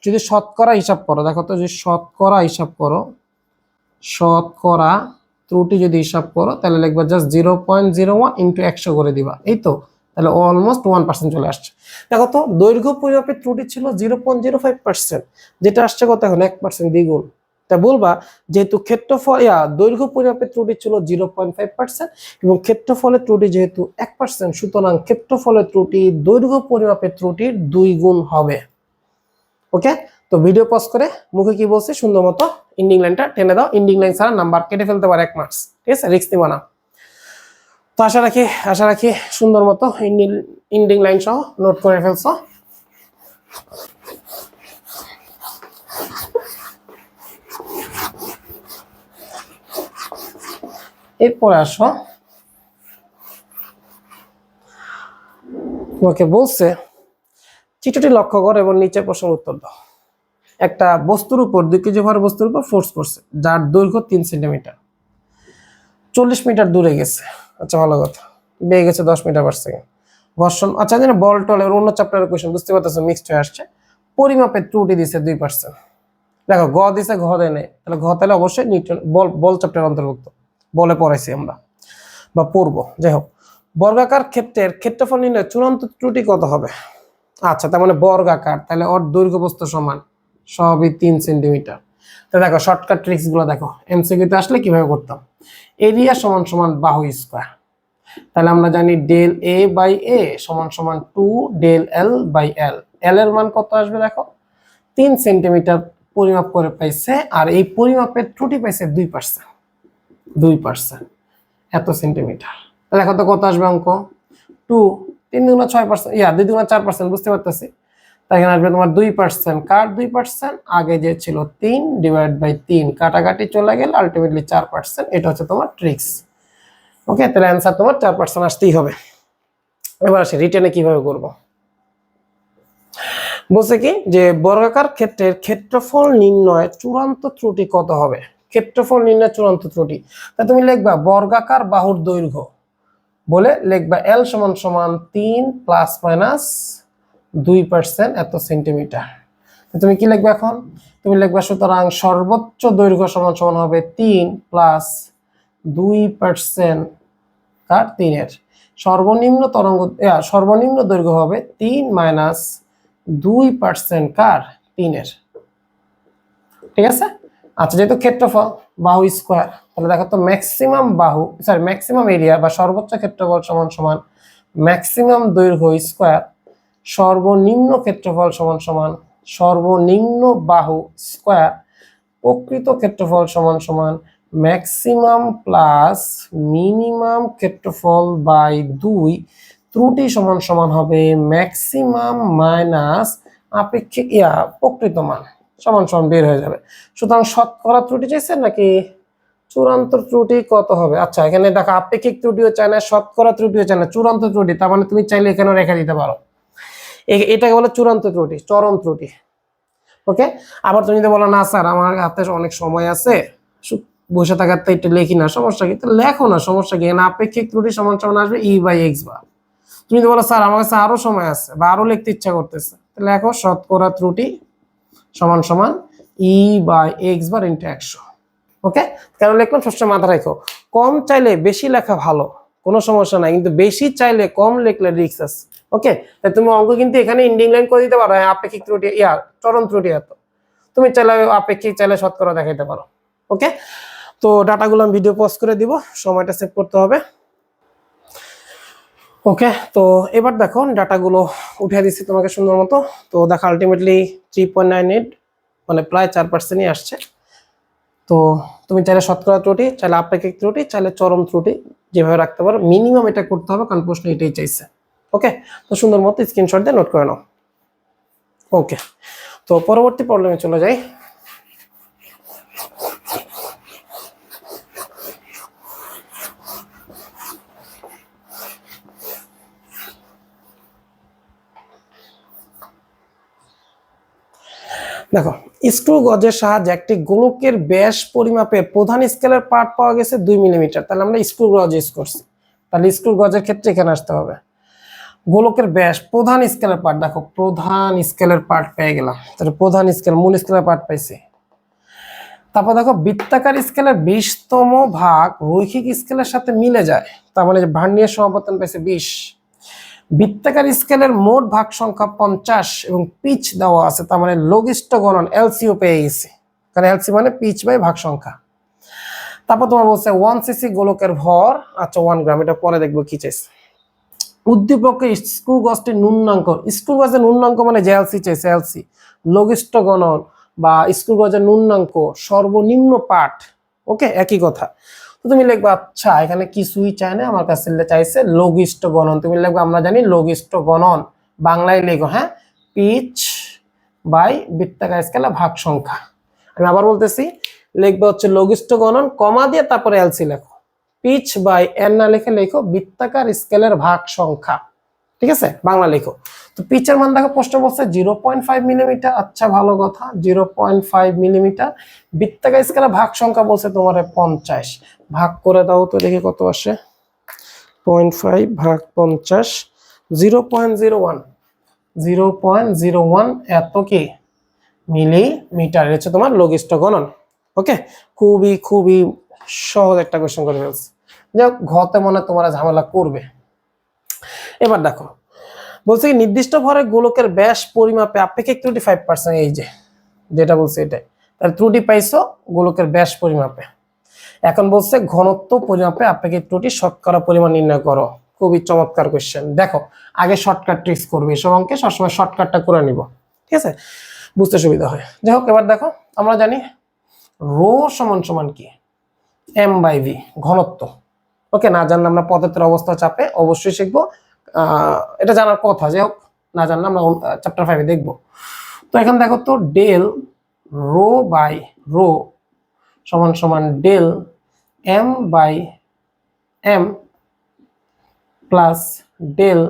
যদি শতকরা হিসাব করো, দেখো তো যদি শতকরা হিসাব করো, শতকরা ত্রুটি যদি হিসাব করো, তাহলে লিখবা জাস্ট 0.01 ইন্টু 100 করে দিবা, এই তো। তাহলে অলমোস্ট 1% চলে আসছে। দেখো তো দৈর্ঘ্য পরিমাপের ত্রুটি ছিল 0.05%, যেটা আসছে কত এখন, 1%, দ্বিগুণ। তা বলবা যেহেতু ক্ষেত্রফল দৈর্ঘ্য পরিমাপের ত্রুটি ছিল 0.5% এবং ক্ষেত্রফলের ত্রুটি যেহেতু 1%, সুতরাং ক্ষেত্রফলের ত্রুটি দৈর্ঘ্য পরিমাপের ত্রুটির 2 গুণ হবে। ওকে, তো ভিডিও পজ করে মুখে কি বলছে সুন্দর মতো ইন্ডিং লাইনটা টেনে দাও। ইন্ডিং লাইন ছাড়া নাম্বার কেটে ফেলতে পারে 1 মার্কস। ঠিক আছে, রিস্ক নিবা না। তো আশা রাখি সুন্দর মতো ইন্ডিং লাইন সহ নোট করে ফেলছো। এরপরে আসো, তোমাকে বলছে চিত্রটি লক্ষ্য করো এবং নিচের প্রশ্নের উত্তর দাও। একটা বস্তুর উপর 2 কেজি ভর বস্তুর উপর ফোর্স করছে, যার দৈর্ঘ্য 3 সেন্টিমিটার, 40 মিটার দূরে গেছে। আচ্ছা, ভালো কথা, বেয়ে গেছে 10 মিটার পার সেকেন্ড। ঘর্ষণ, আচ্ছা জানি বল টলের অন্য চ্যাপ্টারের কোশ্চেন, বুঝতে পারতেছো, মিক্সড হয়ে আসছে। পরিমাপের ত্রুটি দিছে 2%। দেখো গ দিছে, ঘ দেয় নেই, তাহলে ঘ তাহলে অবশ্যই নিউটন বল চ্যাপ্টার অন্তর্ভুক্ত, বলে পড়াইছি আমরা বা পড়বো। যাই হোক, বর্গাকার ক্ষেত্রের ক্ষেত্রফল নির্ণয় চূড়ান্ত ত্রুটি কত হবে। আচ্ছা, তার মানে বর্গাকার, তাহলে ওর দৈর্ঘ্য প্রস্থ সমান সবই 3 সেন্টিমিটার। তো দেখো শর্টকাট ট্রিক্স গুলো দেখো, এমসিকিউতে আসলে কিভাবে করতাম। এরিয়া সমান সমান বাহু স্কয়ার, তাহলে আমরা জানি ডেল এ বাই এ সমান সমান 2 ডেল এল বাই এল। এল এর মান কত আসবে, দেখো 3 সেন্টিমিটার পরিমাপ করে পাইছে, আর এই পরিমাপের ত্রুটি পাইছে 2%, এত সেন্টিমিটার। দেখো তো কত আসবে অঙ্ক, 2, 3 দুগুণা 6%, 2 দুগুণা 4%, বুঝতে পারতেছি। তাই এখানে আসবে তোমার 2%, কার 2%, আগে যে ছিল 3 ডিভাইড বাই 3, কাটাকাটি চলে গেলে আলটিমেটলি 4%। এটা হচ্ছে তোমার ট্রিক্স। ওকে, তাহলে অ্যান্সার তোমার 4% আসতেই হবে। এবার আসি রিটেনে কিভাবে করব। বলছে কি যে বর্গাকার ক্ষেত্রের ক্ষেত্রফল নির্ণয় চূড়ান্ত ত্রুটি কত হবে। ক্ষেত্রফল নির্ণয় চূড়ান্ত ত্রুটি, তা তুমি লিখবা বর্গাকার বাহুর দৈর্ঘ্য বলে লিখবা এল সমান সমান 3 প্লাস মাইনাস 2% এত সেন্টিমিটার। তুমি কি লিখবে এখন? তুমি লিখবে সুতরাং সর্বোচ্চ দৈর্ঘ্য সমান সমান হবে 3 প্লাস 2% কার 3 এর সর্বনিম্ন সর্বনিম্ন দৈর্ঘ্য হবে 3 মাইনাস 2% কার 3 এর। ঠিক আছে? আচ্ছা, যেহেতু ক্ষেত্রফল বাহু স্কয়ার, তাহলে দেখো তো ম্যাক্সিমাম এরিয়া বা সর্বোচ্চ ক্ষেত্রফল সমান সমান ম্যাক্সিমাম দৈর্ঘ্য স্কয়ার সর্বনিম্ন ক্ষেত্রফল সমান সমান সর্বনিম্ন বাহু স্কয়ার প্রকৃত ক্ষেত্রফল সমান সমান ম্যাক্সিমাম প্লাস মিনিমাম ক্ষেত্রফল বাই 2, ত্রুটি সমান সমান হবে ম্যাক্সিমাম মাইনাস আপেক্ষিক প্রকৃত মান সমান সমান বের হয়ে যাবে। সুতরাং শতকরা ত্রুটি চাইছেন নাকি চূড়ান্ত ত্রুটি কত হবে? আচ্ছা, এখানে দেখো আপেক্ষিক ত্রুটিও চায় না, শতকরা ত্রুটিও চায় না, চূড়ান্ত ত্রুটি। তার মানে তুমি চাইলে এখানেও রেখে দিতে পারো, এটাকে বলে চূড়ান্ত ত্রুটি, চরম ত্রুটি। ওকে, আবার তুমি যদি বলো না স্যার আমার হাতে অনেক সময় আছে, বসে থাকার তো একটু লেখি না, সমস্যা কি? তো লেখো না, সমস্যা কি? এখানে আপেক্ষিক ত্রুটি সমান সমান আসবে E/X বার। তুমি যদি বলো স্যার আমার কাছে আরো সময় আছে বা আরো লিখতে ইচ্ছা করতেছে, তাহলে লেখো শতকরা ত্রুটি সমান সমান E/X বার ইন্টু 100। ওকে, কেন লিখলাম সবসময় মাথা রাখো, কম চাইলে বেশি লেখা ভালো, কোনো সমস্যা নাই, কিন্তু বেশি চাইলে কম লিখলে রিস্ক আছে। ওকে, তাই তুমি অঙ্ক কিন্তু এখানে ইন্ডিং লাইন করে দিতে পারো, আপেক্ষিক ত্রুটি চরম ত্রুটি এত, তুমি চাইলে আপেক্ষিক চাইলে শতকরা দেখাইতে পারো। ওকে, তো ডাটাগুলো আমি ভিডিও পজ করে দিব, সময়টা সেভ করতে হবে। ওকে, তো এবার দেখো ডাটাগুলো উঠিয়ে দিচ্ছি তোমাকে সুন্দর মতো। তো দেখো আলটিমেটলি 3.98, মানে প্রায় 4%ই আসছে। তো তুমি চাইলে শতকরা ত্রুটি, চাইলে আপেক্ষিক ত্রুটি, চাইলে চরম ত্রুটি যেভাবে রাখতে পারো, মিনিমাম এটা করতে হবে কারণ প্রশ্ন এটাই চাইছে। ওকে, তো সুন্দর মতো স্ক্রিনশট দিয়ে নোট করে নাও। ওকে, তো পরবর্তী প্রবলেমে চলে যাই। দেখো, স্ক্রু গজের সাহায্যে একটি গোলকের ব্যাস পরিমাপের প্রধান স্কেলের পার্ট পাওয়া গেছে 2 মিলিমিটার। তাহলে আমরা স্ক্রু গজ ইউজ করছি, তাহলে স্ক্রু গজের ক্ষেত্রে এখানে আসতে হবে গোলকের ব্যাস প্রধান স্কেলের পার্ট। দেখো প্রধান স্কেলের পার্ট পেয়ে গেলাম, তাহলে প্রধান স্কেল মূল স্কেলের পার্ট পাইছি। তারপর দেখো বৃত্তাকার স্কেলের 20তম ভাগ রৈখিক স্কেলের সাথে মিলে যায়, তার মানে ভার্নিয়ার সমাপতন পাইছে 20। বৃত্তাকার স্কেলের মোট ভাগ সংখ্যা 50 এবং পিচ দেওয়া আছে, তার মানে লঘিষ্ঠ গণন এলসিও পেয়ে গেছে, কারণ এলসি মানে পিচ বাই ভাগ সংখ্যা। তারপর তোমার বলছে 1 সিসি গোলকের ভর, আচ্ছা 1 গ্রাম, এটা পরে দেখবো কি চাইছে। উদ্দীপকের স্ক্রু গজটির ন্যূনাঙ্ক, স্ক্রু গজের ন্যূনাঙ্ক মানে যে এলসি চাইছে, এলসি লঘিষ্ঠ গণন বা স্ক্রু গজের ন্যূনাঙ্ক সর্বনিম্ন পাঠ। ওকে, একই কথা। তো তুমি লিখবা আচ্ছা এখানে কিছুই চায় না, আমার কাছে চাইছে লঘিষ্ঠ গণন। তুমি লিখবা আমরা জানি লঘিষ্ঠ গণন, বাংলায় লেখো, হ্যাঁ, পিচ বাই বৃত্তাকার স্কেলে ভাগ সংখ্যা। আমি আবার বলতেছি, লিখবা হচ্ছে লঘিষ্ঠ গণন কমা দিয়ে তারপরে এলসি লেখো, পিচ বাই এন না লিখে লেখো বৃত্তাকার স্কেলের ভাগ সংখ্যা। ঠিক আছে, বাংলা লেখো। তো পিচের মান দেখো প্রশ্ন বলছে 0.5 মিলিমিটার। আচ্ছা ভালো কথা, 0.5 মিলিমিটার। বৃত্তাকার স্কেলের ভাগ সংখ্যা বলছে তোমার 50, ভাগ করে দাও তো দেখি কত আসে। 0.5 ভাগ 50, 0.01, 0.01 এত কি মিলিমিটার হচ্ছে তোমার লঘিষ্ঠ গণন। ওকে, খুবই খুবই সহজ একটা কোশ্চেন করে ফেলছে, যাক ঘতে মনে তোমরা ঝামেলা করবে। এবার দেখো বলছে কি নির্দিষ্ট ভরে গোলকের ব্যাস পরিমাপে আপেক্ষিক ত্রুটি 5%, এই যে যেটা বলছে এটাই, তাহলে ত্রুটি পাইছো গোলকের ব্যাস পরিমাপে। এখন বলছে ঘনত্ব পরিমাপে আপেক্ষিক ত্রুটি শতকরা পরিমাণ নির্ণয় করো। খুবই চমৎকার কোশ্চেন। দেখো আগে শর্টকাট ট্রিক্স করবে, এসব অঙ্কে সবসময় শর্টকাটটা করে নিব, ঠিক আছে, বুঝতে সুবিধা হয়। যাই হোক, এবার দেখো আমরা জানি রো সমান সমান কি m/v ঘনত্ব। ওকে, না জানলে আমরা পদার্থের অবস্থা চাপে অবশ্যই শিখবো, এটা জানার কথা। যাই হোক, না জানলে আমরা চ্যাপ্টার 5 দেখবো। তো এখন দেখো তো ডেল রো বাই রো সমান সমান del m/m plus del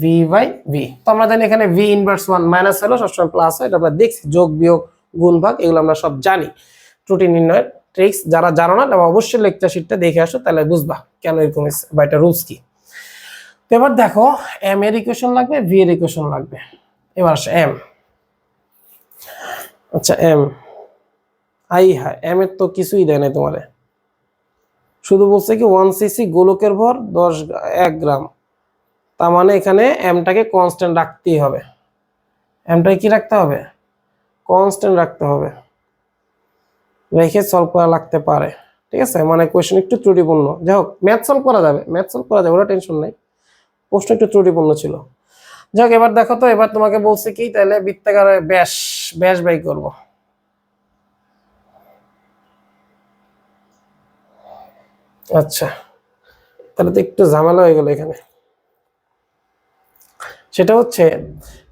v/v। তো আমরা জানি এখানে v ইনভার্স 1 মাইনাস হলো সবসময় প্লাস হয়, এটা আমরা দেখছি, যোগ বিয়োগ গুণ ভাগ এগুলো আমরা সব জানি। ত্রুটি নির্ণয়ের ট্রিক্স যারা জানো না তারা অবশ্যই লেকচার শিটটা দেখে আসো, তাহলে বুঝবা কেন এরকম হয়েছে বা এটা রুলস কি। তো এবার দেখো m এর ইকুয়েশন লাগবে, v এর ইকুয়েশন লাগবে। এবার আসে m, আচ্ছা এম, আই হ্যাঁ এম এর তো কিছুই দেয় নাই তোমারে, শুধু বলছে কি 1 সিসি গোলকের ভর 1 গ্রাম। তার মানে এখানে এমটাকে কনস্ট্যান্ট রাখতেই হবে, এমটাকে কি রাখতে হবে, কনস্ট্যান্ট রাখতে হবে, রেখে সলভ করা লাগতে পারে। ঠিক আছে, মানে কোয়েশ্চেন একটু ত্রুটিপূর্ণ, যাই হোক ম্যাথ সলভ করা যাবে, ম্যাথ সলভ করা যাবে, ওটা টেনশন নাই, প্রশ্ন একটু ত্রুটিপূর্ণ ছিল। যাই হোক এবার দেখো তো, এবার তোমাকে বলছে কি তাহলে বৃত্তাকারে ব্যাস, ব্যাস বাই করব। আচ্ছা তাহলে তো একটু ঝামেলা হয়ে গেল এখানে। সেটা হচ্ছে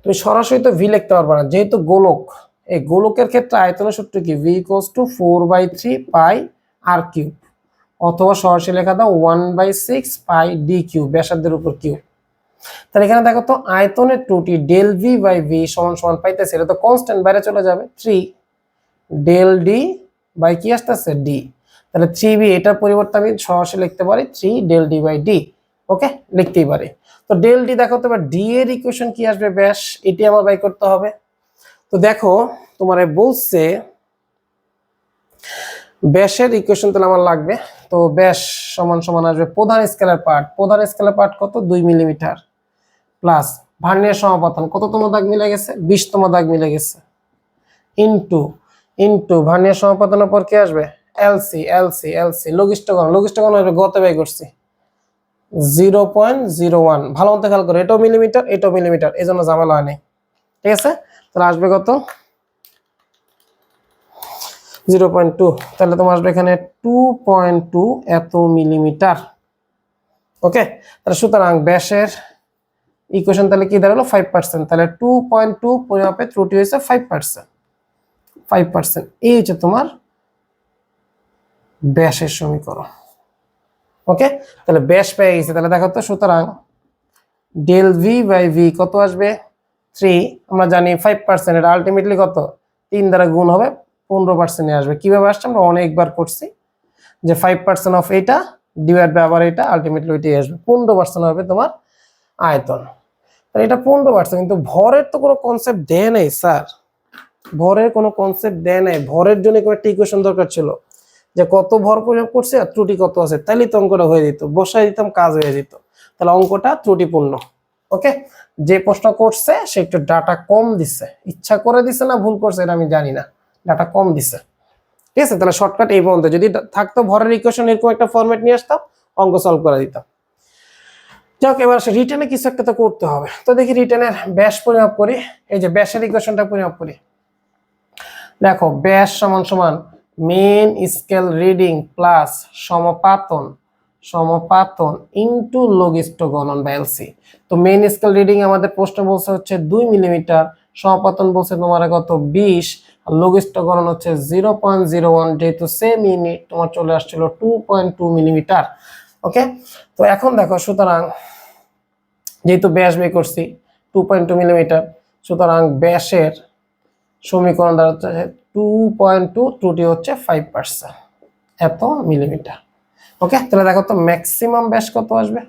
তুমি সরাসরি তো ভি লিখতে পারবে না, যেহেতু গোলক, এই গোলকের ক্ষেত্রে আয়তনের সূত্র কি, V equals to 4/3 pi r cube, অথবা সরাসরি লেখা দাও 1/6 পাই ডি কিউব, ব্যাসার্ধের উপর কিউব। তাহলে এখানে দেখো তো আয়তনের ত্রুটি ডেল ভি বাই ভি সমান সমান পাইতেছে, এটা তো কনস্ট্যান্ট বাইরে চলে যাবে, 3 ডেল ডি বাই কি আসতেছে ডি। তাহলে 3b, এটার পরিবর্তে আমি সরাসরি লিখতে পারি 3 ডেল ডি বাই ডি। ওকে, লিখতেই পারি। তো ডেল ডি দেখো তো এবার ডি এর ইকুয়েশন কি আসবে, ব্যাস, এটি আমার বাই করতে হবে। তো দেখো তোমার বলছে ব্যাসের ইকুয়েশন তাহলে আমার লাগবে, তো ব্যাস সমান সমান আসবে প্রধান স্কেলার পার্ট, প্রধান স্কেলার পার্ট কত 2 মিলিমিটার, প্লাস ভার্নিয়ার সমাপতন কততম দাগ মিলে গেছে, 20তম দাগ মিলে গেছে, ইনটু ইনটু ভার্নিয়ার সমাপতনের পর কি আসবে, এলসি এলসি এলসি, লঘিষ্ঠকরণ, লঘিষ্ঠকরণ গত ব্যয় করছি 0.01, ভালো মতো খেয়াল করো, এটাও মিলিমিটার এটাও মিলিমিটার, এই জন্য ঝামেলা হয় নাই। ঠিক আছে, তাহলে আসবে কত 0.2, তাহলে তোমার আসবে এখানে 2.2 এত মিলিমিটার। ওকে, তাহলে সুতরাং ব্যাসের ইকুয়েশন তাহলে কি দাঁড়ালো 5%, তাহলে 2.2 পরিমাপে ত্রুটি হয়েছে 5%, 5%, এই হচ্ছে তোমার ব্যাসের সমীকরণ। ওকে, তাহলে ব্যাস পেয়ে গেছে, তাহলে দেখো তো, সুতরাং ডেল ভি বাই ভি কত আসবে 3, আমরা জানি 5%, এটা আলটিমেটলি কত 3 দ্বারা গুণ হবে 15% আসবে। কিভাবে আসছে আমরা অনেকবার করছি, যে 5% অফ এটা ডিভাইড বাই আবার এটা, আলটিমেটলি ওইটাই আসবে, 15% হবে তোমার আয়তন। তাহলে এটা 15%, কিন্তু ভরের তো কোনো কনসেপ্ট দেয় নাই স্যার, ভরের কোনো কনসেপ্ট দেয় নাই, ভরের জন্য কোনো একটা ইকুয়েশন দরকার ছিল, যে কত ভর প্রয়োগ করছে আর ত্রুটি কত আছে, তাহলে তো অঙ্কটা হয়ে যেত, বসাই দিতাম কাজ হয়ে যেত, তাহলে অঙ্কটা ত্রুটিপূর্ণ। ওকে, যে প্রশ্ন করছে সে একটু ডাটা কম দিচ্ছে, ইচ্ছা করে দিছে না ভুল করছে এটা আমি জানি না, ডাটা কম দিছে। ঠিক আছে, তাহলে শর্টকাট এই পর্যন্ত, যদি থাকতো ভরের ইকুয়েশন এরকম একটা ফরম্যাট নিয়ে আসতাম, অঙ্ক সলভ করে দিতাম। যাক, এবার রিটেনে কিছু একটা তো করতে হবে, তো দেখি রিটেনের ব্যাস পরিমাপ করি, এই যে ব্যাসের ইকুয়েশনটা পরিমাপ করি। দেখো ব্যাস সমান সমান মেন স্কেল রিডিং প্লাস সমাপাতন, সমাপাতন ইনটু লঘিষ্ঠ গণন বা এলসি। তো মেন স্কেল রিডিং আমাদের প্রশ্ন বলছে হচ্ছে 2 মিলিমিটার, সমাপাতন বলছে তোমার কত 20, আর লঘিষ্ঠ গণন হচ্ছে 0.01, যেহেতু সেম ইউনিট তোমার চলে আসছিল 2.2 মিলিমিটার। ওকে, তো এখন দেখো, সুতরাং যেহেতু ব্যাস বের করছি 2.2 মিলিমিটার, সুতরাং ব্যাসের সমীকরণ দ্বারা হচ্ছে 2.2, ত্রুটি হচ্ছে 5%, এত মিলিমিটার। ওকে, তাহলে দেখো তো ম্যাক্সিমাম ব্যাস কত আসবে,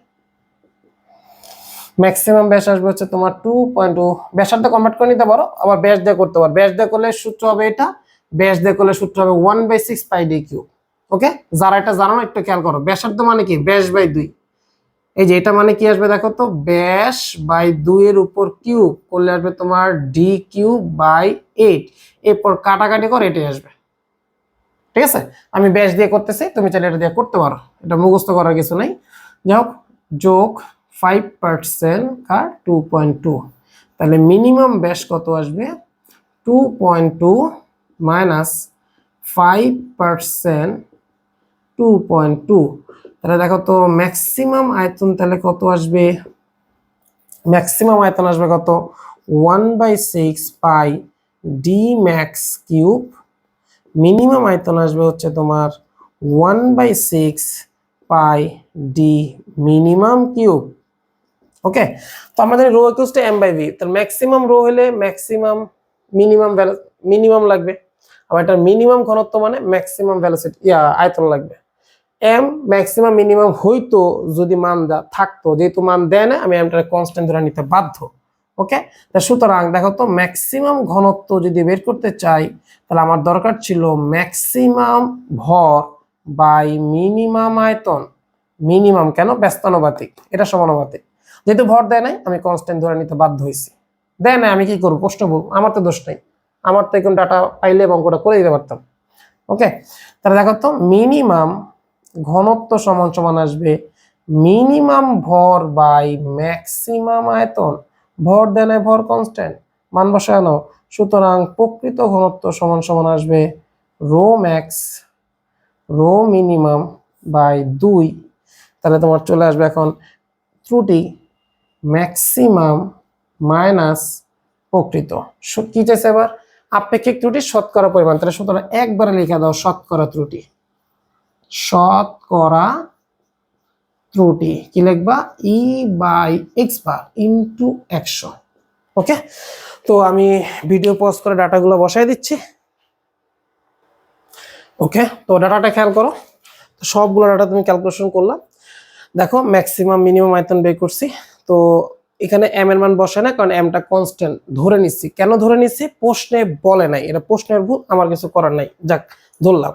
ম্যাক্সিমাম ব্যাস আসবে হচ্ছে তোমার 2.2, ব্যাসার্ধ কনভার্ট করে নিতে পারো, আবার ব্যাস দিয়ে করতে পারো, ব্যাস দিয়ে করলে সূত্র হবে এটা, ব্যাস দিয়ে করলে সূত্র হবে 1/6 পাই ডি কিউব। ওকে, যারা এটা জানো না একটু খেয়াল করো, ব্যাসার্ধ মানে কি ব্যাস বাই 2, এই যে এটা মানে কি আসবে দেখো তো, ব্যাস বাই 2 এর উপর কিউব করলে আসবে তোমার ডি কিউব বাই 8, এরপর কাটাকাটি করে এটাই আসবে। ঠিক আছে, আমি ব্যাস দিয়ে করতেছি, তুমি চাইলে এটা দিয়ে করতে পারো, এটা মুখস্থ করার কিছু নাই। যাই হোক, যোগ 5% আর 2.2, তাহলে মিনিমাম ব্যাস কত আসবে 2.2 মাইনাস 5% 2.2, তাহলে দেখো তো ম্যাক্সিমাম আয়তন তাহলে কত আসবে, ম্যাক্সিমাম আয়তন আসবে কত 1/6 pi D max cube, minimum আয়তন আসবে হচ্ছে তোমার 1/6 pi D minimum cube. Okay, তো আমাদের rho equals to M by V, তাহলে ম্যাক্সিমাম রো হলে ম্যাক্সিমাম মিনিমাম মিনিমাম লাগবে, আবার এটা মিনিমাম ঘনত্ব মানে ম্যাক্সিমাম ভেলোসিটি আয়তন লাগবে। এম ম্যাক্সিমাম মিনিমাম হইতো যদি মান থাকতো, যেহেতু মান দেয় না আমি এমটা কনস্ট্যান্ট ধরে নিতে বাধ্য। ওকে, তা সুতরাং দেখো তো ম্যাক্সিমাম ঘনত্ব যদি বের করতে চাই তাহলে আমার দরকার ছিল ম্যাক্সিমাম ভর বাই মিনিমাম আয়তন। মিনিমাম কেন? ব্যস্তানুপাতিক, এটা সমানুপাতিক। যেহেতু ভর দেয় নাই আমি কনস্ট্যান্ট ধরে নিতে বাধ্য হয়েছি। দেয় নাই আমি কি করবো? প্রশ্ন বলবো, আমার তো দোষ নাই, আমার তো এখন ডাটা পাইলে অঙ্কটা করে দিতে পারতাম। ওকে, তাহলে দেখো তো মিনিমাম ঘনত্ব সমান সমান আসবে মিনিমাম ভর বাই ম্যাক্সিমাম আয়তন। ভর দেয় নাই, ভর কনস্ট্যান্ট, মান বসানো। সুতরাং প্রকৃত ঘনত্ব সমান সমান আসবে rho max rho minimum by 2। তাহলে তোমার চলে আসবে এখন ত্রুটি ম্যাক্সিমাম মাইনাস প্রকৃত। কি চাইছে এবার? আপেক্ষিক ত্রুটি শতকরা পরিমাণ। তাহলে সুতরাং একবারে লিখে দাও শতকরা ত্রুটি। শতকরা ত্রুটি কি লিখবা? ই বাই এক্স বার ইন্টু 100। ওকে, তো আমি ভিডিও পজ করে ডাটাগুলো বসাই দিচ্ছি। ওকে, তো ডাটাটা খেয়াল করো, সবগুলো ডাটা তুমি ক্যালকুলেশন করলাম। দেখো ম্যাক্সিমাম মিনিমাম আয়তন বের করছি। তো এখানে এম এর মান বসে না, কারণ এমটা কনস্ট্যান্ট ধরে নিচ্ছি। কেন ধরে নিচ্ছি? প্রশ্নে বলে নাই, এটা প্রশ্নের ভুল, আমার কিছু করার নাই, যাক ধরলাম।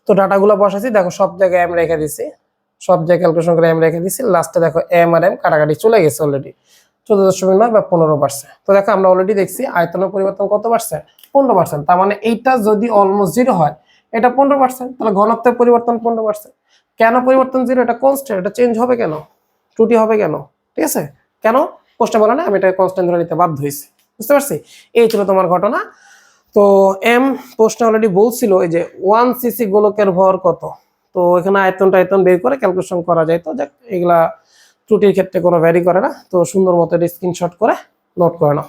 তো ডাটাগুলো বসাইছি, দেখো সব জায়গায় এম রেখে দিছি, সব জায়গায় ক্যালকুলেশন করে এম রেখে দিছি। লাস্টে দেখো এম আর এম কাটাকাটি চলে গেছে অলরেডি 14.9 বা 15%। তো দেখো আমরা অলরেডি দেখছি আয়তনের পরিবর্তন কত পার্সেন্ট? 15%। তার মানে এইটা যদি অলমোস্ট 0 হয়, এটা 15%, তাহলে ঘনত্বের পরিবর্তন 15%। কেন পরিবর্তন 0? এটা কনস্ট্যান্ট, এটা চেঞ্জ হবে কেন? ত্রুটি হবে কেন? ঠিক আছে, কেন? প্রশ্ন বলে না, আমি এটা কনস্ট্যান্ট ধরে নিতে বাধ্য হয়েছি। বুঝতে পারছি? এই ছিল তোমার ঘটনা। তো এম প্রশ্ন অলরেডি বলছিল এই যে 1 সিসি গোলকের ভর কত। তো এখানে আয়তন বের করে ক্যালকুলেশন করা যায়। তো এগুলা ত্রুটির ক্ষেত্রে কোনো ভ্যারি করে না। তো সুন্দর মতো স্ক্রিনশট করে নোট করে নাও।